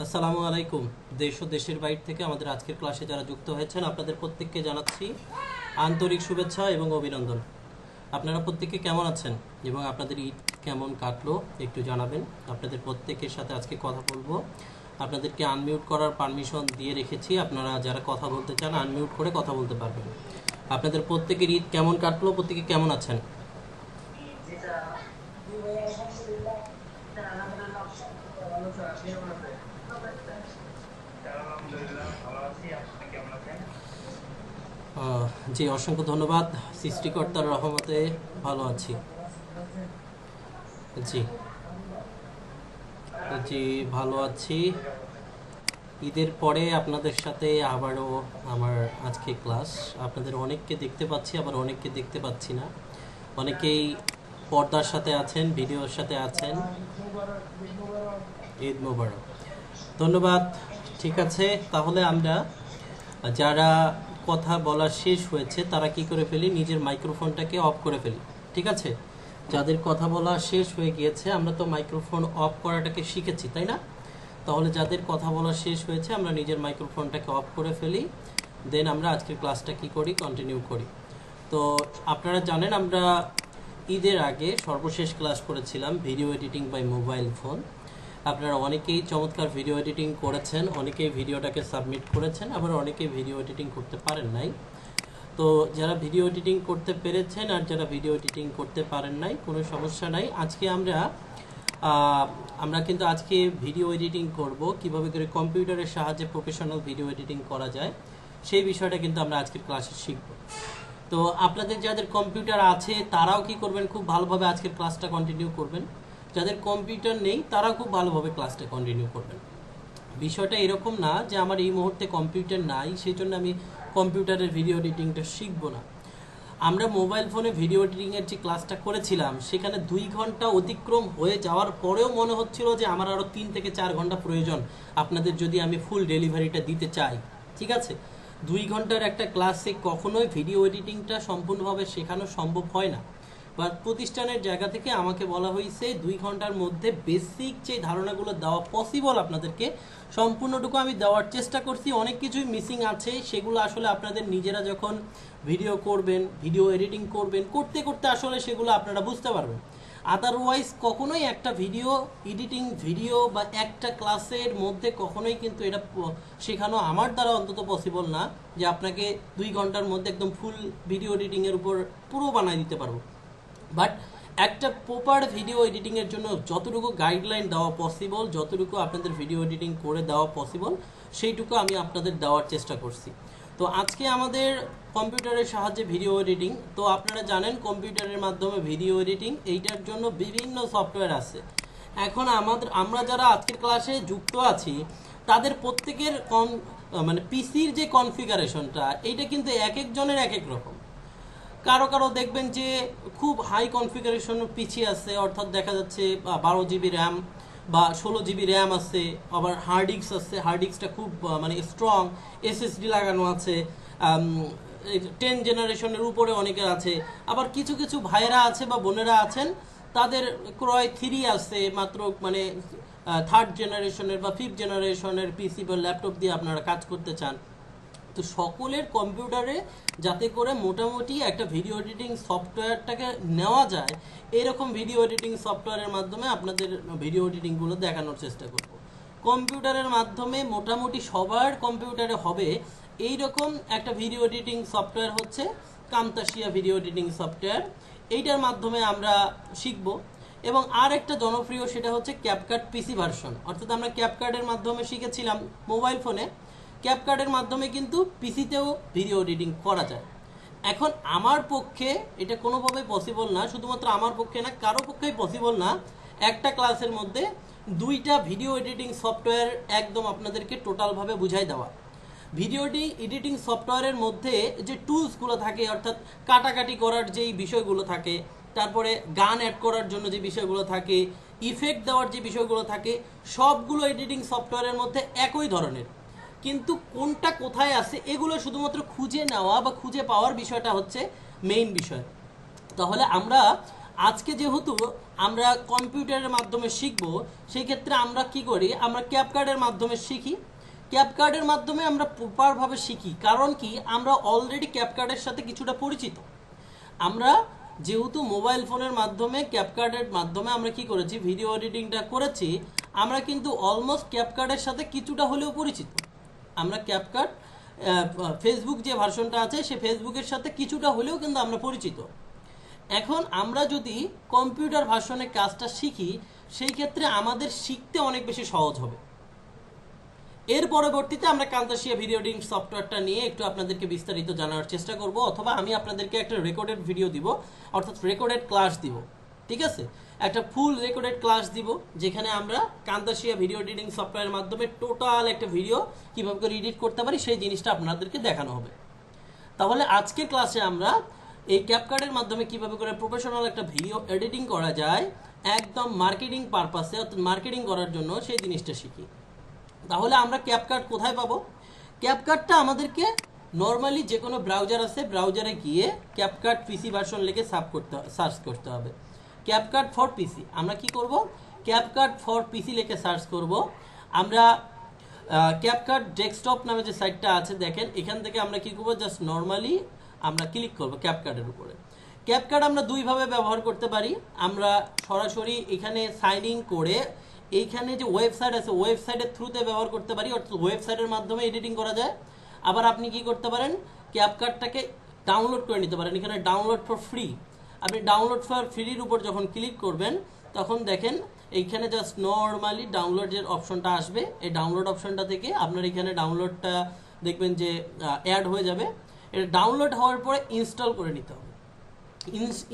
আসসালামু আলাইকুম। দেশ ও দেশের বাইরে থেকে আমাদের আজকের ক্লাসে যারা যুক্ত হয়েছেন আপনাদের প্রত্যেককে জানাচ্ছি আন্তরিক শুভেচ্ছা এবং অভিনন্দন। আপনারা প্রত্যেকে কেমন আছেন এবং আপনাদের ঈদ কেমন কাটলো একটু জানাবেন। আপনাদের প্রত্যেকের সাথে আজকে কথা বলবো। আপনাদেরকে আনমিউট করার পারমিশন দিয়ে রেখেছি, আপনারা যারা কথা বলতে চান আনমিউট করে কথা বলতে পারবেন। আপনাদের প্রত্যেকের ঈদ কেমন কাটলো, প্রত্যেকে কেমন আছেন? জি, অসংখ্য ধন্যবাদ। সৃষ্টিকর্তার রহমতে ভালো আছি। জি জি, ভালো আছি। ঈদের পরে আপনাদের সাথে আবারও আমার আজকে ক্লাস। আপনাদের অনেককে দেখতে পাচ্ছি, আবার অনেককে দেখতে পাচ্ছি না। অনেকেই পর্দার সাথে আছেন, ভিডিওর সাথে আছেন। ঈদ মোবারক। ধন্যবাদ। ঠিক আছে, তাহলে আমরা যারা কথা বলা শেষ হয়েছে তারা কি করে ফেলি, নিজের মাইক্রোফোনটাকে অফ করে ফেলি। ঠিক আছে, যাদের কথা বলা শেষ হয়ে গিয়েছে, আমরা তো মাইক্রোফোন অফ করাটাকে শিখেছি, তাই না? তাহলে যাদের কথা বলা শেষ হয়েছে আমরা নিজের মাইক্রোফোনটাকে অফ করে ফেলি, দেন আমরা আজকের ক্লাসটা কি করি, কন্টিনিউ করি। তো আপনারা জানেন আমরা ঈদের আগে সর্বশেষ ক্লাস করেছিলাম video editing by mobile phone. আপনারা অনেকেই চমৎকার ভিডিও এডিটিং করেছেন, অনেকেই ভিডিওটাকে সাবমিট করেছেন, আবার অনেকেই ভিডিও এডিটিং করতে পারেন নাই। তো যারা ভিডিও এডিটিং করতে পেরেছেন আর যারা ভিডিও এডিটিং করতে পারেন নাই, কোনো সমস্যা নাই। আজকে আমরা কিন্তু আজকে ভিডিও এডিটিং করব, কিভাবে করে কম্পিউটারের সাহায্যে প্রফেশনাল ভিডিও এডিটিং করা যায় সেই বিষয়টা কিন্তু আমরা আজকের ক্লাসে শিখব। তো আপনাদের যাদের কম্পিউটার আছে তারাও কি করবেন, খুব ভালোভাবে আজকের ক্লাসটা কন্টিনিউ করবেন। যাদের কম্পিউটার নেই তারাও খুব ভালোভাবে ক্লাসটা কন্টিনিউ করবেন। বিষয়টা এরকম না যে আমার এই মুহূর্তে কম্পিউটার নাই সেই জন্য আমি কম্পিউটারের ভিডিও এডিটিংটা শিখবো না। আমরা মোবাইল ফোনে ভিডিও এডিটিংয়ের যে ক্লাসটা করেছিলাম সেখানে 2 ঘন্টা অতিক্রম হয়ে যাওয়ার পরেও মনে হচ্ছিল যে আমার আরও 3 থেকে 4 ঘন্টা প্রয়োজন আপনাদের যদি আমি ফুল ডেলিভারিটা দিতে চাই। ঠিক আছে, 2 ঘন্টার একটা ক্লাসে কখনোই ভিডিও এডিটিংটা সম্পূর্ণভাবে শেখানো সম্ভব হয় না। বা প্রতিষ্ঠানের জায়গা থেকে আমাকে বলা হয়েছে 2 ঘন্টার মধ্যে বেসিক যে ধারণাগুলো দেওয়া পসিবল আপনাদেরকে সম্পূর্ণটুকু আমি দেওয়ার চেষ্টা করছি। অনেক কিছুই মিসিং আছে, সেগুলো আসলে আপনাদের নিজেরা যখন ভিডিও করবেন, ভিডিও এডিটিং করবেন, করতে করতে আসলে সেগুলো আপনারা বুঝতে পারবেন। আদারওয়াইজ কখনোই একটা ভিডিও এডিটিং ভিডিও বা একটা ক্লাসের মধ্যে কখনোই কিন্তু এটা শেখানো আমার দ্বারা অন্তত পসিবল না যে আপনাকে 2 ঘন্টার মধ্যে একদম ফুল ভিডিও এডিটিংয়ের উপর পুরো বানাই দিতে পারবো। বাট একটা প্রপার ভিডিও এডিটিংয়ের জন্য যতটুকু গাইডলাইন দেওয়া পসিবল, যতটুকু আপনাদের ভিডিও এডিটিং করে দেওয়া পসিবল সেইটুকু আমি আপনাদের দেওয়ার চেষ্টা করছি। তো আজকে আমাদের কম্পিউটারের সাহায্যে ভিডিও এডিটিং, তো আপনারা জানেন কম্পিউটারের মাধ্যমে ভিডিও এডিটিং এইটার জন্য বিভিন্ন সফটওয়্যার আছে। এখন আমরা যারা আজকের ক্লাসে যুক্ত আছি তাদের প্রত্যেকের মানে পিসির যে কনফিগারেশনটা এইটা কিন্তু এক একজনের এক এক রকম। কারো কারো দেখবেন যে খুব হাই কনফিগারেশন পিসি আছে, অর্থাৎ দেখা যাচ্ছে 12 জিবি র্যাম বা 16 জিবি র্যাম আছে, আবার হার্ড ডিস্ক আছে, হার্ড ডিস্কটা খুব মানে স্ট্রং, এসএসডি লাগানো আছে, 10 জেনারেশনের উপরে অনেকের আছে। আবার কিছু কিছু ভাইয়েরা আছে বা বোনেরা আছেন তাদের ক্রয় 3 আছে মাত্র, মানে 3rd জেনারেশনের বা 5th জেনারেশনের পিসি বা ল্যাপটপ দিয়ে আপনারা কাজ করতে চান। তো সকলের কম্পিউটারে যাতে করে মোটামুটি একটা ভিডিও এডিটিং সফটওয়্যারটাকে নেওয়া যায় এরকম ভিডিও এডিটিং সফটওয়্যারের মাধ্যমে আপনাদের ভিডিও এডিটিংগুলো দেখানোর চেষ্টা করব। কম্পিউটারের মাধ্যমে মোটামুটি সবার কম্পিউটারে হবে এই রকম একটা ভিডিও এডিটিং সফটওয়্যার হচ্ছে কামতাসিয়া ভিডিও এডিটিং সফটওয়্যার। এইটার মাধ্যমে আমরা শিখব। এবং আর একটা জনপ্রিয় সেটা হচ্ছে ক্যাপকাট পিসি ভার্সন, অর্থাৎ আমরা ক্যাপকাটের মাধ্যমে শিখেছিলাম মোবাইল ফোনে, ক্যাপকাটের মাধ্যমে কিন্তু পিসিতেও ভিডিও এডিটিং করা যায়। এখন আমার পক্ষে এটা কোনোভাবেই পসিবল না, শুধুমাত্র আমার পক্ষে না, কারো পক্ষেই পসিবল না একটা ক্লাসের মধ্যে 2টা ভিডিও এডিটিং সফটওয়্যার একদম আপনাদেরকে টোটালভাবে বুঝাই দেওয়া। ভিডিও এডিটিং সফটওয়্যারের মধ্যে যে টুলসগুলো থাকে, অর্থাৎ কাটাকাটি করার যেই বিষয়গুলো থাকে, তারপরে গান অ্যাড করার জন্য যে বিষয়গুলো থাকে, ইফেক্ট দেওয়ার যে বিষয়গুলো থাকে, সবগুলো এডিটিং সফটওয়্যারের মধ্যে একই ধরনের। কিন্তু কোনটা কোথায় আছে এগুলো শুধুমাত্র খুঁজে নেওয়া বা খুঁজে পাওয়ার বিষয়টা হচ্ছে মেইন বিষয়। তাহলে আমরা আজকে যেহেতু আমরা কম্পিউটারের মাধ্যমে শিখব, সেই ক্ষেত্রে আমরা কি করি, আমরা ক্যাপকার্ডের মাধ্যমে শিখি। ক্যাপকার্ডের মাধ্যমে আমরা প্রপারভাবে শিখি, কারণ কি আমরা অলরেডি ক্যাপকার্ডের সাথে কিছুটা পরিচিত। আমরা যেহেতু মোবাইল ফোনের মাধ্যমে ক্যাপকার্ডের মাধ্যমে আমরা কি করেছি, ভিডিও এডিটিংটা করেছি, আমরা কিন্তু অলমোস্ট ক্যাপকার্ডের সাথে কিছুটা হলেও পরিচিত। আমরা ক্যাপকার্ড ফেসবুক যে ভার্সনটা আছে সেই ফেসবুকের সাথে কিছুটা হলেও কিন্তু আমরা পরিচিত। এখন আমরা যদি কম্পিউটার ভার্সনে কাজটা শিখি, সেই ক্ষেত্রে আমাদের শিখতে অনেক বেশি সহজ হবে। এর পরবর্তীতে আমরা কান্তাশিয়া ভিডিও এডিটিং সফটওয়্যারটা নিয়ে একটু আপনাদেরকে বিস্তারিত জানার চেষ্টা করব, অথবা আমি আপনাদেরকে একটা রেকর্ডেড ভিডিও দিব, অর্থাৎ রেকর্ডেড ক্লাস দিব। ঠিক আছে, একটা ফুল রেকর্ডেড ক্লাস দিব, যেখানে আমরা কান্তাশিয়া ভিডিও এডিটিং সফটওয়্যারের মাধ্যমে টোটাল একটা ভিডিও কীভাবে করে এডিট করতে পারি সেই জিনিসটা আপনাদেরকে দেখানো হবে। তাহলে আজকের ক্লাসে আমরা এই ক্যাপকার্ডের মাধ্যমে কিভাবে করে প্রফেশনাল একটা ভিডিও এডিটিং করা যায় একদম মার্কেটিং পারপাসে, অর্থাৎ মার্কেটিং করার জন্য, সেই জিনিসটা শিখি। তাহলে আমরা ক্যাপকার্ড কোথায় পাবো? ক্যাপকার্ডটা আমাদেরকে নর্মালি যে কোনো ব্রাউজার আছে, ব্রাউজারে গিয়ে ক্যাপকার্ড পিসি ভার্সন লিখে সার্চ করতে হবে। ক্যাপকার্ড ফর পিসি আমরা কি করব, ক্যাপকার্ড ফর পিসি লিখে সার্চ করব। আমরা ক্যাপকার্ড ডেস্কটপ নামে যে সাইটটা আছে দেখেন, এখান থেকে আমরা কি করব, জাস্ট নর্মালি আমরা ক্লিক করব ক্যাপকার্ডের উপরে। ক্যাপকার্ড আমরা দুইভাবে ব্যবহার করতে পারি। আমরা সরাসরি এখানে সাইন ইন করে এইখানে যে ওয়েবসাইট আছে ওয়েবসাইটের থ্রুতে ব্যবহার করতে পারি, অর্থাৎ ওয়েবসাইটের মাধ্যমে এডিটিং করা যায়। আবার আপনি কি করতে পারেন, ক্যাপকার্ডটাকে ডাউনলোড করে নিতে পারেন। এখানে ডাউনলোড ফর ফ্রি, আপনি ডাউনলোড ফর ফ্রির উপর যখন ক্লিক করবেন তখন দেখেন এইখানে জাস্ট নর্মালি ডাউনলোডের অপশনটা আসবে। এই ডাউনলোড অপশনটা থেকে আপনার এখানে ডাউনলোডটা দেখবেন যে অ্যাড হয়ে যাবে। এটা ডাউনলোড হওয়ার পরে ইনস্টল করে নিতে হবে।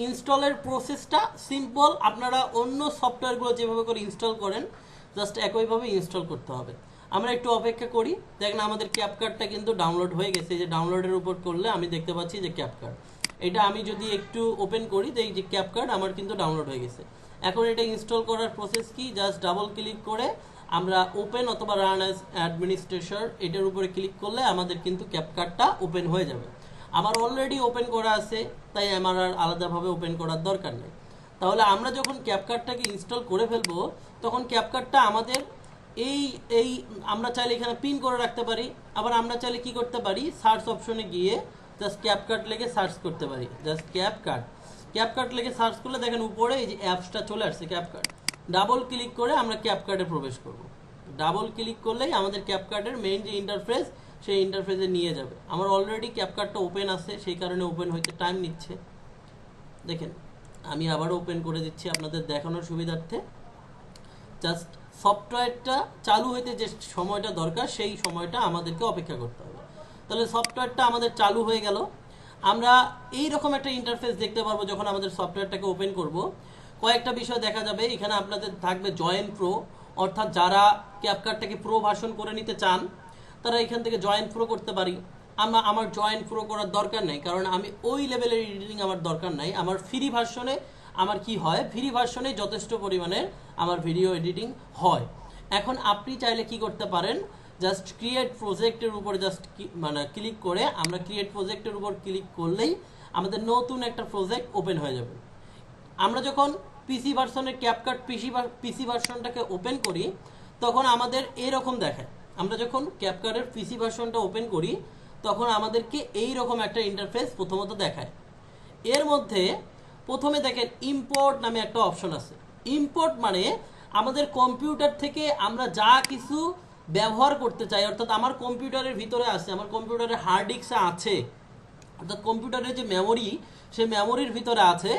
ইনস্টলের প্রসেসটা সিম্পল, আপনারা অন্য সফটওয়্যারগুলো যেভাবে করে ইনস্টল করেন জাস্ট একইভাবে ইনস্টল করতে হবে। আমরা একটু অপেক্ষা করি। দেখেন আমাদের ক্যাপকার্ডটা কিন্তু ডাউনলোড হয়ে গেছে। যে ডাউনলোডের উপর করলে আমি দেখতে পাচ্ছি যে ক্যাপকার্ড, এটা আমি যদি একটু ওপেন করি এই যে ক্যাপকার্ড আমার কিন্তু ডাউনলোড হয়ে গেছে। এখন এটা ইনস্টল করার প্রসেস কি, জাস্ট ডাবল ক্লিক করে আমরা ওপেন অথবা রান অ্যাজ অ্যাডমিনিস্ট্রেটর এটার উপরে ক্লিক করলে আমাদের কিন্তু ক্যাপকার্ডটা ওপেন হয়ে যাবে। আমার অলরেডি ওপেন করা আছে, তাই আমার আর আলাদাভাবে ওপেন করার দরকার নেই। তাহলে আমরা যখন ক্যাপকার্ডটাকে ইনস্টল করে ফেলবো তখন ক্যাপকার্ডটা আমাদের এই এই আমরা চাইলে এখানে পিন করে রাখতে পারি। আবার আমরা চাইলে কি করতে পারি, সার্চ অপশনে গিয়ে জাস্ট ক্যাপকার্ড লিখে সার্চ করতে পারি। জাস্ট ক্যাপকার্ড লিখে সার্চ করলে দেখেন উপরে এই যে অ্যাপসটা চলে আসছে ক্যাপকার্ড। ডাবল ক্লিক করে আমরা ক্যাপকার্ডে প্রবেশ করব। ডাবল ক্লিক করলেই আমাদের ক্যাপকার্ডের মেইন যে ইন্টারফেস সেই ইন্টারফেসে নিয়ে যাবে। আমার অলরেডি ক্যাপকার্ডটা ওপেন আছে, সেই কারণে ওপেন হইতে টাইম নিচ্ছে। দেখেন আমি আবারও ওপেন করে দিচ্ছি আপনাদের দেখানোর সুবিধার্থে। জাস্ট সফটওয়্যারটা চালু হইতে যে সময়টা দরকার সেই সময়টা আমাদেরকে অপেক্ষা করতে হবে। তাহলে সফটওয়্যারটা আমাদের চালু হয়ে গেল। আমরা এই রকম একটা ইন্টারফেস দেখতে পারবো যখন আমাদের সফটওয়্যারটাকে ওপেন করব। কয়েকটা বিষয় দেখা যাবে, এখানে আপনাদের থাকবে জয়েন প্রো, অর্থাৎ যারা ক্যাপকার্ডটাকে প্রো ভার্সন করে নিতে চান তারা এখান থেকে জয়েন প্রো করতে পারি। আমার জয়েন প্রো করার দরকার নেই, কারণ আমি ওই লেভেলের এডিটিং আমার দরকার নাই। আমার ফ্রি ভার্সনে আমার কি হয়, ফ্রি ভার্সনে যথেষ্ট পরিমাণে আমার ভিডিও এডিটিং হয়। এখন আপনি চাইলে কি করতে পারেন, জাস্ট ক্রিয়েট প্রজেক্টের উপর জাস্ট ক্লিক করে আমরা ক্রিয়েট প্রজেক্টের উপর ক্লিক করলেই আমাদের নতুন একটা প্রজেক্ট ওপেন হয়ে যাবে। আমরা যখন পিসি ভার্সনের ক্যাপকার্ড পিসি ভার্সনটাকে ওপেন করি তখন আমাদের এরকম দেখায়। আমরা যখন ক্যাপকার্ডের পিসি ভার্সনটা ওপেন করি তখন আমাদেরকে এই রকম একটা ইন্টারফেস প্রথমত দেখায়। এর মধ্যে প্রথমে দেখেন ইম্পোর্ট নামে একটা অপশন আছে। ইম্পোর্ট মানে আমাদের কম্পিউটার থেকে আমরা যা কিছু ব্যবহার করতে চাই, অর্থাৎ আমার কম্পিউটারের ভিতরে আছে, আমার কম্পিউটারের হার্ড ডিস্কে আছে, অর্থাৎ কম্পিউটারের যে মেমোরি সেই মেমোরির ভিতরে আছে,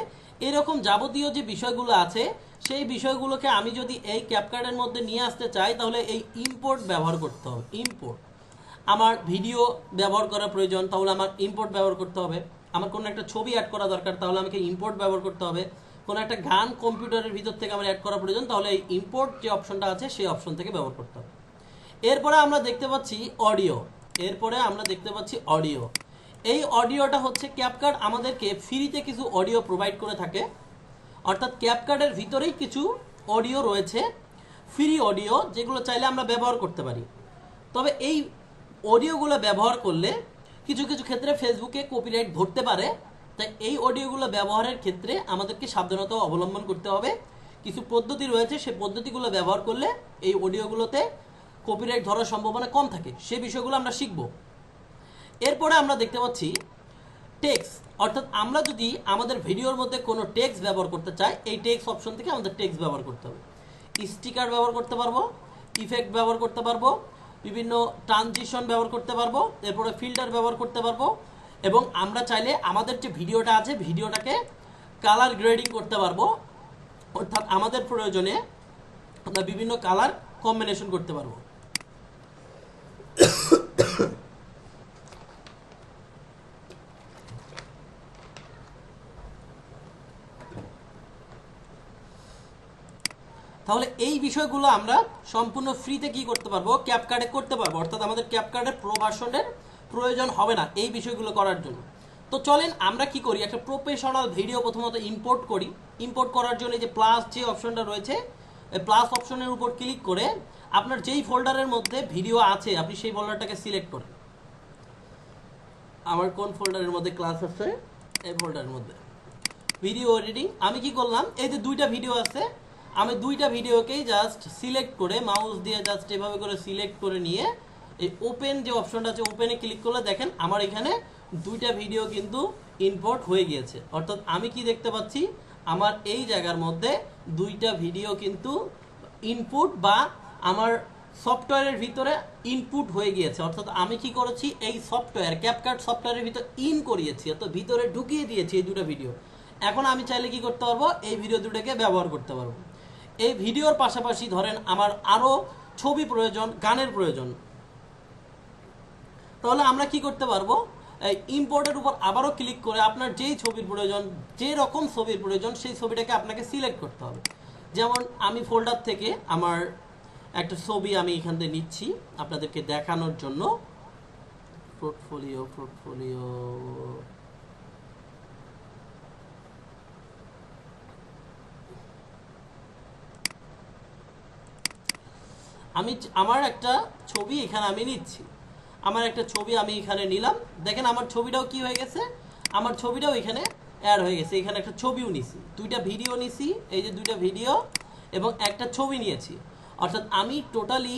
এরকম যাবতীয় যে বিষয়গুলো আছে সেই বিষয়গুলোকে আমি যদি এই ক্যাপকার্ডের মধ্যে নিয়ে আসতে চাই তাহলে এই ইম্পোর্ট ব্যবহার করতে হবে। ইম্পোর্ট, আমার ভিডিও ব্যবহার করা প্রয়োজন তাহলে আমার ইম্পোর্ট ব্যবহার করতে হবে। আমার কোনো একটা ছবি অ্যাড করা দরকার তাহলে আমাকে ইম্পোর্ট ব্যবহার করতে হবে। কোনো একটা গান কম্পিউটারের ভিতর থেকে আমার অ্যাড করা প্রয়োজন তাহলে এই ইম্পোর্ট যে অপশনটা আছে সেই অপশন থেকে ব্যবহার করতে হবে। এরপরে আমরা দেখতে পাচ্ছি অডিও। এই অডিওটা হচ্ছে ক্যাপকার্ড আমাদেরকে ফ্রিতে কিছু অডিও প্রোভাইড করে থাকে, অর্থাৎ ক্যাপকার্ডের ভিতরেই কিছু অডিও রয়েছে ফ্রি অডিও, যেগুলো চাইলে আমরা ব্যবহার করতে পারি। তবে এই অডিওগুলো ব্যবহার করলে কিছু কিছু ক্ষেত্রে ফেসবুকে কপিরাইট ধরতে পারে। তাই এই অডিওগুলো ব্যবহারের ক্ষেত্রে আমাদেরকে সাবধানতা অবলম্বন করতে হবে। কিছু পদ্ধতি রয়েছে, সেই পদ্ধতিগুলো ব্যবহার করলে এই অডিওগুলোতে কপিরাইট ধরার সম্ভাবনা কম থাকে। সেই বিষয়গুলো আমরা শিখব। এরপরে আমরা দেখতে পাচ্ছি টেক্সট, অর্থাৎ আমরা যদি আমাদের ভিডিওর মধ্যে কোনো টেক্সট ব্যবহার করতে চাই, এই টেক্সট অপশন থেকে আমাদের টেক্সট ব্যবহার করতে হবে। স্টিকার ব্যবহার করতে পারবো, ইফেক্ট ব্যবহার করতে পারবো, বিভিন্ন ট্রানজিশন ব্যবহার করতে পারবো, এরপরে ফিল্টার ব্যবহার করতে পারবো, এবং আমরা চাইলে আমাদের যে ভিডিওটা আছে ভিডিওটাকে কালার গ্রেডিং করতে পারবো, অর্থাৎ আমাদের প্রয়োজনে আমরা বিভিন্ন কালার কম্বিনেশন করতে পারবো। তাহলে এই বিষয়গুলো আমরা সম্পূর্ণ ফ্রিতে কি করতে পারবো, ক্যাপকাটে করতে পারবো, অর্থাৎ আমাদের ক্যাপকাটের প্রো ভার্সনের প্রয়োজন হবে না এই বিষয়গুলো করার জন্য। তো চলেন আমরা কি করি, একটা প্রফেশনাল ভিডিও প্রথমত ইম্পোর্ট করি। ইম্পোর্ট করার জন্য যে প্লাস যে অপশনটা রয়েছে, এই প্লাস অপশনের উপর ক্লিক করে আপনার যেই ফোল্ডারের মধ্যে ভিডিও আছে আপনি সেই ফোল্ডারটাকে সিলেক্ট করেন। আমার কোন ফোল্ডারের মধ্যে ক্লাস আছে, এই ফোল্ডারের মধ্যে ভিডিও এডিটিং। আমি কি করলাম, এই যে দুইটা ভিডিও আছে, আমি দুইটা ভিডিওকেই জাস্ট সিলেক্ট করে মাউস দিয়ে জাস্ট এভাবে করে সিলেক্ট করে নিয়ে এই ওপেন যে অপশনটা আছে ওপেনে ক্লিক করলে দেখেন আমার এখানে দুইটা ভিডিও কিন্তু ইম্পোর্ট হয়ে গিয়েছে। অর্থাৎ আমি কি দেখতে পাচ্ছি, আমার এই জায়গার মধ্যে দুইটা ভিডিও কিন্তু ইনপুট বা আমার সফটওয়্যারের ভিতরে ইনপুট হয়ে গিয়েছে। অর্থাৎ আমি কি করেছি, এই সফটওয়্যার ক্যাপকাট সফটওয়্যারের ভিতরে ইন করিয়েছি, অর্থাৎ ভিতরে ঢুকিয়ে দিয়েছি এই দুটো ভিডিও। এখন আমি চাইলে কি করতে পারবো, এই ভিডিও দুটোকে ব্যবহার করতে পারবো। এই ভিডিওর পাশাপাশি ধরেন আমার আরও ছবি প্রয়োজন, গানের প্রয়োজন, তাহলে আমরা কি করতে পারবো, এই ইম্পোর্টের উপর আবারও ক্লিক করে আপনার যেই ছবির প্রয়োজন, যে রকম ছবির প্রয়োজন সেই ছবিটাকে আপনাকে সিলেক্ট করতে হবে। যেমন আমি ফোল্ডার থেকে আমার একটা ছবি আমি এখান থেকে নিচ্ছি আপনাদেরকে দেখানোর জন্য। পোর্টফোলিও আমার একটা ছবি এখানে আমি নিচ্ছি, আমার একটা ছবি আমি এখানে নিলাম। দেখেন আমার ছবিটাও কি হয়ে গেছে, আমার ছবিটাও এখানে অ্যাড হয়ে গেছে। এখানে একটা ছবিও নিছি, দুইটা ভিডিও নিছি, এই যে দুইটা ভিডিও এবং একটা ছবি নিয়েছি। অর্থাৎ আমি টোটালি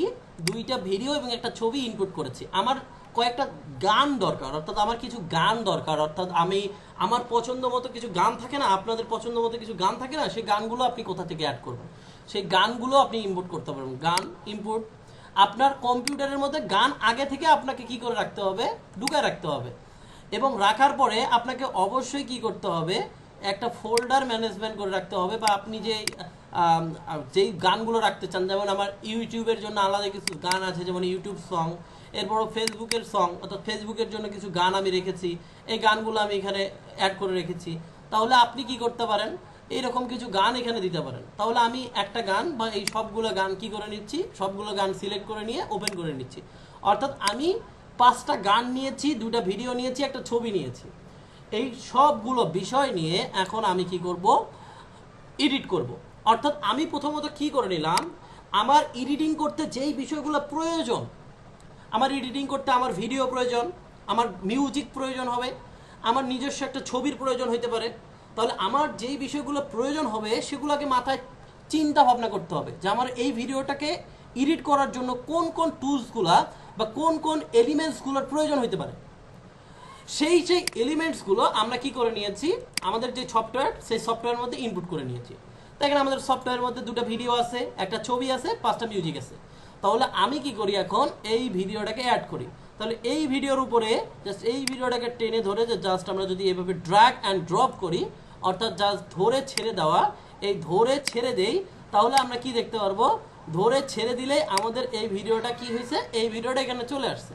দুইটা ভিডিও এবং একটা ছবি ইনপুট করেছি। আমার কয়েকটা গান দরকার, অর্থাৎ আমার কিছু গান দরকার, অর্থাৎ আমি আমার পছন্দ মতো কিছু গান থাকে না, আপনাদের পছন্দ মতো কিছু গান থাকে না, সেই গানগুলো আপনি কোথা থেকে অ্যাড করবেন, সেই গানগুলো আপনি ইম্পোর্ট করতে পারবেন। গান ইম্পোর্ট, আপনার কম্পিউটারের মধ্যে গান আগে থেকে আপনাকে কি করে রাখতে হবে, ঢুকায় রাখতে হবে, এবং রাখার পরে আপনাকে অবশ্যই কি করতে হবে, একটা ফোল্ডার ম্যানেজমেন্ট করে রাখতে হবে, বা আপনি যেই গানগুলো রাখতে চান, যেমন আমার ইউটিউবের জন্য আলাদা কিছু গান আছে, যেমন ইউটিউব সং, এরপর ফেসবুকের সং, অর্থাৎ ফেসবুকের জন্য কিছু গান আমি রেখেছি, এই গানগুলো আমি এখানে অ্যাড করে রেখেছি। তাহলে আপনি কি করতে পারেন, এইরকম কিছু গান এখানে দিতে পারেন। তাহলে আমি একটা গান বা এই সবগুলো গান কি করে নিচ্ছি, সবগুলো গান সিলেক্ট করে নিয়ে ওপেন করে নিচ্ছি। অর্থাৎ আমি 5টা গান নিয়েছি, 2টা ভিডিও নিয়েছি, একটা ছবি নিয়েছি। এই সবগুলো বিষয় নিয়ে এখন আমি কি করব, এডিট করব। অর্থাৎ আমি প্রথমত কি করে নিলাম, আমার এডিটিং করতে যেই বিষয়গুলো প্রয়োজন, আমার এডিটিং করতে আমার ভিডিও প্রয়োজন, আমার মিউজিক প্রয়োজন হবে, আমার নিজস্ব একটা ছবির প্রয়োজন হতে পারে। তাহলে আমার যেই বিষয়গুলো প্রয়োজন হবে সেগুলোকে মাথায় চিন্তা ভাবনা করতে হবে যে আমার এই ভিডিওটাকে এডিট করার জন্য কোন কোন টুলসগুলা বা কোন কোন এলিমেন্টসগুলোর প্রয়োজন হতে পারে। সেই এলিমেন্টসগুলো আমরা কি করে নিয়েছি, আমাদের যে সফটওয়্যার, সেই সফটওয়্যারের মধ্যে ইনপুট করে নিয়েছি। দেখেন আমাদের সফটওয়্যারের মধ্যে 2টা ভিডিও আছে, একটা ছবি আছে, 5টা মিউজিক আছে। তাহলে আমি কি করি, এখন এই ভিডিওটাকে অ্যাড করি। তাহলে এই ভিডিওর উপরে জাস্ট এই ভিডিওটাকে টেনে ধরে যে জাস্ট আমরা যদি এভাবে ড্র্যাগ অ্যান্ড ড্রপ করি, অর্থাৎ জাস্ট ধরে ছেড়ে দেওয়া, এই ধরে ছেড়ে দেই, তাহলে আমরা কি দেখতে পারবো, ধরে ছেড়ে দিলে আমাদের এই ভিডিওটা কি হয়েছে, এই ভিডিওটা এখানে চলে আসছে।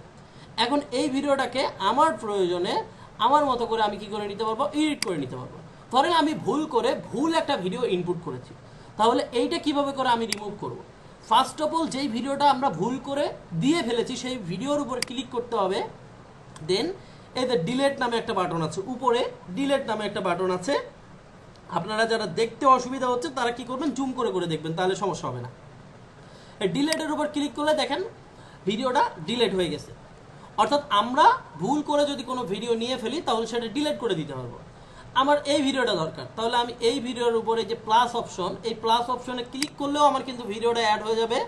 এখন এই ভিডিওটাকে আমার প্রয়োজনে আমার মতো করে আমি কি করে নিতে পারবো, এডিট করে নিতে পারবো। ধরেন আমি ভুল একটা ভিডিও ইনপুট করেছি, তাহলে এইটা কিভাবে করে আমি রিমুভ করব। ফার্স্ট অফ অল যেই ভিডিওটা আমরা ভুল করে দিয়ে ফেলেছি সেই ভিডিওর উপরে ক্লিক করতে হবে। দেন এই যে ডিলেট নামে একটা বাটন আছে, উপরে ডিলেট নামে একটা বাটন আছে। আপনারা যারা দেখতে অসুবিধা হচ্ছে তারা কি করবেন, জুম করে করে দেখবেন, তাহলে সমস্যা হবে না। এই ডিলেটের উপর ক্লিক করলে দেখেন ভিডিওটা ডিলেট হয়ে গেছে। অর্থাৎ আমরা ভুল করে যদি কোনো ভিডিও নিয়ে ফেলি তাহলে সেটা ডিলিট করে দিতে পারবো। আমার এই ভিডিওটা দরকার, তাহলে আমি এই ভিডিওর উপরে যে প্লাস অপশন, এই প্লাস অপশনে ক্লিক করলেও আমার কিন্তু ভিডিওটা অ্যাড হয়ে যাবে।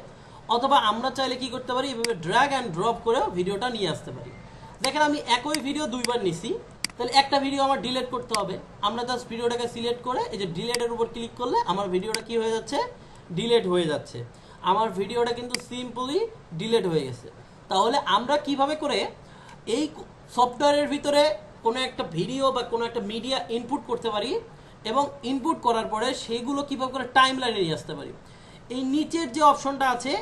অথবা আমরা চাইলে কি করতে পারি, এভাবে ড্র্যাগ অ্যান্ড ড্রপ করেও ভিডিওটা নিয়ে আসতে পারি। দেখেন আমি একই ভিডিও দুইবার নিছি, তাহলে একটা ভিডিও আমার ডিলিট করতে হবে। আমরা জাস্ট ভিডিওটাকে সিলেক্ট করে এই যে ডিলিটের উপর ক্লিক করলে আমার ভিডিওটা কি হয়ে যাচ্ছে, ডিলিট হয়ে যাচ্ছে। আমার ভিডিওটা কিন্তু সিম্পলি ডিলিট হয়ে গেছে। তাহলে আমরা কিভাবে করে এই সফটওয়্যারের ভিতরে কোনো একটা ভিডিও বা কোনো একটা মিডিয়া ইনপুট করতে পারি এবং ইনপুট করার পরে সেগুলো কীভাবে করে টাইম লাইনে নিয়ে আসতে পারি। এই নিচের যে অপশনটা আছে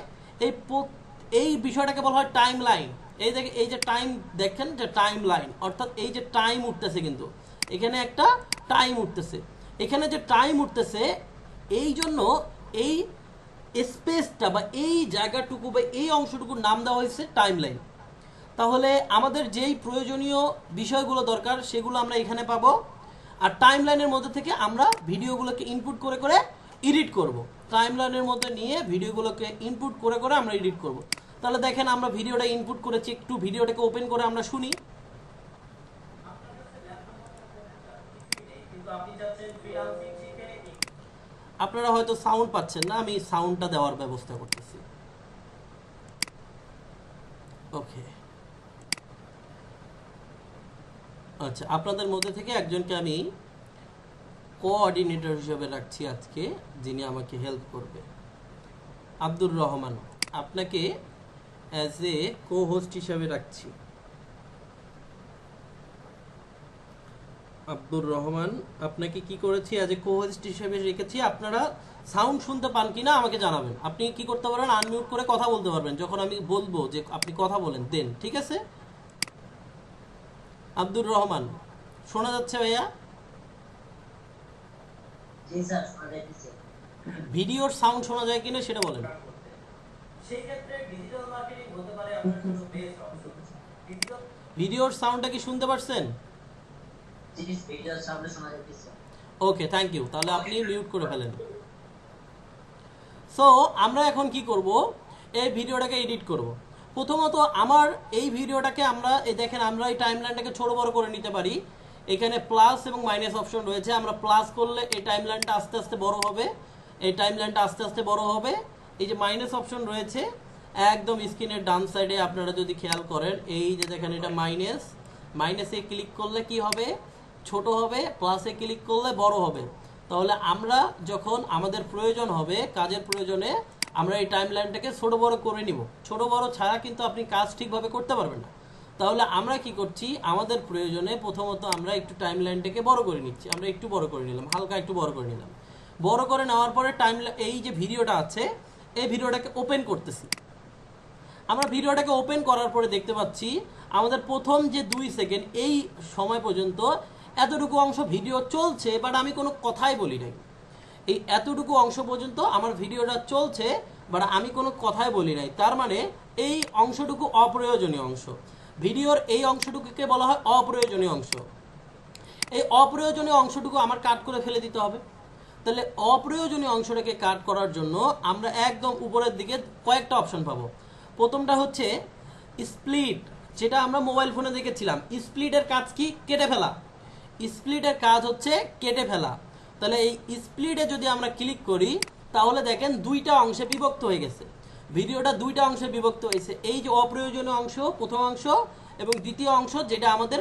এই বিষয়টাকে বলা হয় টাইম লাইন। এই যে টাইম দেখেন যে টাইম লাইন, অর্থাৎ এই যে টাইম উঠতেছে, কিন্তু এখানে একটা টাইম উঠতেছে। এখানে যে টাইম উঠতেছে এই জন্য এই স্পেসটা বা এই জায়গাটুকু বা এই অংশটুকুর নাম দেওয়া হয়েছে টাইম লাইন। তাহলে আমাদের যেই প্রয়োজনীয় বিষয়গুলো দরকার সেগুলো আমরা এখানে পাবো। আর টাইম লাইনের মধ্যে থেকে আমরা ভিডিওগুলোকে ইনপুট করে করে এডিট করব। টাইম লাইনের মধ্যে নিয়ে ভিডিওগুলোকে ইনপুট করে করে আমরা এডিট করব। তাহলে দেখেন আমরা ভিডিওটা ইনপুট করেছি, একটু ভিডিওটাকে ওপেন করে আমরা শুনি। আপনারা হয়তো সাউন্ড পাচ্ছেন না, আমি সাউন্ডটা দেওয়ার ব্যবস্থা করতেছি। ওকে, আচ্ছা, আপনাদের মধ্যে থেকে একজনকে আমি কোঅর্ডিনেটর হিসেবে রাখছি আজকে, যিনি আমাকে হেল্প করবে, আব্দুর রহমান। আপনাকে অ্যাজ এ কো হোস্ট হিসেবে রাখছি। আব্দুর রহমান, আপনাকে কি করেছি, অ্যাজ এ কো হোস্ট হিসেবে রেখেছি। আপনারা সাউন্ড শুনতে পান কিনা আমাকে জানাবেন। আপনি কি করতে পারেন, আনমিউট করে কথা বলতে পারবেন যখন আমি বলবো যে আপনি কথা বলেন দেন, ঠিক আছে? আব্দুর রহমান, শোনা যাচ্ছে ভাইয়া? জি স্যার, শোনা যাচ্ছে। ভিডিওর সাউন্ড শোনা যায় কিনা সেটা বলেন। সেই ক্ষেত্রে ডিজিটাল মার্কেটিং হতে পারে আপনার জন্য বেস্ট অপশন। ডিজিটাল ভিডিওর সাউন্ডটা কি শুনতে পারছেন? জি, ভিডিওর সামনে শোনা যাচ্ছে। ওকে, থ্যাংক ইউ। তাহলে আপনি মিউট করে ফেলেন। সো আমরা এখন কি করব, এই ভিডিওটাকে এডিট করব। প্রথমত আমার এই ভিডিওটাকে আমরা দেখেন আমরা এই টাইমলাইনটাকে ছোট বড় করে নিতে পারি। এখানে প্লাস এবং মাইনাস অপশন রয়েছে। আমরা প্লাস করলে এই টাইমলাইনটা আস্তে আস্তে বড় হবে, এই টাইমলাইনটা আস্তে আস্তে বড় হবে। এই যে মাইনাস অপশন রয়েছে একদম স্ক্রিনের ডান সাইডে, আপনারা যদি খেয়াল করেন এই যে দেখেন এটা মাইনাস, মাইনাসে ক্লিক করলে কি হবে, ছোট হবে, প্লাসে ক্লিক করলে বড় হবে। তাহলে আমরা যখন আমাদের প্রয়োজন হবে, কাজের প্রয়োজনে আমরা এই টাইমলাইনটাকে ছোট বড় করে নিব। ছোট বড় ছাড়া কিন্তু আপনি কাজ ঠিকভাবে করতে পারবেন না। তাহলে আমরা কি করছি, আমাদের প্রয়োজনে প্রথমত আমরা একটু টাইমলাইনটাকে বড় করে নিচ্ছি। আমরা একটু বড় করে নিলাম, হালকা একটু বড় করে নিলাম। বড় করে নেওয়ার পরে এই যে ভিডিওটা আছে এই ভিডিওটাকে ওপেন করতেছি। আমরা ভিডিওটাকে ওপেন করার পরে দেখতে পাচ্ছি আমাদের প্রথম যে 2 সেকেন্ড এই সময় পর্যন্ত এতটুকু অংশ ভিডিও চলছে, বাট আমি কোনো কথাই বলি নাই। এই এতটুকু অংশ পর্যন্ত আমার ভিডিওটা চলছে, বাট আমি কোনো কথাই বলি নাই। তার মানে এই অংশটুকু অপ্রয়োজনীয় অংশ। ভিডিওর এই অংশটুকুকে বলা হয় অপ্রয়োজনীয় অংশ। এই অপ্রয়োজনীয় অংশটুকু আমার কাট করে ফেলে দিতে হবে। তাহলে অপ্রয়োজনীয় অংশটাকে কাট করার জন্য আমরা একদম উপরের দিকে কয়েকটা অপশন পাবো। প্রথমটা হচ্ছে স্প্লিট, যেটা আমরা মোবাইল ফোনে দেখেছিলাম। স্প্লিটের কাজ কি, কেটে ফেলা। স্প্লিটের কাজ হচ্ছে কেটে ফেলা। তাহলে এই স্প্লিটে যদি আমরা ক্লিক করি তাহলে দেখেন দুইটা অংশে বিভক্ত হয়ে গেছে। ভিডিওটা দুইটা অংশে বিভক্ত হয়েছে। এই যে অপ্রয়োজনীয় অংশ প্রথম অংশ এবং দ্বিতীয় অংশ যেটা আমাদের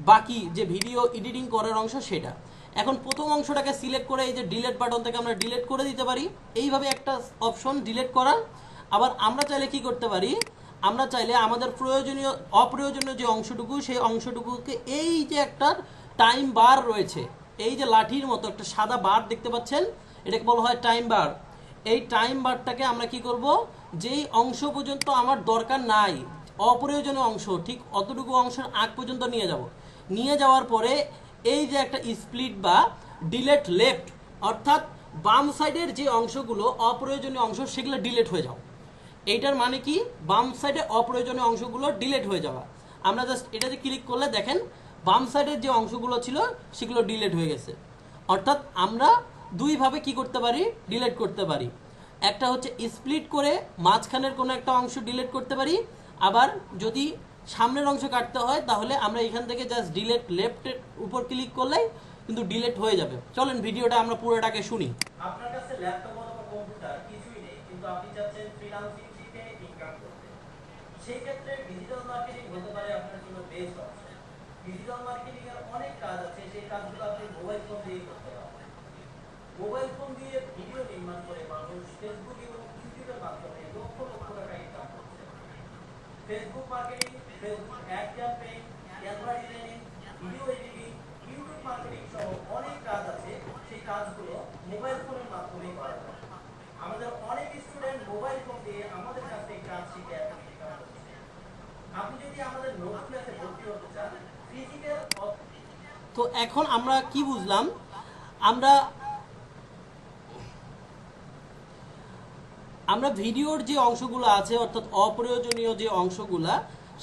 বাকি যে ভিডিও এডিটিং করার অংশ সেটা। এখন প্রথম অংশটাকে সিলেক্ট করে এই যে ডিলিট বাটন থেকে আমরা ডিলিট করে দিতে পারি। এইভাবে একটা অপশন ডিলিট করার। আবার আমরা চাইলে কি করতে পারি, আমরা চাইলে আমাদের প্রয়োজনীয় অপ্রয়োজনীয় যে অংশটুকু সেই অংশটুকুকে এই যে একটা টাইম বার রয়েছে, এই যে লাঠির মতো একটা সাদা বার দেখতে পাচ্ছেন, এটাকে বলা হয় টাইম বার। এই টাইম বারটাকে আমরা কি করব, যেই অংশ পর্যন্ত আমার দরকার নাই, অপ্রয়োজনীয় অংশ, ঠিক অতটুকু অংশের আগ পর্যন্ত নিয়ে যাব। নিয়ে যাওয়ার পরে এই যে একটা স্প্লিট বা ডিলেট লেফট, অর্থাৎ বাম সাইডের যে অংশগুলো অপ্রয়োজনীয় অংশ সেগুলো ডিলেট হয়ে যাও। এইটার মানে কি, বাম সাইডে অপ্রয়োজনীয় অংশগুলো ডিলেট হয়ে যাওয়া। আমরা জাস্ট এটাতে ক্লিক করলে দেখেন বাম সাইডের যে অংশগুলো ছিল সেগুলো ডিলেট হয়ে গেছে। অর্থাৎ আমরা দুইভাবে কি করতে পারি, ডিলেট করতে পারি। একটা হচ্ছে স্প্লিট করে মাঝখানের কোনো একটা অংশ ডিলিট করতে পারি। আবার যদি সামনের অংশ কাটতে হয়, তাহলে আমরা এখান থেকে জাস্ট ডিলেট লেফটের উপর ক্লিক করলেই কিন্তু ডিলেট হয়ে যাবে। চলেন ভিডিওটা আমরা পুরোটাকে শুনি। আপনার কাছে ল্যাপটপ অথবা কম্পিউটার কিছুই নেই, কিন্তু আপনি চাচ্ছেন ফ্রিল্যান্সিং শিখে ইনকাম করতে। সেই ক্ষেত্রে ডিজিটাল মার্কেটিং হতে পারে আপনার জন্য বেস্ট অপশন। ডিজিটাল মার্কেটিং এর অনেক কাজ আছে, সেই কাজগুলো আপনি মোবাইল ফোন দিয়ে করতে পারবেন। মোবাইল ফোন দিয়ে ভিডিও নির্মাণ করে মানুষ ফেসবুক এবং ইউটিউবের মাধ্যমে লক্ষ লক্ষ টাকা ইনকাম করছে। Facebook marketing, Facebook ad campaign, Canva designing, video editing, YouTube marketing সহ অনেক কাজ আছে, সেই কাজগুলো মোবাইল ফোনের মাধ্যমেই করা যায়। আমাদের অনেক স্টুডেন্ট মোবাইল ফোন দিয়ে আমাদের কাছ থেকে কাজ শিখে এখন ইনকাম করছে। আপনি যদি আমাদের নতুন ক্লাসে ভর্তি হতে চান, ফিজিক্যাল তো এখন আমরা কি বুঝলাম, আমরা ভিডিওর যে অংশগুলো আছে অর্থাৎ অপ্রয়োজনীয় যে অংশগুলা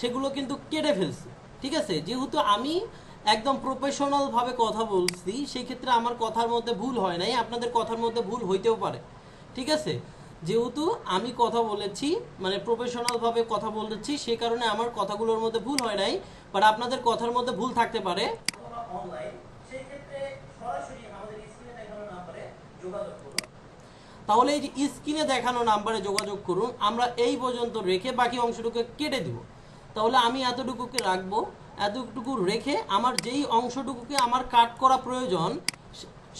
সেগুলো কিন্তু কেটে ফেলছি। ঠিক আছে, যেহেতু আমি একদম প্রফেশনাল ভাবে কথা বলছি, সেই ক্ষেত্রে আমার কথার মধ্যে ভুল হয় নাই, আপনাদের কথার মধ্যে ভুল হইতেও পারে। ঠিক আছে, যেহেতু আমি কথা বলেছি মানে প্রফেশনাল ভাবে কথা বলেছি, সেই কারণে আমার কথাগুলোর মধ্যে ভুল হয় নাই, বাট আপনাদের কথার মধ্যে ভুল থাকতে পারে। অনলাইন, সেই ক্ষেত্রে সরাসরি আমাদের স্ক্রিনে দেখানো নম্বরে যোগাযোগ করুন। তাহলে এই যে স্ক্রিনে দেখানো নাম্বারে যোগাযোগ করুন, আমরা এই পর্যন্ত রেখে বাকি অংশটুকু কেটে দিব। তাহলে আমি এতটুকুকে রাখবো, এতটুকু রেখে আমার যেই অংশটুকুকে আমার কাট করা প্রয়োজন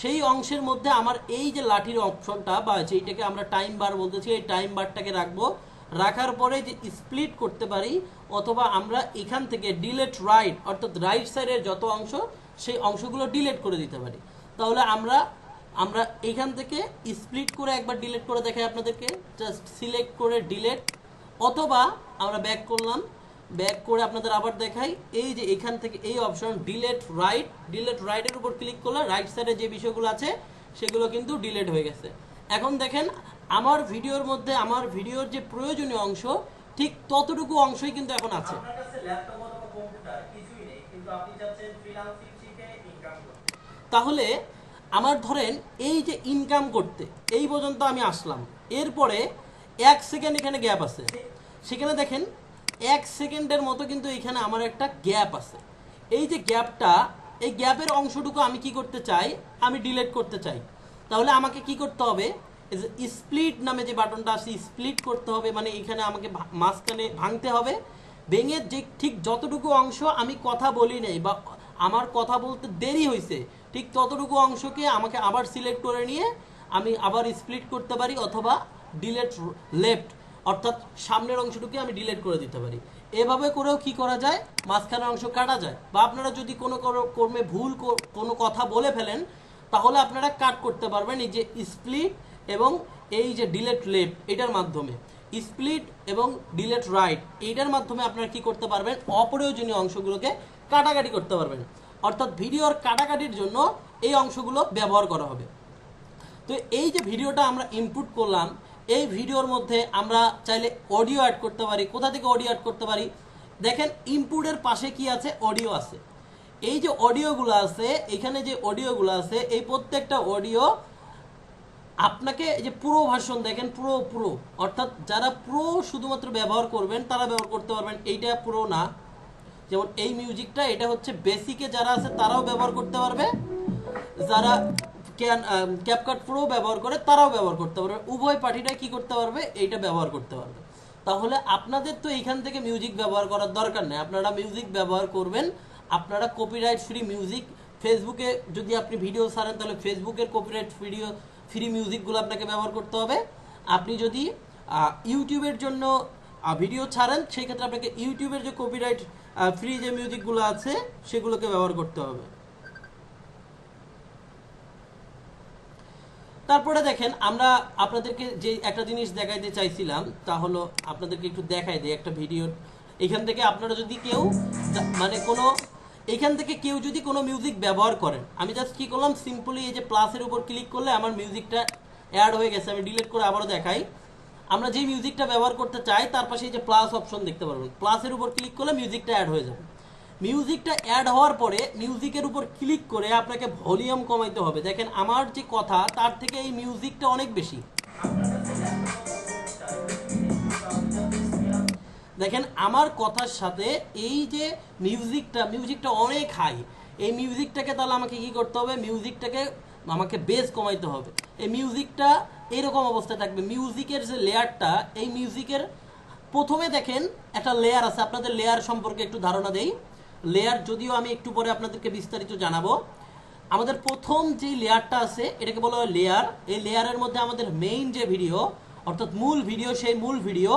সেই অংশের মধ্যে আমার এই যে লাঠির অপশনটা বা যেইটাকে আমরা টাইম বার বলতেছি, এই টাইম বারটাকে রাখবো। রাখার পরে যে স্প্লিট করতে পারি, অথবা আমরা এখান থেকে ডিলেট রাইট অর্থাৎ রাইট সাইডের যত অংশ সেই অংশগুলো ডিলেট করে দিতে পারি। তাহলে আমরা এখান থেকে স্প্লিট করে একবার ডিলিট করে দেখাই আপনাদেরকে, জাস্ট সিলেক্ট করে ডিলেট, অথবা আমরা ব্যাক করলাম, ব্যাক করে আপনাদের আবার দেখাই, এই যে এখান থেকে এই অপশন ডিলেট রাইটের উপর ক্লিক করলে রাইট সাইডে যে বিষয়গুলো আছে সেগুলো কিন্তু ডিলেট হয়ে গেছে। এখন দেখেন আমার ভিডিওর মধ্যে আমার ভিডিওর যে প্রয়োজনীয় অংশ ঠিক ততটুকু অংশই কিন্তু এখন আছে। আপনার কাছে ল্যাপটপ অথবা কম্পিউটার কিছুই নেই, কিন্তু আপনি চাচ্ছেন ফ্রিল্যান্সিং শিখে ইনকাম করতে। তাহলে আমার ধরেন এই যে ইনকাম করতে এই পর্যন্ত আমি আসলাম, এরপরে 1 সেকেন্ড এখানে গ্যাপ আছে, সেখানে দেখেন 1 সেকেন্ডের মতো কিন্তু এখানে আমার একটা গ্যাপ আছে। এই যে গ্যাপটা, এই গ্যাপের অংশটুকু আমি কি করতে চাই, আমি ডিলিট করতে চাই। তাহলে আমাকে কি করতে হবে, স্প্লিট নামে যে বাটনটা আছে স্প্লিট করতে হবে, মানে এখানে আমাকে মাঝখানে ভাঙতে হবে। ভেঙে যে ঠিক যতটুকু অংশ আমি কথা বলি নাই বা আমার কথা বলতে দেরি হয়েছে ঠিক ততটুকু অংশকে আমাকে আবার সিলেক্ট করে নিয়ে আমি আবার স্প্লিট করতে পারি, অথবা ডিলেট লেফট অর্থাৎ সামনের অংশটুকে আমি ডিলেট করে দিতে পারি। এভাবে করেও কি করা যায়, মাঝখানের অংশ কাটা যায়। বা আপনারা যদি কোনো কর্মে ভুল কোনো কথা বলে ফেলেন তাহলে আপনারা কাট করতে পারবেন এই যে স্প্লিট এবং এই যে ডিলেট লেফট এটার মাধ্যমে। স্প্লিট এবং ডিলেট রাইট এইটার মাধ্যমে আপনারা কি করতে পারবেন, অপ্রয়োজনীয় অংশগুলোকে কাটাকাটি করতে পারবেন। অর্থাৎ ভিডিওর কাটাকাটির জন্য এই অংশগুলো ব্যবহার করা হবে। তো এই যে ভিডিওটা আমরা ইনপুট করলাম, এই ভিডিওর মধ্যে আমরা চাইলে অডিও অ্যাড করতে পারি। কোথা থেকে অডিও অ্যাড করতে পারি, দেখেন ইনপুটের পাশে কি আছে, অডিও আছে। এই যে অডিওগুলো আছে, এখানে যে অডিওগুলো আছে, এই প্রত্যেকটা অডিও আপনাকে এই যে পুরো ভার্সন দেখেন, পুরো অর্থাৎ যারা পুরো শুধুমাত্র ব্যবহার করবেন তারা ব্যবহার করতে পারবেন। এইটা পুরো না, যেমন এই মিউজিকটা এটা হচ্ছে বেসিকে যারা আছে তারাও ব্যবহার করতে পারবে, যারা ক্যাপকাট প্রো ব্যবহার করে তারাও ব্যবহার করতে পারবে, উভয় পার্টিটাই কি করতে পারবে, এইটা ব্যবহার করতে পারবে। তাহলে আপনাদের তো এইখান থেকে মিউজিক ব্যবহার করার দরকার নেই, আপনারা মিউজিক ব্যবহার করবেন, আপনারা কপিরাইট ফ্রি মিউজিক, ফেসবুকে যদি আপনি ভিডিও ছাড়েন তাহলে ফেসবুকের কপিরাইট ফ্রি মিউজিকগুলো আপনাকে ব্যবহার করতে হবে। আপনি যদি ইউটিউবের জন্য ভিডিও ছাড়েন সেই ক্ষেত্রে আপনাকে ইউটিউবের যে কপিরাইট ফ্রি যে মিউজিকগুলো আছে সেগুলোকে ব্যবহার করতে হবে। তারপরে দেখেন আমরা আপনাদেরকে যে একটা জিনিস দেখাইতে চাইছিলাম তা হলো আপনাদেরকে একটু দেখাই দিই একটা ভিডিও। এখান থেকে আপনারা যদি কেউ মানে কোনো এখান থেকে কেউ যদি কোনো মিউজিক ব্যবহার করেন, আমি জাস্ট কি করলাম, সিম্পলি এই যে প্লাসের উপর ক্লিক করলে আমার মিউজিকটা অ্যাড হয়ে গেছে। আমি ডিলিট করে আবারও দেখাই, আমরা যে মিউজিকটা ব্যবহার করতে চাই তার পাশে এই যে প্লাস অপশন দেখতে পারবেন, প্লাসের উপর ক্লিক করলে মিউজিকটা অ্যাড হয়ে যাবে। মিউজিকটা অ্যাড হওয়ার পরে মিউজিকের উপর ক্লিক করে আপনাকে ভলিউম কমাইতে হবে। দেখেন আমার যে কথা তার থেকে এই মিউজিকটা অনেক বেশি। দেখেন আমার কথার সাথে এই যে মিউজিকটা অনেক হাই, এই মিউজিকটাকে তাহলে আমাকে কি করতে হবে, আমাকে বেস কমাইতে হবে। এই মিউজিকটা এরকম অবস্থায় থাকবে, মিউজিকের যে লেয়ারটা, এই মিউজিকের প্রথমে দেখেন একটা লেয়ার আছে, আপনাদের লেয়ার সম্পর্কে একটু ধারণা দেই। লেয়ার যদিও আমি একটু পরে আপনাদেরকে বিস্তারিত জানাবো। আমাদের প্রথম যে লেয়ারটা আছে এটাকে বলা হয় লেয়ার। এই লেয়ারের মধ্যে আমাদের মেইন যে ভিডিও অর্থাৎ মূল ভিডিও, সেই মূল ভিডিও।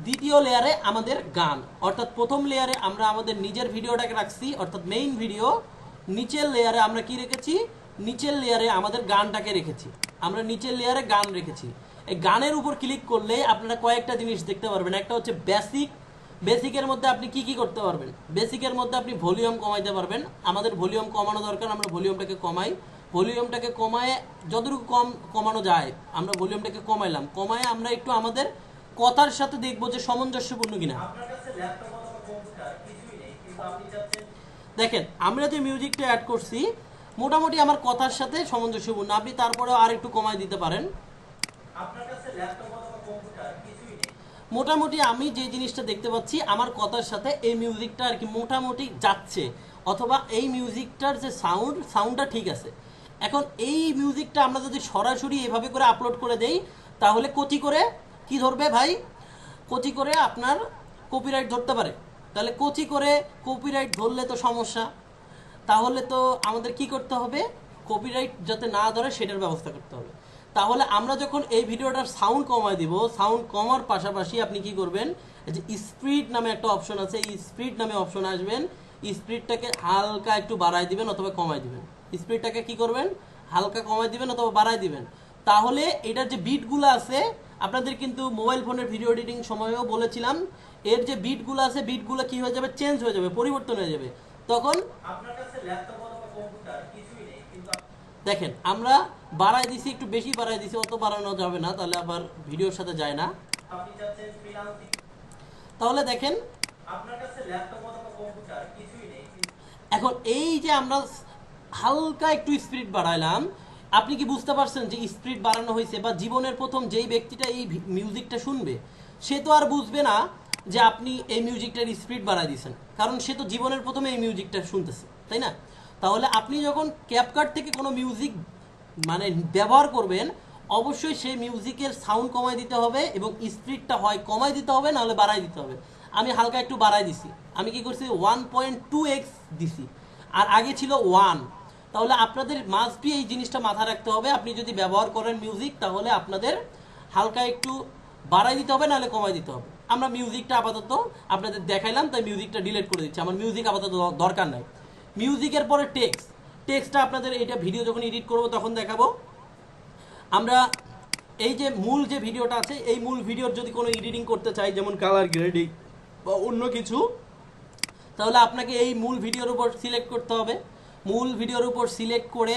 দ্বিতীয় লেয়ারে আমাদের গান, অর্থাৎ প্রথম লেয়ারে আমরা আমাদের নিজের ভিডিওটাকে রাখছি অর্থাৎ মেইন ভিডিও। নিচের লেয়ারে আমরা কি রেখেছি, নিচের লেয়ারে আমাদের গানটাকে রেখেছি, আমরা নিচের লেয়ারে গান রেখেছি। এই গানের উপর ক্লিক করলে আপনারা কয়েকটা জিনিস দেখতে পারবেন। একটা হচ্ছে বেসিকের মধ্যে আপনি কি করতে পারবেন, বেসিকের মধ্যে আপনি ভলিউম কমাইতে পারবেন। আমাদের ভলিউম কমানো দরকার, আমরা ভলিউমটাকে কমাই। ভলিউমটাকে কমায় যতটুকু কমানো যায় আমরা ভলিউমটাকে কমাইলাম। কমায় আমরা একটু আমাদের কথার সাথে দেখবো যে সামঞ্জস্যপূর্ণ কিনা। আপনার কাছে ল্যাপটপ অথবা কম্পিউটার কিছুই নেই, কিন্তু আপনি চাচ্ছেন দেখেন আমরা যে মিউজিকটা অ্যাড করছি মোটামুটি আমার কথার সাথে সামঞ্জস্যপূর্ণ, আপনি তারপরেও আর একটু কমাই দিতে পারেন। আপনার কাছে ল্যাপটপ অথবা কম্পিউটার কিছুই নেই, মোটামুটি আমি যে জিনিসটা দেখতে পাচ্ছি আমার কথার সাথে এই মিউজিকটা আর কি মোটামুটি যাচ্ছে, অথবা এই মিউজিকটার যে সাউন্ডটা ঠিক আছে। এখন এই মিউজিকটা আমরা যদি সরাসরি এভাবে করে আপলোড করে দেই তাহলে কচি করে কি ধরবে ভাই, কচি করে আপনার কপিরাইট ধরতে পারে। তাহলে কচি করে কপিরাইট ধরলে তো সমস্যা, তাহলে তো আমাদের কি করতে হবে, কপিরাইট যাতে না ধরে সেটার ব্যবস্থা করতে হবে। তাহলে আমরা যখন এই ভিডিওটার সাউন্ড কমায় দিব, সাউন্ড কমার পাশাপাশি আপনি কি করবেন, এই যে স্পিড নামে একটা অপশন আছে, এই স্পিড নামে অপশন আসবেন, স্পিডটাকে হালকা একটু বাড়ায় দিবেন অথবা কমায় দিবেন। স্পিডটাকে কি করবেন, হালকা কমায় দিবেন অথবা বাড়ায় দিবেন। তাহলে এটার যে বিটগুলো আছে, আপনাদের কিন্তু মোবাইল ফোনের ভিডিও এডিটিং সময়েও বলেছিলাম, এর যে বিটগুলো আছে বিটগুলো কি হয়ে যাবে, চেঞ্জ হয়ে যাবে, পরিবর্তন হয়ে যাবে। তখন আপনার কাছে ল্যাপটপ অথবা কম্পিউটার কিছুই নেই, কিন্তু দেখেন আমরা বাড়াই দিছি, একটু বেশি বাড়াই দিছি, অত বাড়ানো যাবে না, তাহলে আবার ভিডিওর সাথে যায় না। আপনি চাচ্ছেন ফ্রিল্যান্সিং। তাহলে দেখেন আপনার কাছে ল্যাপটপ অথবা কম্পিউটার কিছুই নেই, কিন্তু এখন এই যে আমরা হালকা একটু স্পিড বাড়াইলাম, আপনি কি বুঝতে পারছেন যে স্পিড বাড়ানো হয়েছে? বা জীবনের প্রথম যেই ব্যক্তিটা এই মিউজিকটা শুনবে সে তো আর বুঝবে না যে আপনি এই মিউজিকটার স্পিড বাড়াই দিয়েছেন, কারণ সে তো জীবনের প্রথমে এই মিউজিকটা শুনতেছে, তাই না? তাহলে আপনি যখন ক্যাপকাট থেকে কোনো মিউজিক মানে ব্যবহার করবেন অবশ্যই সেই মিউজিকের সাউন্ড কমাই দিতে হবে এবং স্পিডটা হয় কমাই দিতে হবে, নাহলে বাড়াই দিতে হবে। আমি হালকা একটু বাড়াই দিছি, আমি কি করছি 1.2x দিছি, আর আগে ছিল 1। তাহলে আপনাদের মাস্ট বি এই জিনিসটা মাথায় রাখতে হবে, আপনি যদি ব্যবহার করেন মিউজিক তাহলে আপনাদের হালকা একটু বাড়াই দিতে হবে নাহলে কমাই দিতে হবে। আমরা মিউজিকটা আপাতত আপনাদের দেখাইলাম, তাই মিউজিকটা ডিলিট করে দিচ্ছি, আমার মিউজিক আপাতত দরকার নাই। মিউজিকের পরে টেক্সটটা আপনাদের এটা ভিডিও যখন এডিট করব তখন দেখাবো। আমরা এই যে মূল যে ভিডিওটা আছে এই মূল ভিডিওর যদি কোনো এডিটিং করতে চাই, যেমন কালার গ্রেডিং বা অন্য কিছু, তাহলে আপনাকে এই মূল ভিডিওর উপর সিলেক্ট করতে হবে। মূল ভিডিওর উপর সিলেক্ট করে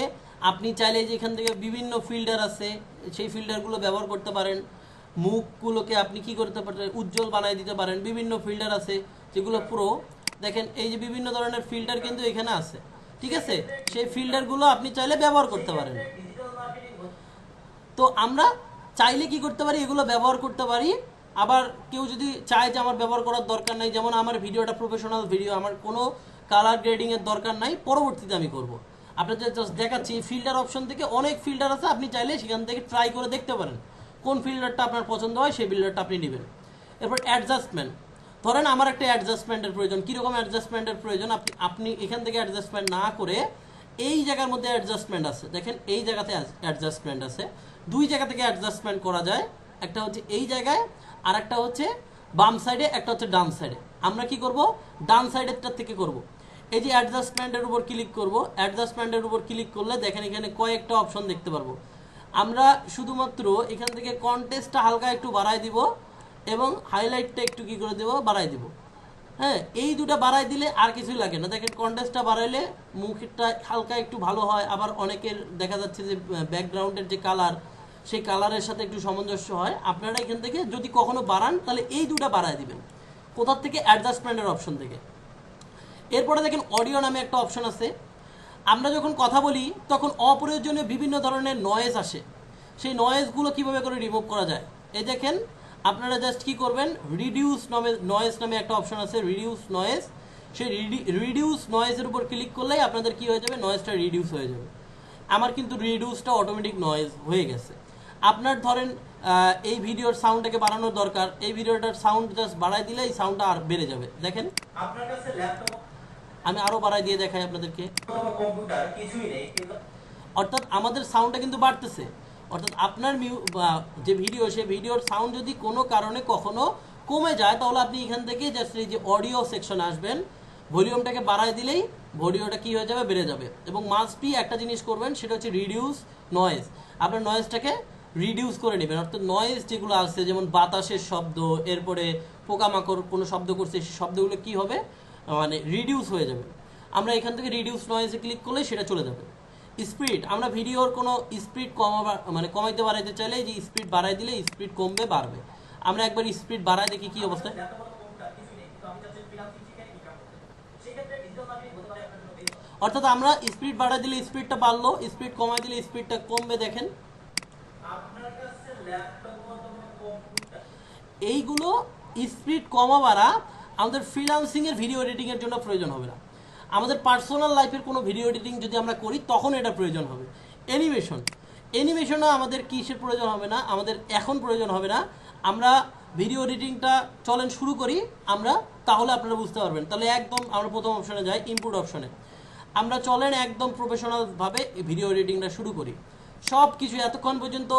আপনি চাইলে যে এখান থেকে বিভিন্ন ফিল্টার আছে সেই ফিল্টারগুলো ব্যবহার করতে পারেন। মুখগুলোকে আপনি কি করতে পারেন, উজ্জ্বল বানাই দিতে পারেন। বিভিন্ন ফিল্টার আছে যেগুলো পুরো দেখেন, এই যে বিভিন্ন ধরনের ফিল্টার কিন্তু এখানে আছে, ঠিক আছে? সেই ফিল্টারগুলো আপনি চাইলে ব্যবহার করতে পারেন। ডিজিটাল মার্কেটিং তো আমরা চাইলে কি করতে পারি, এগুলো ব্যবহার করতে পারি। আবার কেউ যদি চায় যে আমার ব্যবহার করার দরকার নাই, যেমন আমার ভিডিওটা প্রফেশনাল ভিডিও, আমার কোনো কালার গ্রেডিংয়ের দরকার নাই, পরবর্তীতে আমি করব। আপনাদের জাস্ট দেখাচ্ছি ফিল্টার অপশন থেকে অনেক ফিল্টার আছে, আপনি চাইলে সেখান থেকে ট্রাই করে দেখতে পারেন কোন ফিল্টারটা আপনার পছন্দ হয়, সেই ফিল্টারটা আপনি নেবেন। এরপর অ্যাডজাস্টমেন্ট, ধরেন আমার একটা অ্যাডজাস্টমেন্টের প্রয়োজন। কীরকম অ্যাডজাস্টমেন্টের প্রয়োজন, আপনি এখান থেকে অ্যাডজাস্টমেন্ট না করে এই জায়গার মধ্যে অ্যাডজাস্টমেন্ট আছে, দেখেন এই জায়গাতে অ্যাডজাস্টমেন্ট আছে। দুই জায়গা থেকে অ্যাডজাস্টমেন্ট করা যায়, একটা হচ্ছে এই জায়গায় আর একটা হচ্ছে বাম সাইডে, একটা হচ্ছে ডান সাইডে। আমরা কি করব, ডান সাইডেরটার থেকে করব। এই যে অ্যাডজাস্টমেন্টের উপর ক্লিক করব, অ্যাডজাস্টমেন্টের উপর ক্লিক করলে দেখেন এখানে কয়েকটা অপশন দেখতে পারবো। আমরা শুধুমাত্র এখান থেকে কন্টেস্টটা হালকা একটু বাড়াই দিব এবং হাইলাইটটা একটু কি করে দেব, বাড়াই দিব। হ্যাঁ, এই দুটো বাড়াই দিলে আর কিছুই লাগে না। দেখেন কন্টেস্টটা বাড়াইলে মুখটা হালকা একটু ভালো হয়। আবার অনেকের দেখা যাচ্ছে যে ব্যাকগ্রাউন্ডের যে কালার, সেই কালারের সাথে একটু সামঞ্জস্য হয়। আপনারা এখান থেকে যদি কখনো বাড়ান তাহলে এই দুটো বাড়াই দিবেন। কোথার থেকে, অ্যাডজাস্টমেন্টের অপশন থেকে। এরপরে দেখেন অডিও নামে একটা অপশন আছে। আমরা যখন কথা বলি তখন অপ্রয়োজনীয় বিভিন্ন ধরনের নয়েজ আসে, সেই নয়েজগুলো কিভাবে করে রিমুভ করা যায়। এই দেখেন আপনারা জাস্ট কি করবেন, রিডিউস নয়েজ নামে একটা অপশন আছে, রিডিউস নয়েজ। সেই রিডিউস নয়েজের উপর ক্লিক করলেই আপনাদের কি হয়ে যাবে, নয়েজটা রিডিউস হয়ে যাবে। আমার কিন্তু রিডিউসটা অটোমেটিক নয়েজ হয়ে গেছে। আপনার ধরেন এই ভিডিওর সাউন্ডটাকে বাড়ানোর দরকার, এই ভিডিওটার সাউন্ড জাস্ট বাড়াই দিলে এই সাউন্ডটা আর বেড়ে যাবে। দেখেন আপনার কাছে ল্যাপটপ আমি আরও বাড়াই দিয়ে দেখাই আপনাদেরকে, অথবা কম্পিউটার কিছুই নেই, কিন্তু অর্থাৎ আমাদের সাউন্ডটা কিন্তু বাড়তেছে। অর্থাৎ আপনার যে ভিডিও, সেই ভিডিওর সাউন্ড যদি কোনো কারণে কখনো কমে যায়, তাহলে আপনি এখান থেকে জাস্ট এই যে অডিও সেকশন আসবেন, ভলিউমটাকে বাড়াই দিলেই ভিডিওটা কি হয়ে যাবে, বেড়ে যাবে। এবং মাস্ট বি একটা জিনিস করবেন, সেটা হচ্ছে রিডিউস নয়েজ। আপনার নয়েজটাকে রিডিউস করে নেবেন, অর্থাৎ নয়েজ যেগুলো আছে, যেমন বাতাসের শব্দ, এরপরে পোকামাকড় কোনো শব্দ করছে, সেই শব্দগুলো কি হবে, মানে রিডিউস হয়ে যাবে। আমরা এখান থেকে রিডিউস নয়েজে ক্লিক করলে সেটা চলে যাবে। স্পিড, আমরা ভিডিওর কোনো স্পিড কমাইতে বাড়াইতে চাইলে যে স্পিড বাড়াই দিলে স্পিড কমবে বাড়বে। আমরা একবার স্পিড বাড়াই দেখি কি অবস্থা। ল্যাপটপ অথবা কম্পিউটার কিছুই নেই, কিন্তু আমি চাচ্ছি ফ্রিল্যান্সিং শিখে ইনকাম করতে। সেই ক্ষেত্রে ডিজিটাল মার্কেটিং হতে পারে আপনার জন্য বেস্ট অপশন। অর্থাৎ আমরা স্পিড বাড়াই দিলে স্পিডটা বাড়লো, স্পিড কমাই দিলে স্পিডটা কমবে। দেখেন আপনার কাছে ল্যাপটপ অথবা কম্পিউটার এইগুলো স্পিড কমা বাড়া আমাদের ফ্রিল্যান্সিং এর ভিডিও এডিটিং এর জন্য প্রয়োজন হবে না। আমাদের পার্সোনাল লাইফের কোনো ভিডিও এডিটিং যদি আমরা করি তখন এটা প্রয়োজন হবে। অ্যানিমেশনও আমাদের কিসের প্রয়োজন হবে না, আমাদের এখন প্রয়োজন হবে না। আমরা ভিডিও এডিটিংটা চলেন শুরু করি আমরা, তাহলে আপনারা বুঝতে পারবেন। তাহলে একদম আমরা প্রথম অপশনে যাই, ইনপুট অপশনে। আমরা চলেন একদম প্রফেশনালভাবে ভিডিও এডিটিংটা শুরু করি। সব কিছু এতক্ষণ পর্যন্ত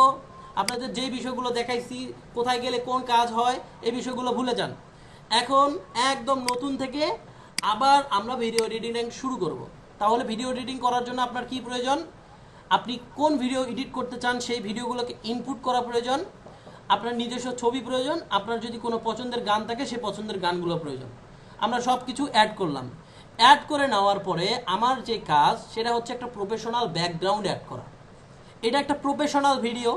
আপনাদের যেই বিষয়গুলো দেখাইছি, কোথায় গেলে কোন কাজ হয়, এই বিষয়গুলো ভুলে যান। এখন একদম নতুন থেকে আবার আমরা ভিডিও এডিটিং শুরু করব। তাহলে ভিডিও এডিটিং করার জন্য আপনার কি প্রয়োজন, আপনি কোন ভিডিও এডিট করতে চান সেই ভিডিওগুলোকে ইনপুট করা প্রয়োজন, আপনার নিজস্ব ছবি প্রয়োজন, আপনার যদি কোনো পছন্দের গান থাকে সেই পছন্দের গানগুলো প্রয়োজন। আমরা সব কিছু অ্যাড করলাম। অ্যাড করে নেওয়ার পরে আমার যে কাজ, সেটা হচ্ছে একটা প্রফেশনাল ব্যাকগ্রাউন্ড অ্যাড করা। এটা একটা প্রফেশনাল ভিডিও,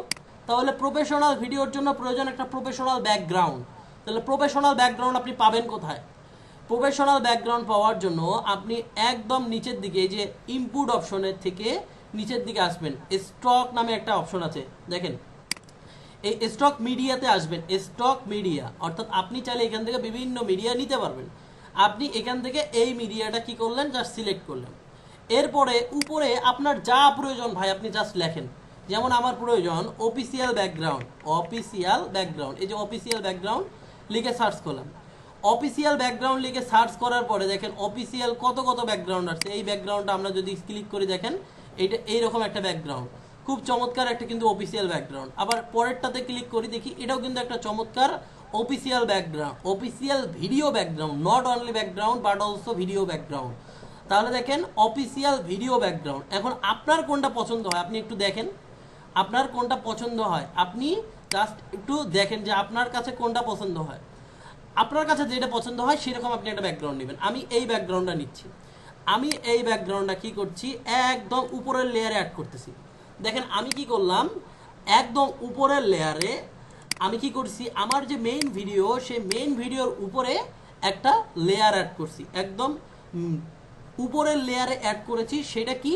তাহলে প্রফেশনাল ভিডিওর জন্য প্রয়োজন একটা প্রফেশনাল ব্যাকগ্রাউন্ড। তাহলে প্রফেশনাল ব্যাকগ্রাউন্ড আপনি পাবেন কোথায়? প্রফেশনাল ব্যাকগ্রাউন্ড পাওয়ার জন্য আপনি একদম নিচের দিকে, যে ইনপুট অপশনের থেকে নিচের দিকে আসবেন, স্টক নামে একটা অপশন আছে, দেখেন এই স্টক মিডিয়াতে আসবেন। স্টক মিডিয়া অর্থাৎ আপনি চাইলে এখান থেকে বিভিন্ন মিডিয়া নিতে পারবেন। আপনি এখান থেকে এই মিডিয়াটা কি করলেন, জাস্ট সিলেক্ট করলেন। এরপরে উপরে আপনার যা প্রয়োজন ভাই আপনি জাস্ট লেখেন। যেমন আমার প্রয়োজন অফিসিয়াল ব্যাকগ্রাউন্ড, এই যে অফিসিয়াল ব্যাকগ্রাউন্ড লিখে সার্চ করলাম। অফিসিয়াল ব্যাকগ্রাউন্ড লিখে সার্চ করার পরে দেখেন অফিসিয়াল কত ব্যাকগ্রাউন্ড আছে। এই ব্যাকগ্রাউন্ডটা আমরা যদি ক্লিক করি, দেখেন এইটা এইরকম একটা ব্যাকগ্রাউন্ড, খুব চমৎকার একটা কিন্তু অফিসিয়াল ব্যাকগ্রাউন্ড। আবার পরেরটাতে ক্লিক করি, দেখি এটাও কিন্তু একটা চমৎকার official background, official video background, not only background but also video background. তাহলে দেখেন অফিসিয়াল ভিডিও ব্যাকগ্রাউন্ড। এখন আপনার কোনটা পছন্দ হয় আপনি একটু দেখেন, আপনার কোনটা পছন্দ হয় আপনি জাস্ট একটু দেখেন যে আপনার কাছে কোনটা পছন্দ হয়। আপনার কাছে যেটা পছন্দ হয় সেরকম আপনি একটা ব্যাকগ্রাউন্ড নেবেন। আমি এই ব্যাকগ্রাউন্ডটা নিচ্ছি। আমি এই ব্যাকগ্রাউন্ডটা কি করছি, একদম উপরের লেয়ারে অ্যাড করতেছি। দেখেন আমি কি করলাম, একদম উপরের লেয়ারে আমি কি করছি, আমার যে মেইন ভিডিও, সেই মেইন ভিডিওর উপরে একটা লেয়ার অ্যাড করছি। একদম উপরের লেয়ারে অ্যাড করেছি, সেটা কি,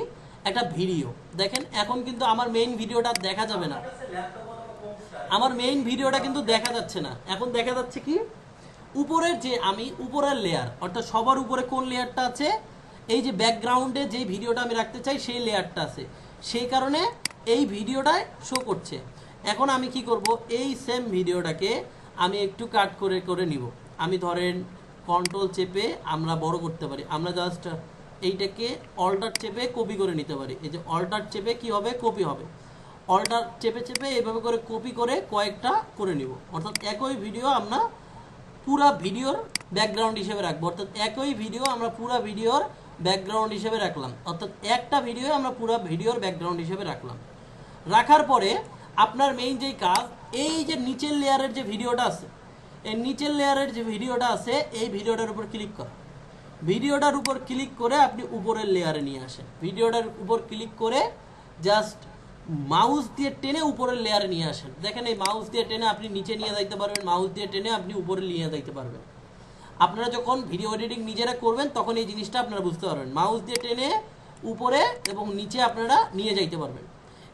একটা ভিডিও। দেখেন এখন কিন্তু আমার মেইন ভিডিওটা দেখা যাবে না, আমার মেইন ভিডিওটা কিন্তু দেখা যাচ্ছে না। এখন দেখা যাচ্ছে কি, উপরের যে আমি উপরের লেয়ার, অর্থাৎ সবার উপরে কোন লেয়ারটা আছে, এই যে ব্যাকগ্রাউন্ডে যে ভিডিওটা আমি রাখতে চাই সেই লেয়ারটা আছে, সেই কারণে এই ভিডিওটায় শো করছে। এখন আমি কি করব, এই সেম ভিডিওটাকে আমি একটু কাট করে নিব। আমি ধরেন কন্ট্রোল চেপে আমরা বড় করতে পারি, আমরা জাস্ট এইটাকে অল্টার চেপে কপি করে নিতে পারি। এই যে অল্টার চেপে কি হবে, কপি হবে। অল্টার চেপে এইভাবে করে কপি করে কয়েকটা করে নিব। অর্থাৎ একই ভিডিও আমরা পুরা ভিডিওর ব্যাকগ্রাউন্ড হিসেবে রাখবো। অর্থাৎ একই ভিডিও আমরা পুরা ভিডিওর ব্যাকগ্রাউন্ড হিসেবে রাখলাম। অর্থাৎ একটা ভিডিও আমরা পুরা ভিডিওর ব্যাকগ্রাউন্ড হিসেবে রাখলাম। রাখার পরে আপনার মেইন যেই কাজ, এই যে নিচের লেয়ারের যে ভিডিওটা আছে, এই নিচের লেয়ারের যে ভিডিওটা আছে, এই ভিডিওটার উপর ক্লিক করা। ভিডিওটার উপর ক্লিক করে আপনি উপরের লেয়ারে নিয়ে আসেন। ভিডিওটার উপর ক্লিক করে জাস্ট মাউস দিয়ে টেনে উপরের লেয়ারে নিয়ে আসেন। দেখেন এই মাউস দিয়ে টেনে আপনি নিচে নিয়ে যাইতে পারবেন, মাউস দিয়ে টেনে আপনি উপরে নিয়ে যাইতে পারবেন। আপনারা যখন ভিডিও এডিটিং নিজেরা করবেন তখন এই জিনিসটা আপনারা বুঝতে পারবেন। মাউস দিয়ে টেনে উপরে এবং নিচে আপনারা নিয়ে যাইতে পারবেন।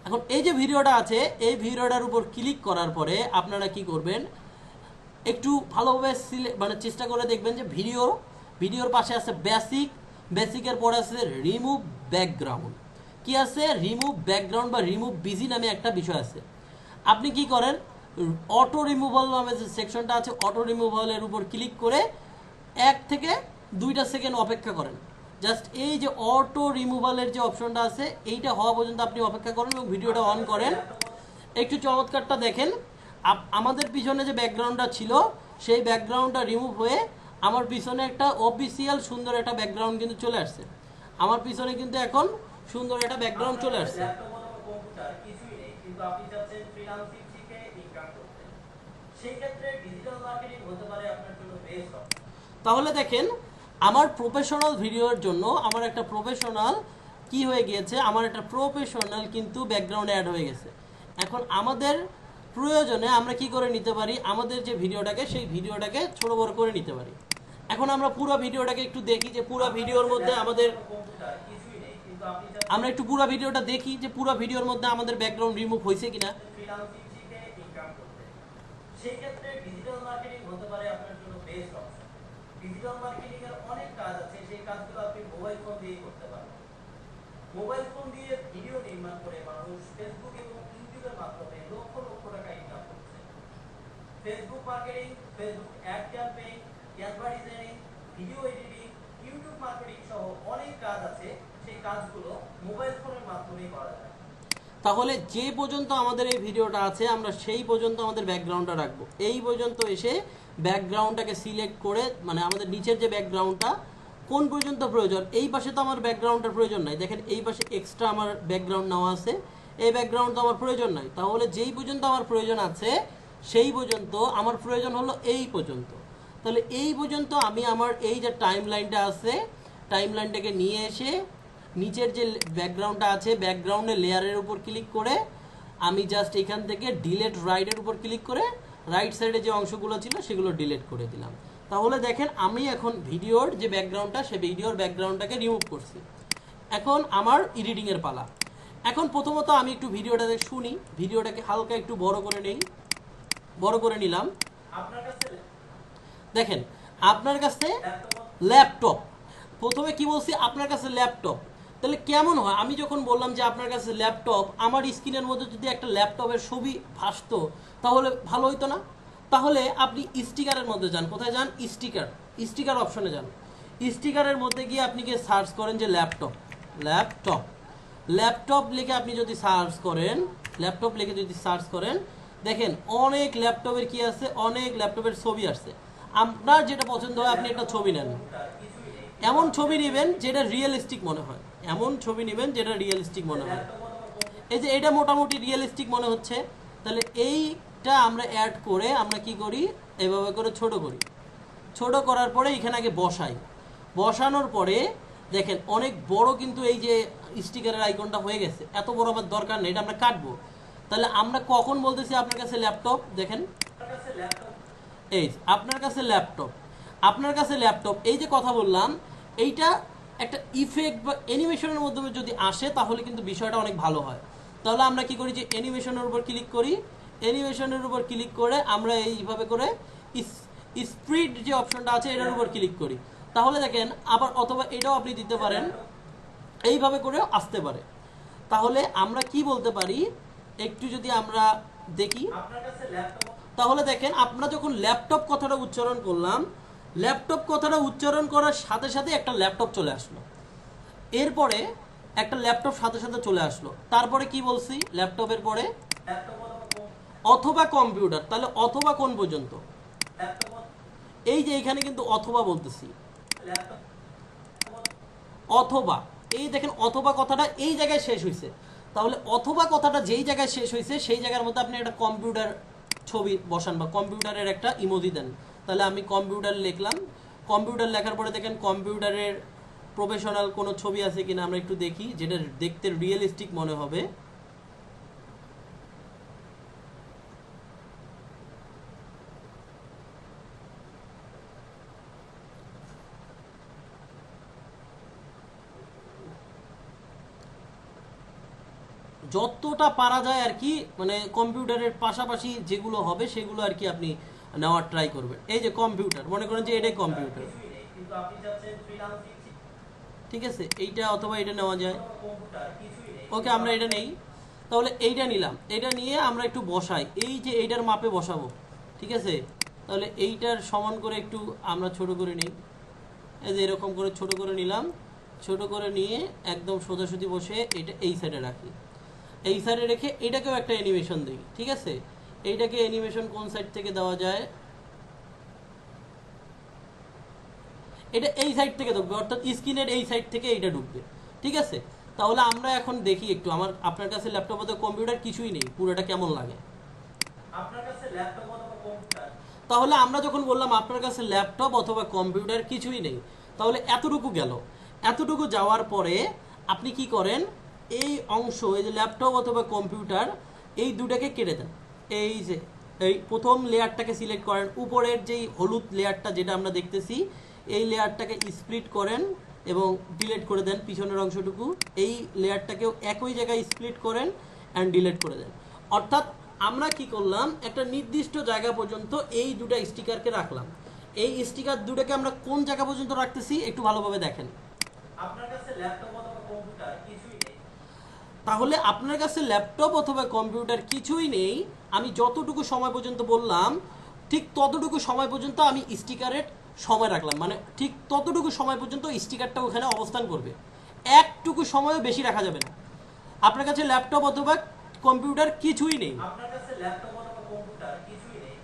এখন এই যে ভিডিওটা আছে, এই ভিডিওটার উপর ক্লিক করার পরে আপনারা কি করবেন, একটু ভালোভাবে মানে চেষ্টা করে দেখবেন যে ভিডিওর পাশে আছে বেসিকের পরে আছে রিমুভ ব্যাকগ্রাউন্ড। কি আছে? রিমুভ ব্যাকগ্রাউন্ড বা রিমুভ বিজি নামে একটা বিষয় আছে। আপনি কি করেন, অটো রিমুভাল নামে যে সেকশনটা আছে, অটো রিমুভালের উপর ক্লিক করে 1 থেকে 2টা সেকেন্ড অপেক্ষা করেন। জাস্ট এই যে অটো রিমুভালের যে অপশনটা আছে এইটা হওয়া পর্যন্ত আপনি অপেক্ষা করেন এবং ভিডিওটা অন করেন। একটু চমৎকারটা দেখেন, আমাদের পিছনে যে ব্যাকগ্রাউন্ডটা ছিল সেই ব্যাকগ্রাউন্ডটা রিমুভ হয়ে আমার পিছনে একটা অফিসিয়াল সুন্দর একটা ব্যাকগ্রাউন্ড কিন্তু চলে আসছে। আমার পিছনে কিন্তু এখন সুন্দর একটা ব্যাকগ্রাউন্ড চলে আসছে। ল্যাপটপ অথবা কম্পিউটার কিছুই নেই, কিন্তু আপনি চাচ্ছেন ফ্রিল্যান্সিং শিখে ইনকাম করতে, সেই ক্ষেত্রে ডিজিটাল মার্কেটিং হতে পারে আপনার জন্য বেস্ট অপশন। তাহলে দেখেন, আমার প্রফেশনাল ভিডিওর জন্য আমার একটা প্রফেশনাল কি হয়ে গিয়েছে, আমার একটা প্রফেশনাল কিন্তু ব্যাকগ্রাউন্ড অ্যাড হয়ে গেছে। এখন আমাদের প্রয়োজনে আমরা কি করে নিতে পারি, আমাদের যে ভিডিওটাকে সেই ভিডিওটাকে ছোট বড় করে নিতে পারি। এখন আমরা পুরো ভিডিওটাকে একটু দেখি যে পুরো ভিডিওর মধ্যে আমাদের কম্পিউটার কিছুই নেই, কিন্তু আপনি আমরা একটু পুরো ভিডিওটা দেখি যে পুরো ভিডিওর মধ্যে আমাদের ব্যাকগ্রাউন্ড রিমুভ হয়েছে কিনা। ফ্রিল্যান্সিং শিখে ইনকাম করতে, সেই ক্ষেত্রে ডিজিটাল মার্কেটিং হতে পারে আপনার জন্য বেস্ট অপশন। ডিজিটাল মার্কেটিং এর অনেক কাজ আছে, সেই কাজগুলো আপনি মোবাইল ফোন দিয়ে করতে পারবেন। মোবাইল ফোন দিয়ে ভিডিও নির্মাণ করে মানুষ ফেসবুক এবং ইউটিউবের মাধ্যমে লক্ষ লক্ষ টাকা ইনকাম করছে। Facebook marketing, Facebook ad campaign, Canva designing, video editing, YouTube marketing সহ অনেক কাজ আছে, সেই কাজগুলো মোবাইল ফোনের মাধ্যমেই করা যায়। তাহলে যে পর্যন্ত আমাদের এই ভিডিওটা আছে আমরা সেই পর্যন্ত আমাদের ব্যাকগ্রাউন্ডটা রাখবো। এই পর্যন্ত এসে ব্যাকগ্রাউন্ডটাকে সিলেক্ট করে, মানে আমাদের নিচের যে ব্যাকগ্রাউন্ডটা কোন পর্যন্ত প্রয়োজন, এই পাশে তো আমার ব্যাকগ্রাউন্ডের প্রয়োজন নাই। দেখেন এই পাশে এক্সট্রা আমার ব্যাকগ্রাউন্ড নেওয়া আছে, এই ব্যাকগ্রাউন্ড তো আমার প্রয়োজন নাই। তাহলে যেই পর্যন্ত আমার প্রয়োজন আছে সেই পর্যন্ত আমার প্রয়োজন হলো এই পর্যন্ত। তাহলে এই পর্যন্ত আমি আমার এই যে টাইম লাইনটা আছে, টাইম লাইনটাকে নিয়ে এসে নিচের যে ব্যাকগ্রাউন্ডটা আছে ব্যাকগ্রাউন্ডের লেয়ারের উপর ক্লিক করে আমি জাস্ট এখান থেকে ডিলেট রাইটের উপর ক্লিক করে রাইট সাইডে যে অংশগুলো ছিল সেগুলো ডিলিট করে দিলাম। তাহলে দেখেন আমি এখন ভিডিওর যে ব্যাকগ্রাউন্ডটা সেই ভিডিওর ব্যাকগ্রাউন্ডটাকে রিমুভ করছি। এখন আমার এডিটিংয়ের পালা। এখন প্রথমত আমি একটু ভিডিওটাতে শুনি, ভিডিওটাকে হালকা একটু বড় করে নেই, বড় করে নিলাম। আপনার কাছে দেখেন আপনার কাছে ল্যাপটপ ল্যাপটপ, প্রথমে কি বলছি আপনার কাছে ল্যাপটপ, তাহলে কেমন হয় আমি যখন বললাম যে আপনার কাছে ল্যাপটপ, আমার স্ক্রিনের মধ্যে যদি একটা ল্যাপটপের ছবি ভাসতো তাহলে ভালো হইতো না? তাহলে আপনি স্টিকারের মধ্যে যান, কোথায় যান? স্টিকার অপশনে যান। স্টিকারের মধ্যে গিয়ে আপনি গিয়ে সার্চ করেন যে ল্যাপটপ, ল্যাপটপ ল্যাপটপ লিখে আপনি যদি সার্চ করেন, ল্যাপটপ লিখে যদি সার্চ করেন দেখেন অনেক ল্যাপটপের কি আছে, অনেক ল্যাপটপের ছবি আসছে। আপনার যেটা পছন্দ হয় আপনি একটা ছবি নেন, এমন ছবি নেবেন যেটা রিয়েলিস্টিক মনে হয়, এমন ছবি নেবেন যেটা রিয়েলিস্টিক মনে হয়। এই যে এটা মোটামুটি রিয়েলিস্টিক মনে হচ্ছে, তাহলে এইটা আমরা অ্যাড করে আমরা কি করি, এভাবে করে ছোট করি। ছোট করার পরে এখানে আগে বসাই, বসানোর পরে দেখেন অনেক বড় কিন্তু এই যে স্টিকারের আইকনটা হয়ে গেছে। এত বড় আমার দরকার নেই, এটা আমরা কাটবো। তাহলে আমরা কখন বলতেছি আপনার কাছে ল্যাপটপ, দেখেন এই আপনার কাছে ল্যাপটপ, আপনার কাছে ল্যাপটপ, এই যে কথা বললাম এইটা একটা ইফেক্ট বা অ্যানিমেশনের মাধ্যমে যদি আসে তাহলে কিন্তু বিষয়টা অনেক ভালো হয়। তাহলে আমরা কি করি যে অ্যানিমেশনের উপর ক্লিক করি, অ্যানিমেশনের উপর ক্লিক করে আমরা এইভাবে করে স্প্রিড যে অপশনটা আছে এটার উপর ক্লিক করি। তাহলে দেখেন আবার, অথবা এটাও আপনি দিতে পারেন, এইভাবে করেও আসতে পারে। তাহলে আমরা কি বলতে পারি একটু যদি আমরা দেখি, আপনার কাছে ল্যাপটপ তাহলে দেখেন আমরা যখন ল্যাপটপ কথাটা উচ্চারণ করলাম, ল্যাপটপ কথাটা উচ্চারণ করার সাথে সাথে একটা ল্যাপটপ চলে আসলো, এরপরে একটা ল্যাপটপ সাথে সাথে চলে আসলো। তারপরে কি বলছি, ল্যাপটপের পরে ল্যাপটপ অথবা কম্পিউটার। তাহলে অথবা কোন পর্যন্ত, ল্যাপটপ এই যে এখানে কিন্তু অথবা বলতেছি, ল্যাপটপ অথবা এই দেখেন অথবা কথাটা এই জায়গায় শেষ হয়েছে। তাহলে অথবা কথাটা যেই জায়গায় শেষ হয়েছে সেই জায়গার মধ্যে আপনি একটা কম্পিউটার ছবি বসান বা কম্পিউটারের একটা ইমোজি দেন। তাহলে আমি কম্পিউটার লিখলাম, কম্পিউটার লেখার পরে দেখেন কম্পিউটারের প্রফেশনাল কোনো ছবি আছে কিনা আমরা একটু দেখি, যেটা দেখতে রিয়েলিস্টিক মনে হবে। যতটা পারা যায় আর কি, মানে কম্পিউটারের পাশাপাশি যেগুলো হবে সেগুলো আর কি আপনি নেওয়ার ট্রাই করবেন। এই যে কম্পিউটার, মনে করেন যে এটাই কম্পিউটার, কিছুই নেই কিন্তু আপনি চাচ্ছেন ফ্রিল্যান্সিং ঠিক আছে, এইটা অথবা এটা নেওয়া যায়। কম্পিউটার কিছুই নেই ওকে, আমরা এটা নেই, তাহলে এইটা নিলাম, এটা নিয়ে আমরা একটু বসাই, এই যে এইটার মাপে বসাবো, ঠিক আছে। তাহলে এইটার সমান করে একটু আমরা ছোট করে নিই, এই যে এরকম করে ছোট করে নিলাম, ছোট করে নিয়ে একদম সোজাসুজি বসে এটা এই সাইডে রাখি, এই সাইডে রেখে এটাকেও একটা অ্যানিমেশন দিই, ঠিক আছে। এইটাকে অ্যানিমেশন কোন সাইড থেকে দেওয়া যায়, এটা এই সাইড থেকে ঢুকবে, অর্থাৎ স্ক্রিনের এই সাইড থেকে এইটা ঢুকবে, ঠিক আছে। তাহলে আমরা এখন দেখি একটু, আপনার কাছে ল্যাপটপ অথবা কম্পিউটার কিছুই নেই, পুরোটা কেমন লাগে। আপনার কাছে ল্যাপটপ অথবা কম্পিউটার, তাহলে আমরা যখন বললাম আপনার কাছে ল্যাপটপ অথবা কম্পিউটার কিছুই নেই, তাহলে এতটুকু গেল। এতটুকু যাওয়ার পরে আপনি কি করেন, এই অংশ, এই যে ল্যাপটপ অথবা কম্পিউটার, এই দুটাকে কেটে দেন। এই যে এই প্রথম লেয়ারটাকে সিলেক্ট করেন, উপরের যেই হলুদ লেয়ারটা যেটা আমরা দেখতেছি, এই লেয়ারটাকে স্প্লিট করেন এবং ডিলিট করে দেন পিছনের অংশটুকু। এই লেয়ারটাকেও একই জায়গায় স্প্লিট করেন অ্যান্ড ডিলিট করে দেন। অর্থাৎ আমরা কি করলাম, একটা নির্দিষ্ট জায়গা পর্যন্ত এই দুটা স্টিকারকে রাখলাম। এই স্টিকার দুটাকে আমরা কোন জায়গা পর্যন্ত রাখতেছি একটু ভালোভাবে দেখেন। আপনার কাছে ল্যাপটপ অথবা কম্পিউটার কিছুই নেই, তাহলে আপনার কাছে ল্যাপটপ অথবা কম্পিউটার কিছুই নেই, আমি যতটুকু সময় পর্যন্ত বললাম ঠিক ততটুকু সময় পর্যন্ত আমি স্টিকারের সময় রাখলাম, মানে ঠিক ততটুকু সময় পর্যন্ত স্টিকারটা ওখানে অবস্থান করবে, একটুকু সময়ও বেশি রাখা যাবে না। আপনার কাছে ল্যাপটপ অথবা কম্পিউটার কিছুই নেই, আপনার কাছে ল্যাপটপ অথবা কম্পিউটার কিছুই নেই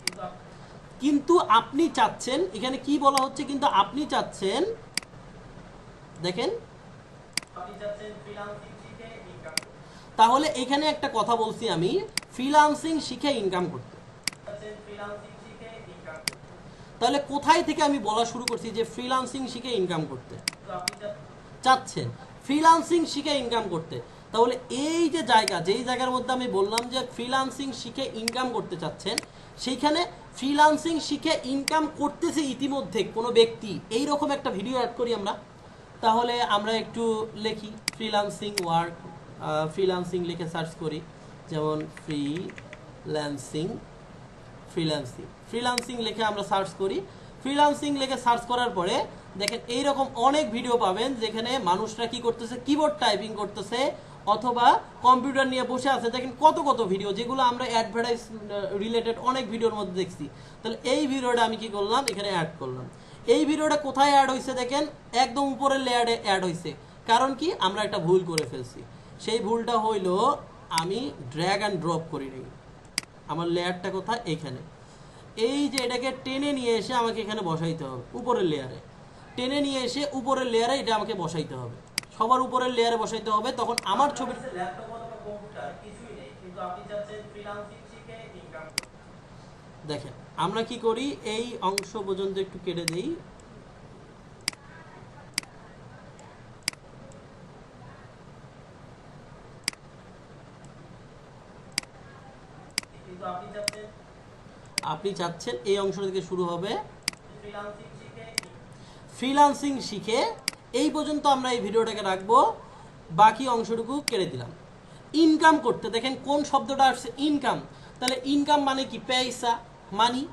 কিন্তু আপনি চাচ্ছেন, এখানে কি বলা হচ্ছে, কিন্তু আপনি চাচ্ছেন, দেখেন, আপনি চাচ্ছেন ফ্রিল্যান্সিং শিখে ইনকাম করতে, তাহলে এখানে একটা কথা বলছি আমি, ফ্রিল্যান্সিং শিখে ইনকাম করতে। চাচ্ছেন ফ্রিল্যান্সিং শিখে ইনকাম করতে, তাহলে কোথায় থেকে আমি বলা শুরু করছি যে ফ্রিল্যান্সিং শিখে ইনকাম করতে তো আপনি চাচ্ছেন, ফ্রিল্যান্সিং শিখে ইনকাম করতে। তাহলে এই যে জায়গা, যেই জায়গার মধ্যে আমি বললাম যে ফ্রিল্যান্সিং শিখে ইনকাম করতে চাচ্ছেন, সেইখানে ফ্রিল্যান্সিং শিখে ইনকাম করতেছে ইতিমধ্যে কোনো ব্যক্তি, এই রকম একটা ভিডিও অ্যাড করি আমরা। তাহলে আমরা একটু লিখি ফ্রিল্যান্সিং ওয়ার্ক, ফ্রিল্যান্সিং লিখে সার্চ করি, যেমন ফ্রিল্যান্সিং ফ্রিল্যান্সিং লিখে আমরা সার্চ করি। ফ্রিল্যান্সিং লিখে সার্চ করার পরে দেখেন এইরকম অনেক ভিডিও পাবেন যেখানে মানুষরা কি করতেছে, কিবোর্ড টাইপিং করতেছে অথবা কম্পিউটার নিয়ে বসে আছে। দেখেন কত কত ভিডিও, যেগুলো আমরা অ্যাডভার্টাইজ রিলেটেড অনেক ভিডিওর মধ্যে দেখছি। তাহলে এই ভিডিওটা আমি কি করলাম, এখানে অ্যাড করলাম। এই ভিডিওটা কোথায় অ্যাড হয়েছে দেখেন, একদম উপরের লেয়ারে অ্যাড হয়েছে। কারণ কি, আমরা একটা ভুল করে ফেলছি। সেই ভুলটা হইল আমি ড্র্যাগ অ্যান্ড ড্রপ করি নাই। আমার লেয়ারটা কোথায়, এইখানে। এই যে এটাকে টেনে নিয়ে এসে আমাকে এখানে বসাইতে হবে, উপরের লেয়ারে টেনে নিয়ে এসে উপরের লেয়ারে এটা আমাকে বসাইতে হবে, সবার উপরের লেয়ারে বসাইতে হবে। তখন আমার ছবি, ল্যাপটপ অথবা কম্পিউটার কিছুই নেই কিন্তু আপনি চাচ্ছেন ফ্রিল্যান্সিং শিখে ইনকাম করতে, দেখেন আমরা কি করি, এই অংশ পর্যন্ত একটু কেটে দেই। কিন্তু আপনি চাচ্ছেন এই অংশ থেকে শুরু হবে ফ্রিল্যান্সিং শিখে ফ্রিল্যান্সিং শিখে, এই পর্যন্ত আমরা এই ভিডিওটাকে রাখবো, বাকি অংশটুকু কেটে দিলাম। ইনকাম করতে, দেখেন কোন শব্দটা আসছে, ইনকাম। তাহলে ইনকাম মানে কি, পয়সা, মানি,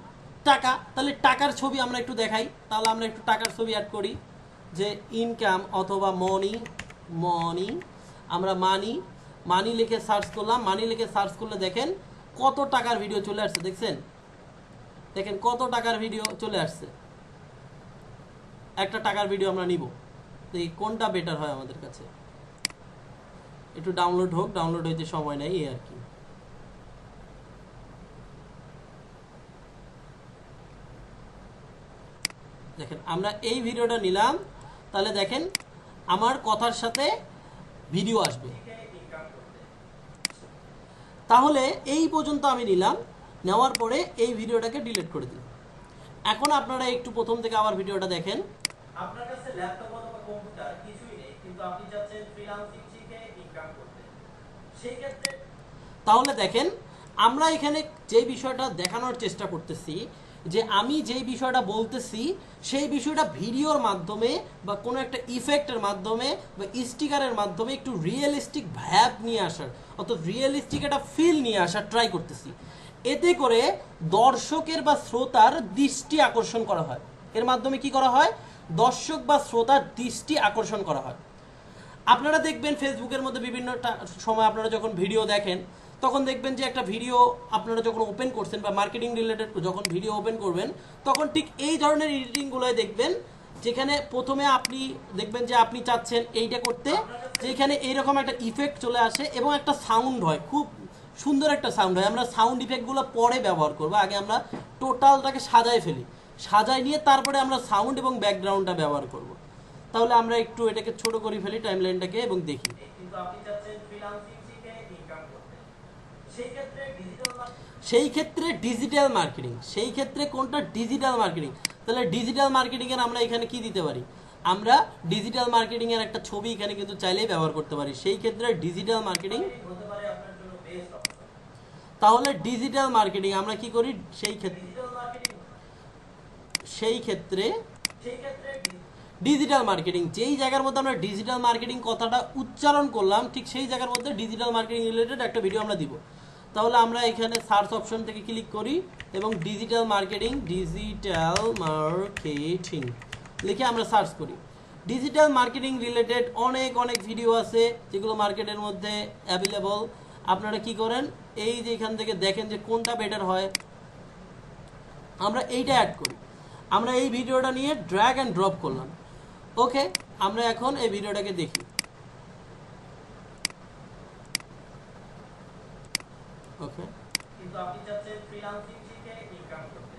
টাকা। তাহলে টাকার ছবি আমরা একটু দেখাই, তাহলে আমরা একটু টাকার ছবি অ্যাড করি, যে ইনকাম অথবা মনি, আমরা মানি লিখে সার্চ করলাম। মানি লিখে সার্চ করলে দেখেন কত টাকার ভিডিও চলে আসছে, দেখছেন, দেখেন কত টাকার ভিডিও চলে আসছে। একটা টাকার ভিডিও আমরা নিব, তো এই কোনটা বেটার হয় আমাদের কাছে, একটু ডাউনলোড হোক, ডাউনলোড হইতে সময় নেই এই আর কি। দেখেন আমরা এই ভিডিওটা নিলাম, তাহলে দেখেন আমার কথার সাথে ভিডিও আসবে। তাহলে এই পর্যন্ত আমি নিলাম, নেওয়ার পরে এই ভিডিওটাকে ডিলিট করে দিলাম। এখন আপনারা একটু প্রথম থেকে আবার ভিডিওটা দেখেন। আপনার কাছে ল্যাপটপ অথবা কম্পিউটার কিছুই নেই কিন্তু আপনি চাচ্ছেন ফ্রিল্যান্সিং শিখে ইনকাম করতে, সেই ক্ষেত্রে তাহলে দেখেন আমরা এখানে যে বিষয়টা দেখানোর চেষ্টা করতেছি, যে আমি যেই বিষয়টা বলতেছি সেই বিষয়টা ভিডিওর মাধ্যমে বা কোনো একটা ইফেক্টের মাধ্যমে বা স্টিকারের মাধ্যমে একটু রিয়েলিস্টিক ভাব নিয়ে আসার, অর্থাৎ রিয়েলিস্টিক একটা ফিল নিয়ে আসার ট্রাই করতেছি। এতে করে দর্শকের বা শ্রোতার দৃষ্টি আকর্ষণ করা হয়। এর মাধ্যমে কি করা হয়? দর্শক বা শ্রোতার দৃষ্টি আকর্ষণ করা হয়। আপনারা দেখবেন ফেসবুকের মধ্যে বিভিন্ন সময় আপনারা যখন ভিডিও দেখেন তখন দেখবেন যে একটা ভিডিও আপনারা যখন ওপেন করছেন বা মার্কেটিং রিলেটেড যখন ভিডিও ওপেন করবেন তখন ঠিক এই ধরনের এডিটিংগুলোই দেখবেন, যেখানে প্রথমে আপনি দেখবেন যে আপনি চাচ্ছেন এইটা করতে, যেখানে এইরকম একটা ইফেক্ট চলে আসে এবং একটা সাউন্ড হয়, খুব সুন্দর একটা সাউন্ড হয়। আমরা সাউন্ড ইফেক্টগুলো পরে ব্যবহার করবো, আগে আমরা টোটালটাকে সাজায় ফেলি, সাজায় নিয়ে তারপরে আমরা সাউন্ড এবং ব্যাকগ্রাউন্ডটা ব্যবহার করব। তাহলে আমরা একটু এটাকে ছোট করে ফেলি টাইমলাইনটাকে এবং দেখি। কিন্তু আপনি চাচ্ছেন ফ্রিল্যান্সিং শিখে ইনকাম করতে, সেই ক্ষেত্রে ডিজিটাল মার্কেটিং, সেই ক্ষেত্রে কোনটা? Digital marketing. তাহলে ডিজিটাল মার্কেটিং এর আমরা এখানে কি দিতে পারি? আমরা ডিজিটাল মার্কেটিং এর একটা ছবি এখানে কিন্তু চাইলেই ব্যবহার করতে পারি। সেই ক্ষেত্রে ডিজিটাল মার্কেটিং হতে পারে আপনার জন্য বেস্ট অপশন। তাহলে ডিজিটাল মার্কেটিং আমরা কি করি? সেই ক্ষেত্রে ডিজিটাল মার্কেটিং, যেই জায়গার মধ্যে আমরা ডিজিটাল মার্কেটিং কথাটা উচ্চারণ করলাম ঠিক সেই জায়গার মধ্যে ডিজিটাল মার্কেটিং রিলেটেড একটা ভিডিও আমরা দিব। তাহলে আমরা এখানে সার্চ অপশন থেকে ক্লিক করি এবং ডিজিটাল মার্কেটিং লিখে আমরা সার্চ করি। ডিজিটাল মার্কেটিং রিলেটেড অনেক অনেক ভিডিও আছে যেগুলো মার্কেটের মধ্যে অ্যাভেলেবল। আপনারা কি করেন? এই যে এখান থেকে দেখেন যে কোনটা বেটার হয়, আমরা এইটা অ্যাড করি। আমরা এই ভিডিওটা নিয়ে ড্র্যাগ অ্যান্ড ড্রপ করলাম। ওকে, আমরা এখন এই ভিডিওটাকে দেখি। ওকে, কিন্তু আপনি চাচ্ছেন ফ্রিল্যান্সিং শিখে ইনকাম করতে,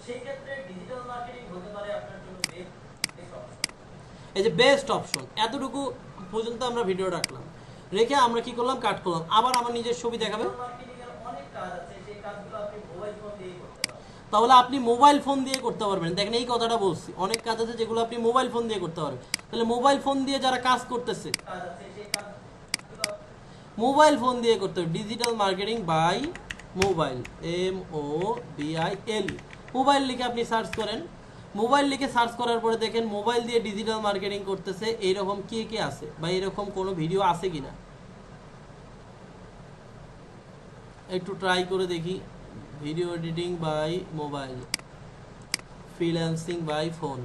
সেই ক্ষেত্রে ডিজিটাল মার্কেটিং হতে পারে আপনার জন্য বেস্ট অপশন। এই যে বেস্ট অপশন, এতটুকু পর্যন্ত আমরা ভিডিও রাখলাম, রেখে আমরা কি করলাম? কাট করলাম। আবার আমার নিজের ছবি দেখাবে। মার্কেটিং এর অনেক কাজ আছে, সেই কাজগুলো আপনি মোবাইল ফোন দিয়ে করতে পারবেন। তাহলে আপনি মোবাইল ফোন দিয়ে করতে পারবেন। দেখেন এই কথাটা বলছি, অনেক কাজ আছে যেগুলো আপনি মোবাইল ফোন দিয়ে করতে পারবেন। তাহলে মোবাইল ফোন দিয়ে যারা কাজ করতেছে, কাজ আছে সেই কাজগুলো মোবাইল ফোন দিয়ে করতে হবে। Digital marketing by mobile, MOBILE, mobile লিখে আপনি সার্চ করেন। মোবাইল লিখে সার্চ করার পরে দেখেন মোবাইল দিয়ে ডিজিটাল মার্কেটিং করতেছে এইরকম কে কে আছে বা এরকম কোনো ভিডিও আছে কিনা একটু ট্রাই করে দেখি। Video editing by mobile, freelancing by phone,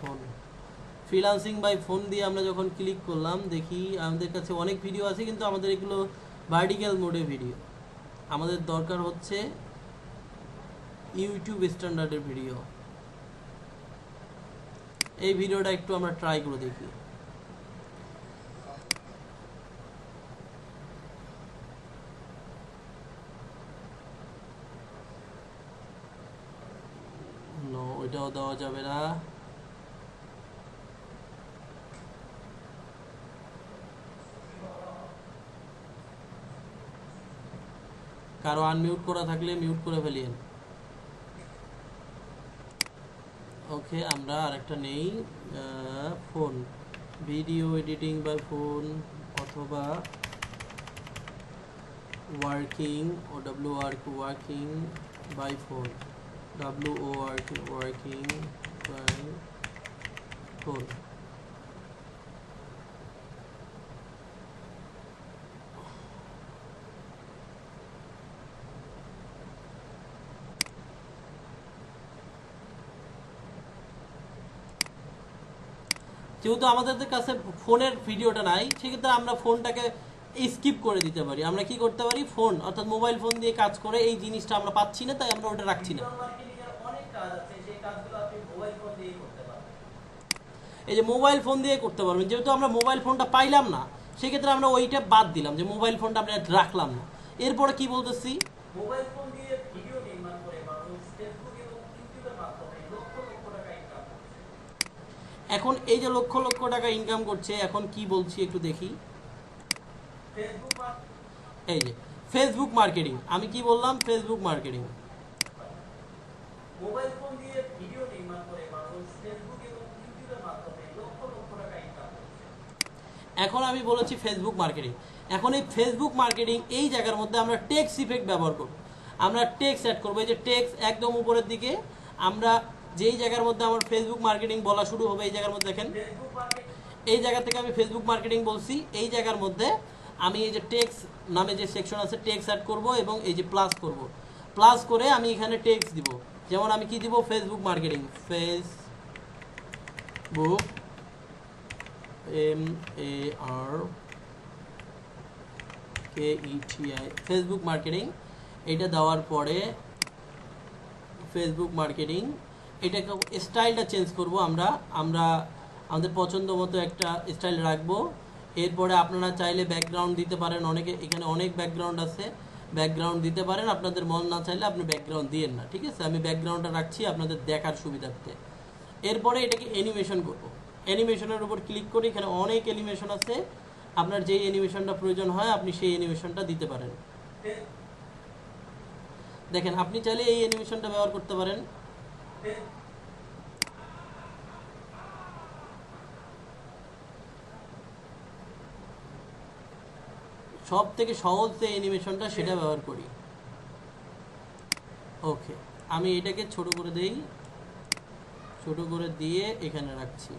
phone, freelancing by phone দিয়ে আমরা যখন ক্লিক করলাম দেখি আমাদের কাছে অনেক ভিডিও আছে, কিন্তু আমাদের এগুলো ভার্টিক্যাল মোডে ভিডিও। আমাদের দরকার হচ্ছে ইউটিউব স্ট্যান্ডার্ডের ভিডিও। এই ভিডিওটা একটু আমরা ট্রাই করে দেখি। নো, ওইটাও দেওয়া যাবে না। কারো আনমিউট করা থাকলে মিউট করে ফেলিয়েন। ওকে, আমরা আরেকটা নেই, phone, video editing by phone অথবা working working by phone, working by phone. যেহেতু আমাদের কাছে ফোনের ভিডিওটা নাই, সেক্ষেত্রে আমরা ফোনটাকে স্কিপ করে দিতে পারি। আমরা কি করতে পারি? ফোন অর্থাৎ মোবাইল ফোন দিয়ে কাজ করে এই জিনিসটা আমরা পাচ্ছি না, তাই আমরা ওটা রাখছি না। এই যে মোবাইল ফোন দিয়ে করতে পারবেন, যেহেতু আমরা মোবাইল ফোনটা পাইলাম না সেক্ষেত্রে আমরা ওইটা বাদ দিলাম, যে মোবাইল ফোনটা আমরা রাখলাম না। এরপরে কি বলতেছি? মোবাইল ফোন দিয়ে ভিডিও নির্মাণ করে মানুষ ফেসবুক এবং ইউটিউবের মাধ্যমে লক্ষ লক্ষ টাকা ইনকাম করছে। এখন এই যে লক্ষ লক্ষ টাকা ইনকাম করছে, এখন কি বলছি একটু দেখি। এই যে ফেসবুক মার্কেটিং, আমি কি বললাম? Facebook marketing. মোবাইল ফোন দিয়ে ভিডিও নির্মাণ করে মানুষ ফেসবুক এবং ইউটিউবের মাধ্যমে লক্ষ লক্ষ টাকা ইনকাম করছে। এখন আমি বলেছি ফেসবুক মার্কেটিং। এখন এই ফেসবুক মার্কেটিং এই জায়গার মধ্যে আমরা টেক্সট ইফেক্ট ব্যবহার করব। আমরা টেক্সট অ্যাড করবো। এই যে টেক্সট একদম উপরের দিকে, আমরা যেই জায়গার মধ্যে আমার ফেসবুক মার্কেটিং বলা শুরু হবে এই জায়গার মধ্যে দেখেন ফেসবুক মার্কেটিং এই জায়গা থেকে আমি ফেসবুক মার্কেটিং বলছি, এই জায়গার মধ্যে আমি এই যে টেক্স নামে যে সেকশন আছে টেক্স অ্যাড করব এবং এই যে প্লাস করব, প্লাস করে আমি এখানে টেক্স দিব। যেমন আমি কি দিব, Facebook marketing, Facebook MARKETI, Facebook marketing. এটা দেওয়ার পরে ফেসবুক মার্কেটিং, এটাকে স্টাইলটা চেঞ্জ করব আমরা আমাদের পছন্দ মতো একটা স্টাইল রাখবো। এরপরে আপনারা চাইলে ব্যাকগ্রাউন্ড দিতে পারেন, অনেকে এখানে অনেক ব্যাকগ্রাউন্ড আছে, ব্যাকগ্রাউন্ড দিতে পারেন, আপনাদের মন না চাইলে আপনি ব্যাকগ্রাউন্ড দিয়েন না, ঠিক আছে। আমি ব্যাকগ্রাউন্ডটা রাখছি আপনাদের দেখার সুবিধার্থে। এরপরে এটাকে অ্যানিমেশন করব, অ্যানিমেশনের উপর ক্লিক করে এখানে অনেক অ্যানিমেশন আছে, আপনার যেই অ্যানিমেশনটা প্রয়োজন হয় আপনি সেই অ্যানিমেশনটা দিতে পারেন। দেখেন আপনি চাইলে এই অ্যানিমেশনটা ব্যবহার করতে পারেন। সব থেকে সহজ যে অ্যানিমেশনটা সেটা ব্যবহার করি। ওকে, আমি এটাকে ছোট করে দেই, ছোট করে দিয়ে এখানে রাখছি।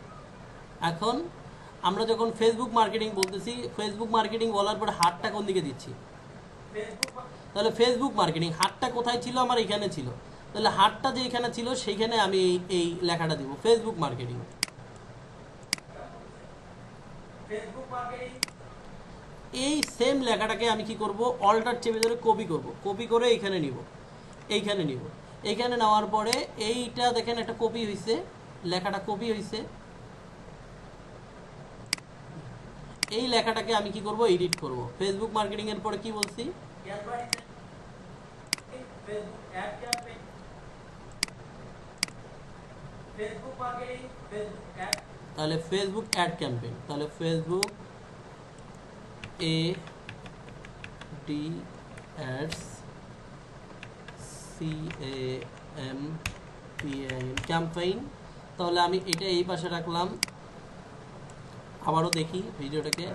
এখন আমরা যখন ফেসবুক মার্কেটিং বলতেছি, ফেসবুক মার্কেটিং বলার পরে হাতটা কোন দিকে দিচ্ছি, তাহলে ফেসবুক মার্কেটিং হাতটা কোথায় ছিল, আমার এখানে ছিল, তাহলে হাতটা যে এখানে ছিল সেইখানে আমি এই লেখাটা দিব, ফেসবুক মার্কেটিং। এই সেম লেখাটাকে আমি কি করব, অল্টার চেপে ধরে কপি করব, কপি করে এইখানে নিব, এইখানে নিব, এইখানে নেওয়ার পরে এইটা দেখেন একটা কপি হয়েছে, লেখাটা কপি হয়েছে। এই লেখাটাকে আমি কি করব, এডিট করব। ফেসবুক মার্কেটিং এর পরে কি বলছি, তাহলে ফেসবুক অ্যাড ক্যাম্পেইন, তাহলে ফেসবুক ADS ক্যাম্পেইন। তাহলে আমি এটা এই পাশে রাখলাম, আবারও দেখি ভিডিওটাকে।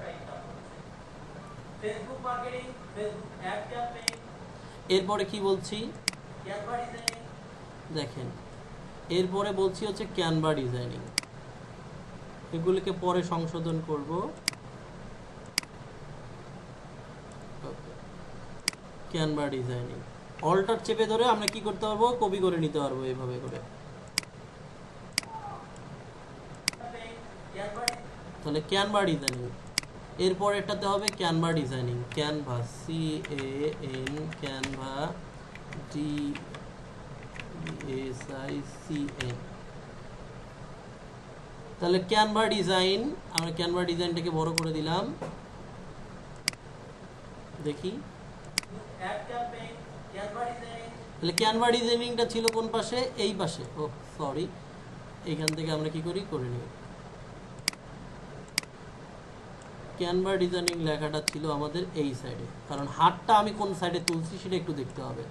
এরপরে কি বলছি দেখেন, এরপরে বলছি হচ্ছে ক্যানভা ডিজাইনিং, এগুলিকে পরে সংশোধন করব। ক্যানভা ডিজাইনিং অল্টার চেপে ধরে আমরা কি করতে পারবো, কপি করে নিতে পারবো এইভাবে করে। তাহলে ক্যানভা ডিজাইনিং, এরপর এটাতে হবে Canva designing, Canva CAN, Canva DESICN। তাহলে ক্যানভা ডিজাইন, আমরা ক্যানভা ডিজাইনটাকে বড় করে দিলাম, দেখি। তাহলে ক্যানভা ডিজাইনিংটা ছিল কোন পাশে, এই পাশে। ও সরি, এইখান থেকে আমরা কি করি, করে নিই। ক্যানভা ডিজাইনিং লেখাটা ছিল আমাদের এই সাইডে, কারণ হাতটা আমি কোন সাইডে তুলছি সেটা একটু দেখতে হবে।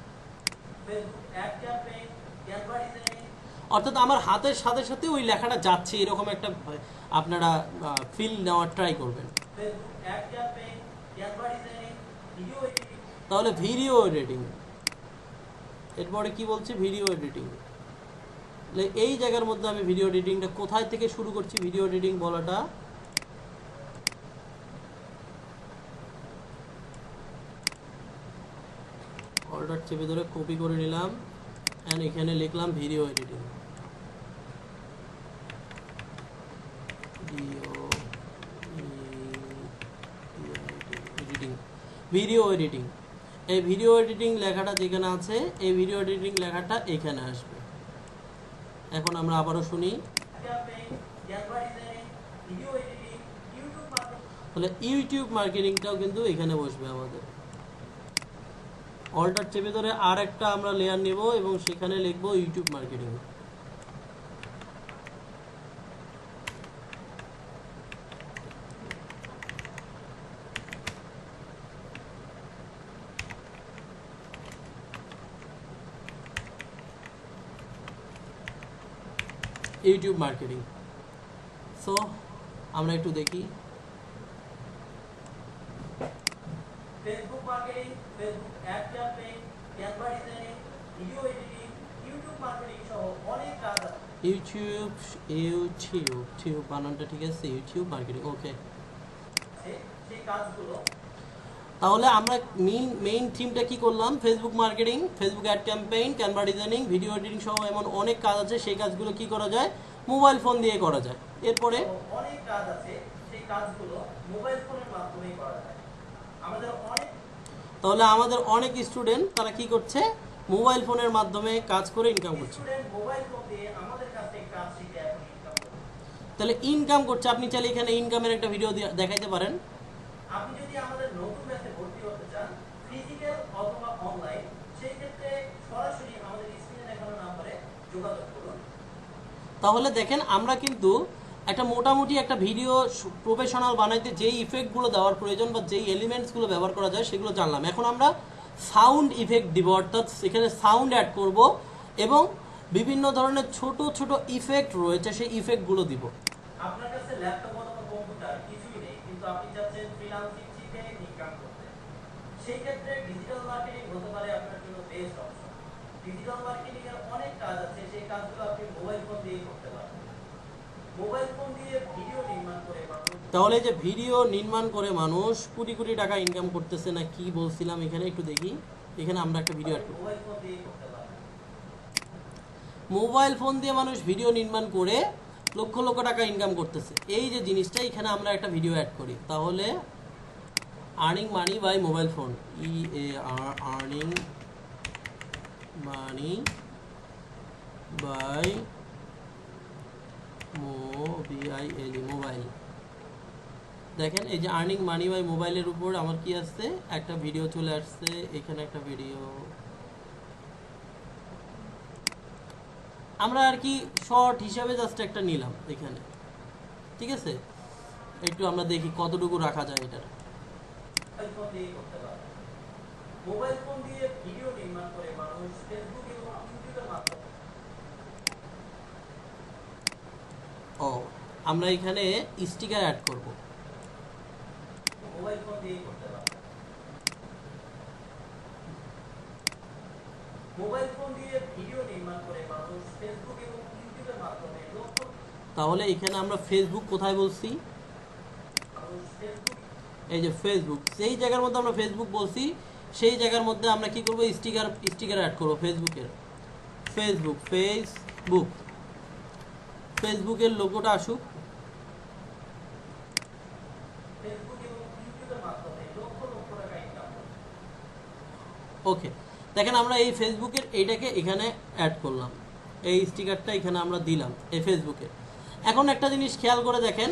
অর্থাৎ আমার হাতের সাথে সাথে ওই লেখাটা যাচ্ছে, এরকম একটা আপনারা ফিল নেওয়ার ট্রাই করবেন। তাহলে ভিডিও এডিটিং, এরপরে কি বলছি, ভিডিও এডিটিং। এই জায়গার মধ্যে আমি ভিডিও এডিটিংটা কোথায় থেকে শুরু করছি, ভিডিও এডিটিং বলাটা, অল্টার চেপে ধরে কপি করে নিলাম এন্ড এখানে লিখলাম ভিডিও এডিটিং, ভিডিও এডিটিং। এই ভিডিও এডিটিং লেখাটা যেখানে আছে, এই ভিডিও এডিটিং লেখাটা এখানে আসবে। এখন আমরা আবারও শুনি, তাহলে ইউটিউব মার্কেটিংটাও কিন্তু এখানে বসবে আমাদের। অল্টার চেপে ধরে আর একটা আমরা লেয়ার নেব এবং সেখানে লিখব YouTube marketing. YouTube marketing. So আমরা একটু দেখি, Facebook marketing, Facebook ad campaign, Canva designing, video editing, YouTube marketing সহ অনেক কাজ আছে। ইউটিউব ইউটিউব টিউব বানানটা ঠিক আছে, ইউটিউব মার্কেটিং, ওকে। সেই কাজগুলো তাহলে আমরা মেইন থিমটা কি করলাম? Facebook marketing, Facebook ad campaign, Canva designing, video editing সহ এমন অনেক কাজ আছে, সেই কাজগুলো কি করা যায়? মোবাইল ফোন দিয়ে করা যায়। এরপরে অনেক কাজ আছে, সেই কাজগুলো মোবাইল ফোনের মাধ্যমেই করা যায়। তাহলে আমাদের অনেক স্টুডেন্ট তারা কি করছে? মোবাইল ফোনের মাধ্যমে কাজ করে ইনকাম করছে। মোবাইল ফোন দিয়ে আমাদের কাছ থেকে কাজ শিখে এখন ইনকাম করছে। তাহলে ইনকাম করছে, আপনি চাইলে এখানে ইনকামের একটা ভিডিও দেখাইতে পারেন। আপনি যদি আমাদের নতুন ব্যাচে ভর্তি হতে চান, ফিজিক্যাল অথবা অনলাইন, সেই ক্ষেত্রে সরাসরি আমাদের স্ক্রিনে দেখানো নম্বরে যোগাযোগ করুন। তাহলে দেখেন আমরা কিন্তু একটা মোটামুটি একটা ভিডিও প্রফেশনাল বানাইতে যেই ইফেক্টগুলো দেওয়ার প্রয়োজন বা যেই এলিমেন্টসগুলো ব্যবহার করা যায় সেগুলো জানলাম। এখন আমরা সাউন্ড ইফেক্ট দিব, অর্থাৎ এখানে সাউন্ড অ্যাড করব এবং বিভিন্ন ধরনের ছোট ছোট ইফেক্ট রয়েছে, সেই ইফেক্টগুলো দিব। আপনার কাছে ল্যাপটপ অথবা কম্পিউটার কিছুই নেই, কিন্তু আপনি চাচ্ছেন ফ্রিল্যান্সিং শিখে ইনকাম করতে। সেই ক্ষেত্রে ডিজিটাল মার্কেটিং হতে পারে আপনার জন্য বেস্ট অপশন। ডিজিটাল মার্কেটিং এর অনেক কাজ আছে, সেই কাজগুলো আপনি মোবাইল ফোন দিয়ে করতে পারেন। মোবাইল ফোন দিয়ে ভিডিও নির্মাণ করে তাহলে যে ভিডিও নির্মাণ করে মানুষ কোটি কোটি টাকা ইনকাম করতেছে না, কি বলছিলাম এখানে একটু দেখি। এখানে আমরা একটা ভিডিও মোবাইল ফোন দিয়ে করতে পারেন। মোবাইল ফোন দিয়ে মানুষ ভিডিও নির্মাণ করে লক্ষ লক্ষ টাকা ইনকাম করতেছে। এই যে জিনিসটা এখানে আমরা একটা ভিডিও অ্যাড করি, তাহলে earning money by mobile phone, EAR earning money by mobile. দেখেন এই যে আর্নিং মানি বাই মোবাইলের উপর আমার কি আসছে, একটা ভিডিও চলে আসছে। এখানে একটা ভিডিও আমরা আর কি শর্ট হিসাবে জাস্ট একটা নিলাম এখানে, ঠিক আছে। একটু আমরা দেখি কতটুকু রাখা যায় এটা। মোবাইল ফোন দিয়ে করতে পারেন। মোবাইল ফোন দিয়ে ভিডিও নির্মাণ করে মানুষ ফেসবুক এবং ইউটিউবের মাধ্যমে আমরা এখানে স্টিকার অ্যাড করব। মোবাইল ফোন দিয়ে করতে পারেন। মোবাইল ফোন দিয়ে ভিডিও নির্মাণ করে মানুষ ফেসবুক এবং ইউটিউবের মাধ্যমে তাহলে এখানে আমরা ফেসবুক কোথায় বলছি? এই যে ফেসবুক, সেই জায়গার মধ্যে আমরা ফেসবুক বলছি, সেই জায়গার মধ্যে আমরা কি করব? স্টিকার অ্যাড করব ফেসবুকের। ফেসবুকের লোগোটা আসুক। ওকে, দেখেন আমরা এই ফেসবুকের এইটাকে এখানে অ্যাড করলাম, এই স্টিকারটা এখানে আমরা দিলাম এই ফেসবুকে। এখন একটা জিনিস খেয়াল করে দেখেন,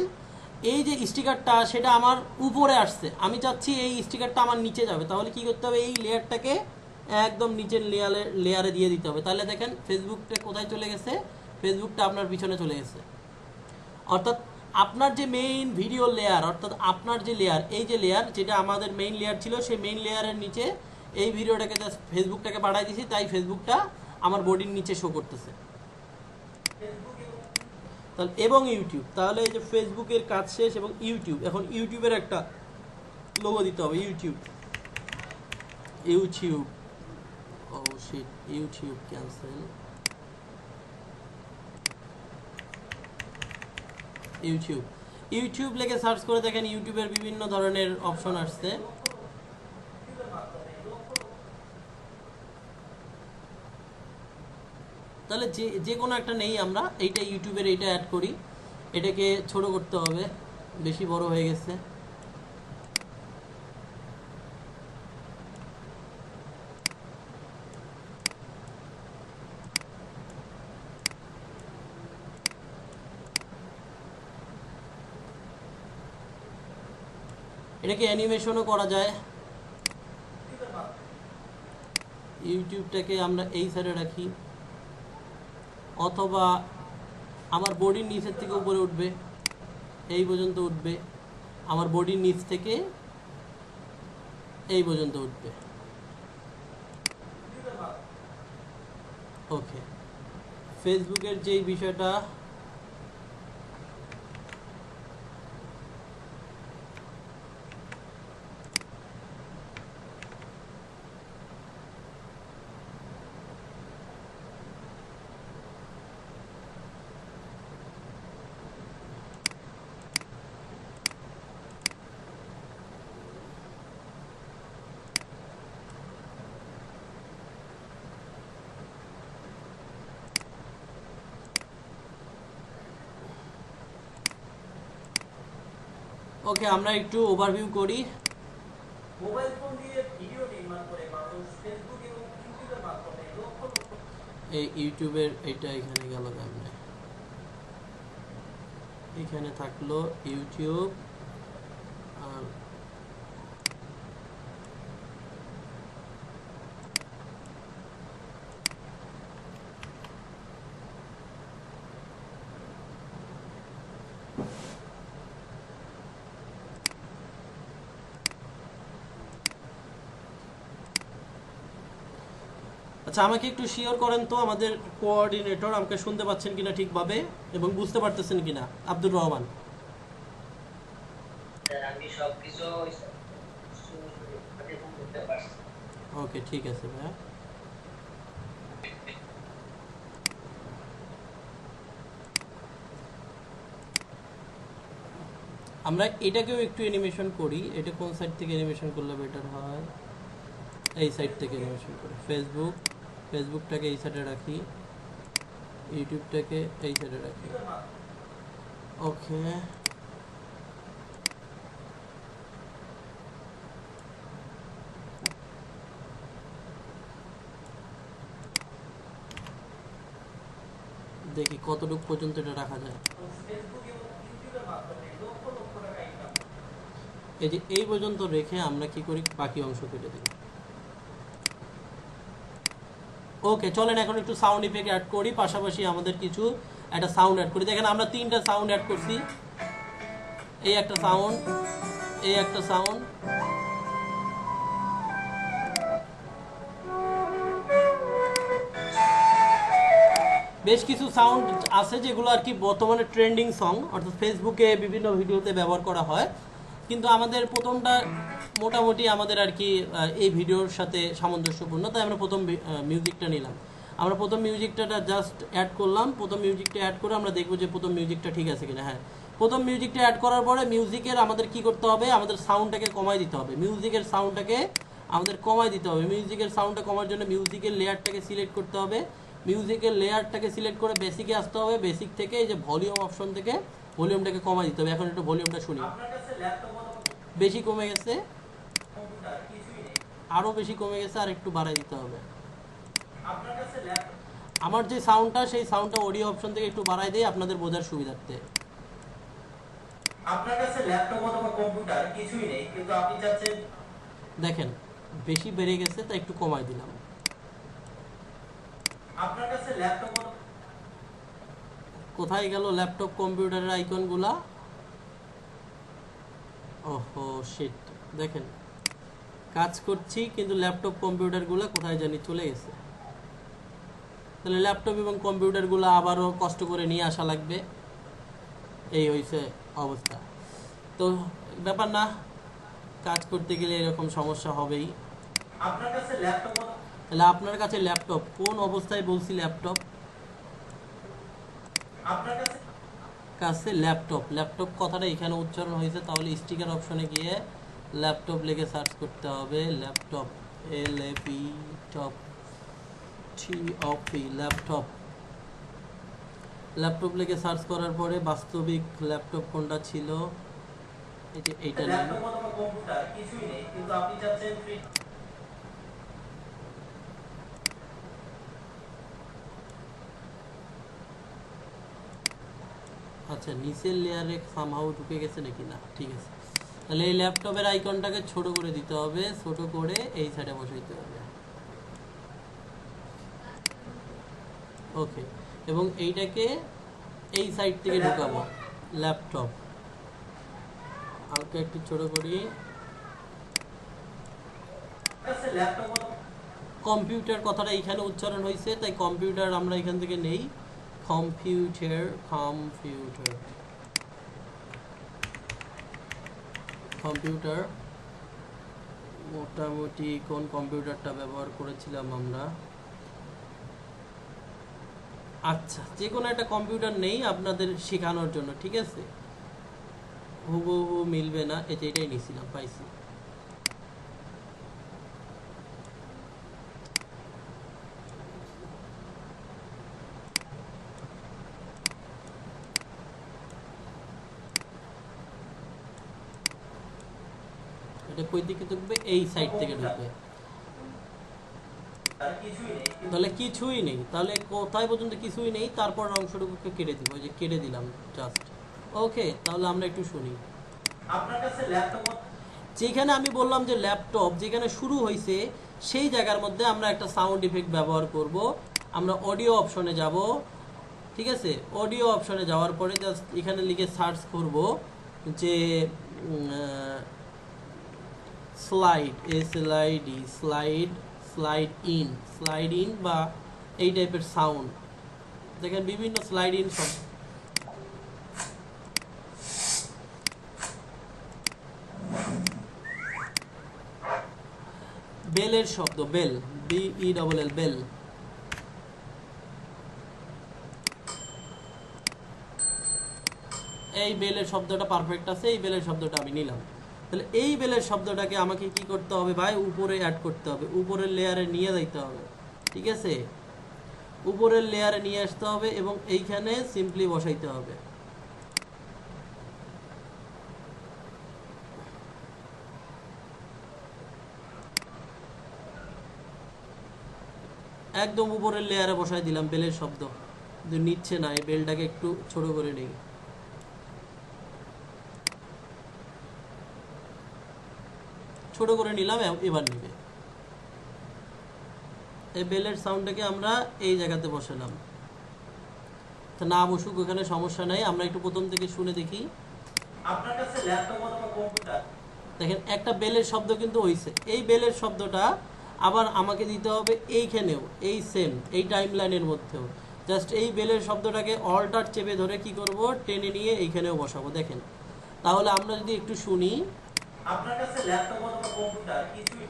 এই যে স্টিকারটা সেটা আমার উপরে আসছে, আমি চাচ্ছি এই স্টিকারটা আমার নিচে যাবে। তাহলে কি করতে হবে? এই লেয়ারটাকে একদম নিচের লেয়ারে দিয়ে দিতে হবে। তাহলে দেখেন ফেসবুকটা কোথায় চলে গেছে? ফেসবুকটা আপনার পিছনে চলে গেছে। অর্থাৎ আপনার যে মেইন ভিডিও লেয়ার, অর্থাৎ আপনার যে লেয়ার, এই যে লেয়ার যেটা আমাদের মেইন লেয়ার ছিল, সেই মেইন লেয়ারের নিচে এই ভিডিওটাকে জাস্ট ফেসবুকটাকে পাঠাই দিয়েছি, তাই ফেসবুকটা আমার বডির নিচে শো করতেছে। তাহলে এবং ইউটিউব, তাহলে এই যে ফেসবুকের কাজ শেষ এবং ইউটিউব, এখন ইউটিউবের একটা লোগো দিতে হবে। ইউটিউব ও শিট, ইউটিউব ক্যান্সেল। ইউটিউব লেগে সার্চ করে দেখেন, ইউটিউবের বিভিন্ন ধরনের অপশন আসছে। তাহলে যে কোনো একটা নেই, আমরা এইটা ইউটিউবের এইটা অ্যাড করি। এটাকে ছোট করতে হবে, বেশি বড় হয়ে গেছে। এটাকে অ্যানিমেশনও করা যায়। ইউটিউবটাকে আমরা এই সাইডে রাখি, অথবা আমার বডির নিচের থেকে উপরে উঠবে, এই পর্যন্ত উঠবে, আমার বডির নিচ থেকে এই পর্যন্ত উঠবে। ওকে, ফেসবুকের যেই বিষয়টা ওকে, আমরা একটু ওভারভিউ করি। মোবাইল ফোন দিয়ে ভিডিও নির্মাণ করে মানুষ ফেসবুক এবং ইউটিউবের মাধ্যমে লক্ষ লক্ষ এই ইউটিউবের এটা এখানে গেল কেমনে? এখানে থাকলো ইউটিউব আর আচ্ছা, আমাকে একটু শিওর করেন তো আমাদের কোঅর্ডিনেটর আমাকে শুনতে পাচ্ছেন কিনা ঠিকভাবে এবং বুঝতে পারতেছেন কিনা? আব্দুর রহমান। স্যার আমি সবকিছু করতে পারছি। ওকে, ঠিক আছে ভাইয়া। আমরা এটাকেও একটু অ্যানিমেশন করি। এটা কোন সাইড থেকে অ্যানিমেশন করলে বেটার হয়? এই সাইড থেকে অ্যানিমেশন করি। ফেসবুকটাকে এই সাইডে রাখি, ইউটিউবটাকে এই সাইডে রাখি। ওকে, দেখি কতটুকু পর্যন্ত এটা রাখা যায়। ফেসবুক এবং ইউটিউবের মাধ্যমে লক্ষ লক্ষ টাকা ইনকাম করে। এই যে এই পর্যন্ত রেখে আমরা কি করি, বাকি অংশ কেটে দিই। ওকে, চলেন এখন একটু সাউন্ড ইফেক্ট অ্যাড করি, পাশাপাশি আমাদের কিছু একটা সাউন্ড অ্যাড করি। দেখেন আমরা 3টা সাউন্ড অ্যাড করছি। এই একটা সাউন্ড, এই একটা সাউন্ড, বেশ কিছু সাউন্ড আছে যেগুলো আর কি বর্তমানে ট্রেন্ডিং সং, অর্থাৎ ফেসবুকে বিভিন্ন ভিডিওতে ব্যবহার করা হয়। কিন্তু আমাদের প্রথমটা মোটামুটি আমাদের আর কি এই ভিডিওর সাথে সামঞ্জস্যপূর্ণ, তাই আমরা প্রথম মিউজিকটা নিলাম। আমরা প্রথম মিউজিকটা জাস্ট অ্যাড করলাম। প্রথম মিউজিকটা অ্যাড করে আমরা দেখবো যে প্রথম মিউজিকটা ঠিক আছে কিনা। হ্যাঁ, প্রথম মিউজিকটা অ্যাড করার পরে মিউজিকের আমাদের কি করতে হবে, আমাদের সাউন্ডটাকে কমাই দিতে হবে। মিউজিকের সাউন্ডটাকে আমাদের কমাই দিতে হবে। মিউজিকের সাউন্ডটা কমার জন্য মিউজিকের লেয়ারটাকে সিলেক্ট করতে হবে। মিউজিকের লেয়ারটাকে সিলেক্ট করে বেসিকে আসতে হবে। বেসিক থেকে এই যে ভলিউম অপশন থেকে ভলিউমটাকে কমাই দিতে হবে। এখন একটু ভলিউমটা শুনি। আপনার কাছে ল্যাপটপ অথবা বেশি কমে গেছে, কম্পিউটার কিছুই নেই, আরও বেশি কমে গেছে, আর একটু বাড়াই দিতে হবে। আপনার কাছে ল্যাপটপ আমার যে সাউন্ডটা, সেই সাউন্ডটা অডিও অপশন থেকে একটু বাড়াই দেই আপনাদের বোঝার সুবিধার্থে। আপনার কাছে ল্যাপটপ অথবা কম্পিউটার কিছুই নেই, কিন্তু আপনি চাচ্ছেন দেখেন বেশি বেড়ে গেছে, তাই একটু কমাই দিলাম। আপনার কাছে ল্যাপটপ অথবা কোথায় গেল ল্যাপটপ কম্পিউটারের আইকনগুলা? ওহো শিট, দেখেন কাজ করছি কিন্তু ল্যাপটপ কম্পিউটারগুলো কোথায় জানি চলে গেছে। তাহলে ল্যাপটপ এবং কম্পিউটারগুলো আবারও কষ্ট করে নিয়ে আসা লাগবে। এই হয়েছে অবস্থা। তো ব্যাপার না, কাজ করতে গেলে এরকম সমস্যা হবেই। আপনার কাছে ল্যাপটপ তাহলে আপনার কাছে ল্যাপটপ কোন অবস্থায় বলছি? ল্যাপটপ আপনার কাছে কাছে ল্যাপটপ, ল্যাপটপ কথাটা এখানে উচ্চারণ হয়েছে, তাহলে স্টিকার অপশনে গিয়ে ল্যাপটপ লিখে সার্চ করতে হবে। Laptop, LAP top, TOP, laptop. Laptop লিখে সার্চ করার পরে বাস্তবিক ল্যাপটপ কোনটা ছিল, এই যে এইটা নিয়ে। ল্যাপটপ অথবা কম্পিউটার কিছুই নেই, কিন্তু আপনি চাচ্ছেন আচ্ছা, নিচের লেয়ারে সামহাউ ঢুকে গেছে নাকি? না, ঠিক আছে। তাহলে এই ল্যাপটপের আইকনটাকে ছোট করে দিতে হবে, ছোট করে এই সাইডে বসাইতে হবে। ওকে, এবং এইটাকে এই সাইড থেকে ঢুকাবো। ল্যাপটপ হালকা একটু ছোট করি। কাছে ল্যাপটপ অথবা কম্পিউটার কথাটা এখানে উচ্চারণ হয়েছে, তাই কম্পিউটার আমরা এখান থেকে নেই। Computer, computer, computer. মোটামুটি কোন কম্পিউটারটা ব্যবহার করেছিলাম আমরা? আচ্ছা, যে কোনো একটা কম্পিউটার নেই আপনাদের শেখানোর জন্য, ঠিক আছে? হুবহু মিলবে না, এটাই নিয়েছিলাম, পাইছি। এটা কই দিকে ঢুকবে? এই সাইড থেকে ঢুকবে। আর কিছুই নেই কিন্তু তাহলে কিছুই নেই, তাহলে কোথায় পর্যন্ত কিছুই নেই, তারপর অংশটুকুকে কেটে দিব, যে কেটে দিলাম জাস্ট। ওকে, তাহলে আমরা একটু শুনি। আপনার কাছে ল্যাপটপ যেখানে আমি বললাম যে ল্যাপটপ যেখানে শুরু হয়েছে সেই জায়গার মধ্যে আমরা একটা সাউন্ড ইফেক্ট ব্যবহার করব। আমরা অডিও অপশনে যাব, ঠিক আছে? অডিও অপশনে যাওয়ার পরে জাস্ট এখানে লিখে সার্চ করব যে স্লাইড, SLID, স্লাইড ইন বা এই টাইপের সাউন্ড। দেখেন বিভিন্ন স্লাইড ইন সব বেলের শব্দ, বেল, BELL, বেল। এই বেলের শব্দটা পারফেক্ট আছে, এই বেলের শব্দটা আমি নিলাম। তাহলে এই বেলের শব্দটাকে আমাকে কি করতে হবে ভাই? উপরে অ্যাড করতে হবে, উপরের লেয়ারে নিয়ে যাইতে হবে, ঠিক আছে? উপরের লেয়ারে নিয়ে আসতে হবে এবং এইখানে সিম্পলি বসাইতে হবে। একদম উপরের লেয়ারে বসাই দিলাম বেলের শব্দ, কিন্তু নিচ্ছে না। এই বেলটাকে একটু ছোট করে নিই। ছোট করে নিলাম, এবার নিবে। এই বেলের সাউন্ডটাকে আমরা এই জায়গাতে বসালাম। তা না বসুক, ওখানে সমস্যা নাই, আমরা একটু প্রথম থেকে শুনে দেখি। আপনার কাছে ল্যাপটপ অথবা কম্পিউটার দেখেন একটা বেলের শব্দ কিন্তু হইছে। এই বেলের শব্দটা আবার আমাকে দিতে হবে এইখানেও, এই সেম এই টাইম লাইনের মধ্যেও। জাস্ট এই বেলের শব্দটাকে অল্টার চেপে ধরে কি করব? টেনে নিয়ে এইখানেও বসাবো। দেখেন, তাহলে আমরা যদি একটু শুনি। আপনার কাছে ল্যাপটপ অথবা কম্পিউটার কিছুই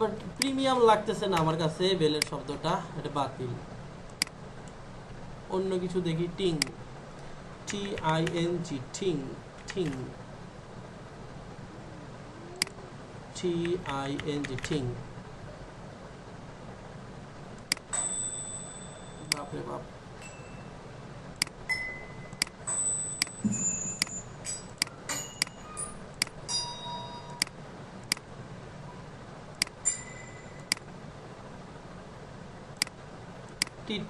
বাট প্রিমিয়াম লাগতেছে না আমার কাছে বেলের শব্দটা, এটা বাতিল। অন্য কিছু দেখি। টিং, TING, টিং, টিং, TING, টিং। বাপরে বাপ। টিট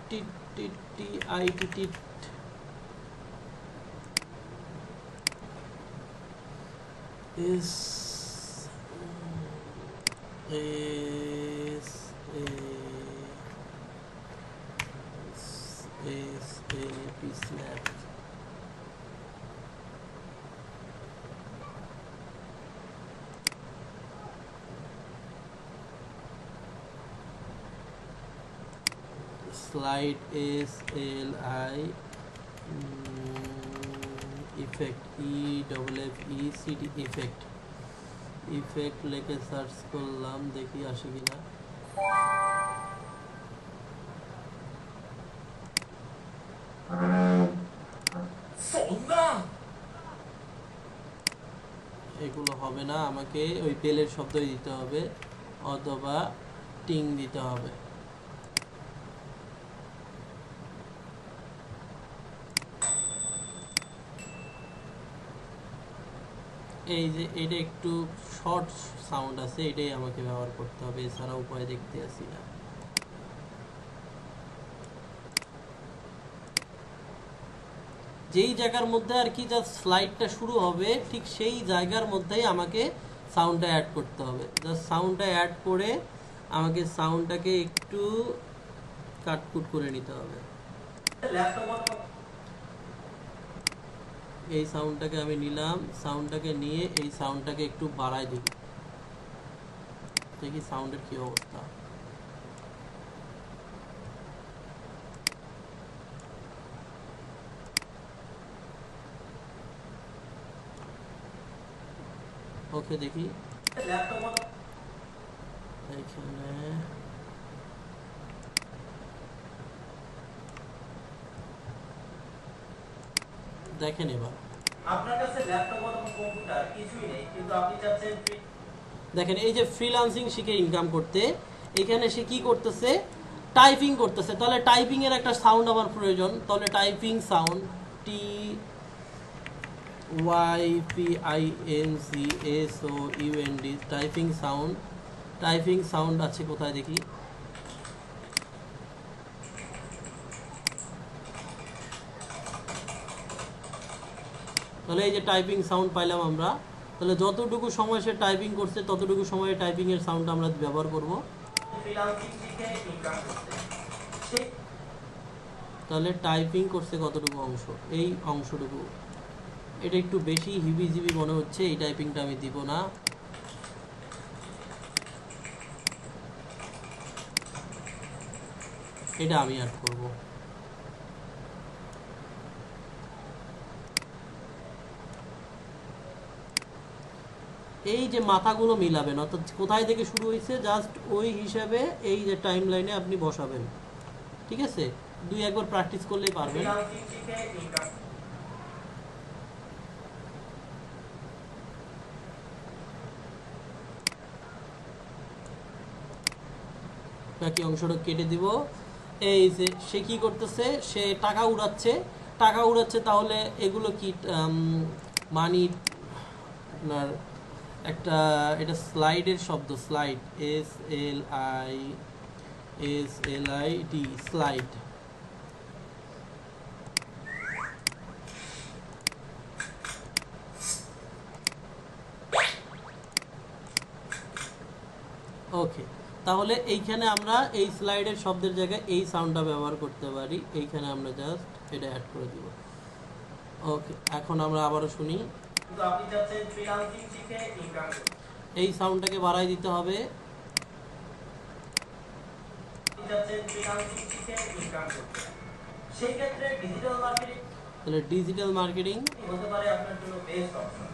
টিট টিট TIT, টিট। is a snap. Slide, SLI, effect, EFFECT, effect। Effect লিখে সার্চ করলাম, দেখি আসে কিনা। এগুলো হবে না, আমাকে ওই বেলের শব্দই দিতে হবে অথবা টিং দিতে হবে। এই যে এটা একটু শর্ট সাউন্ড আছে, এটাই আমাকে ব্যবহার করতে হবে, এছাড়া উপায় দেখতে আসি না। যেই জায়গার মধ্যে আর কি জাস্ট স্লাইডটা শুরু হবে, ঠিক সেই জায়গার মধ্যেই আমাকে সাউন্ডটা অ্যাড করতে হবে। জাস্ট সাউন্ডটা অ্যাড করে আমাকে সাউন্ডটাকে একটু কাটকুট করে নিতে হবে। ল্যাপটপ অথবা এই সাউন্ডটাকে আমি নিলাম, সাউন্ডটাকে নিয়ে এই সাউন্ডটাকে একটু বাড়াই দিই, দেখি সাউন্ডের কি অবস্থা। ওকে, দেখি ল্যাপটপ অথবা এখানে দেখেন। এবার আপনার কাছে ল্যাপটপ অথবা কম্পিউটার কিছুই নেই কিন্তু আপনি চাচ্ছেন দেখেন, এই যে ফ্রিল্যান্সিং শিখে ইনকাম করতে, এখানে সে কি করতেছে? টাইপিং করতেছে। তাহলে টাইপিং এর একটা সাউন্ড আমার প্রয়োজন, তাহলে typing sound, YPINCSOUND typing sound আছে কোথায় দেখি? তাহলে এই যে টাইপিং সাউন্ড পাইলাম আমরা। তাহলে যতটুকু সময় সে টাইপিং করছে ততটুকু সময়ে টাইপিং এর সাউন্ড আমরা ব্যবহার করব। তাহলে টাইপিং করছে কতটুকু অংশ? এই অংশটুকু। এটা একটু বেশি হিবিজিবি মনে হচ্ছে, এই টাইপিংটা আমি দিব না। এটা আমি অ্যাড করব। এই যে মাথাগুলো মিলাবেন, অর্থাৎ কোথায় থেকে শুরু হয়েছে জাস্ট ওই হিসাবে এই যে টাইম লাইনে আপনি বসাবেন। ঠিক আছে, 2-1 বার প্র্যাকটিস করলেই পারবেন। বাকি অংশটা কেটে দিব। এই যে সে কি করতেছে, সে টাকা উড়াচ্ছে। তাহলে এগুলো কি মানি? আপনার একটা এটা স্লাইডের শব্দ, স্লাইড, SLID, স্লাইড। ওকে, তাহলে এইখানে আমরা এই স্লাইডের শব্দের জায়গায় এই সাউন্ডটা ব্যবহার করতে পারি। এইখানে আমরা জাস্ট এটা অ্যাড করে দিব। ওকে, এখন আমরা আবারও শুনি। এই সাউন্ডটাকে বাড়াই দিতে হবে। সেই ক্ষেত্রে ডিজিটাল মার্কেটিং, তাহলে ডিজিটাল মার্কেটিং হতে পারে আপনার জন্য বেস্ট অপশন।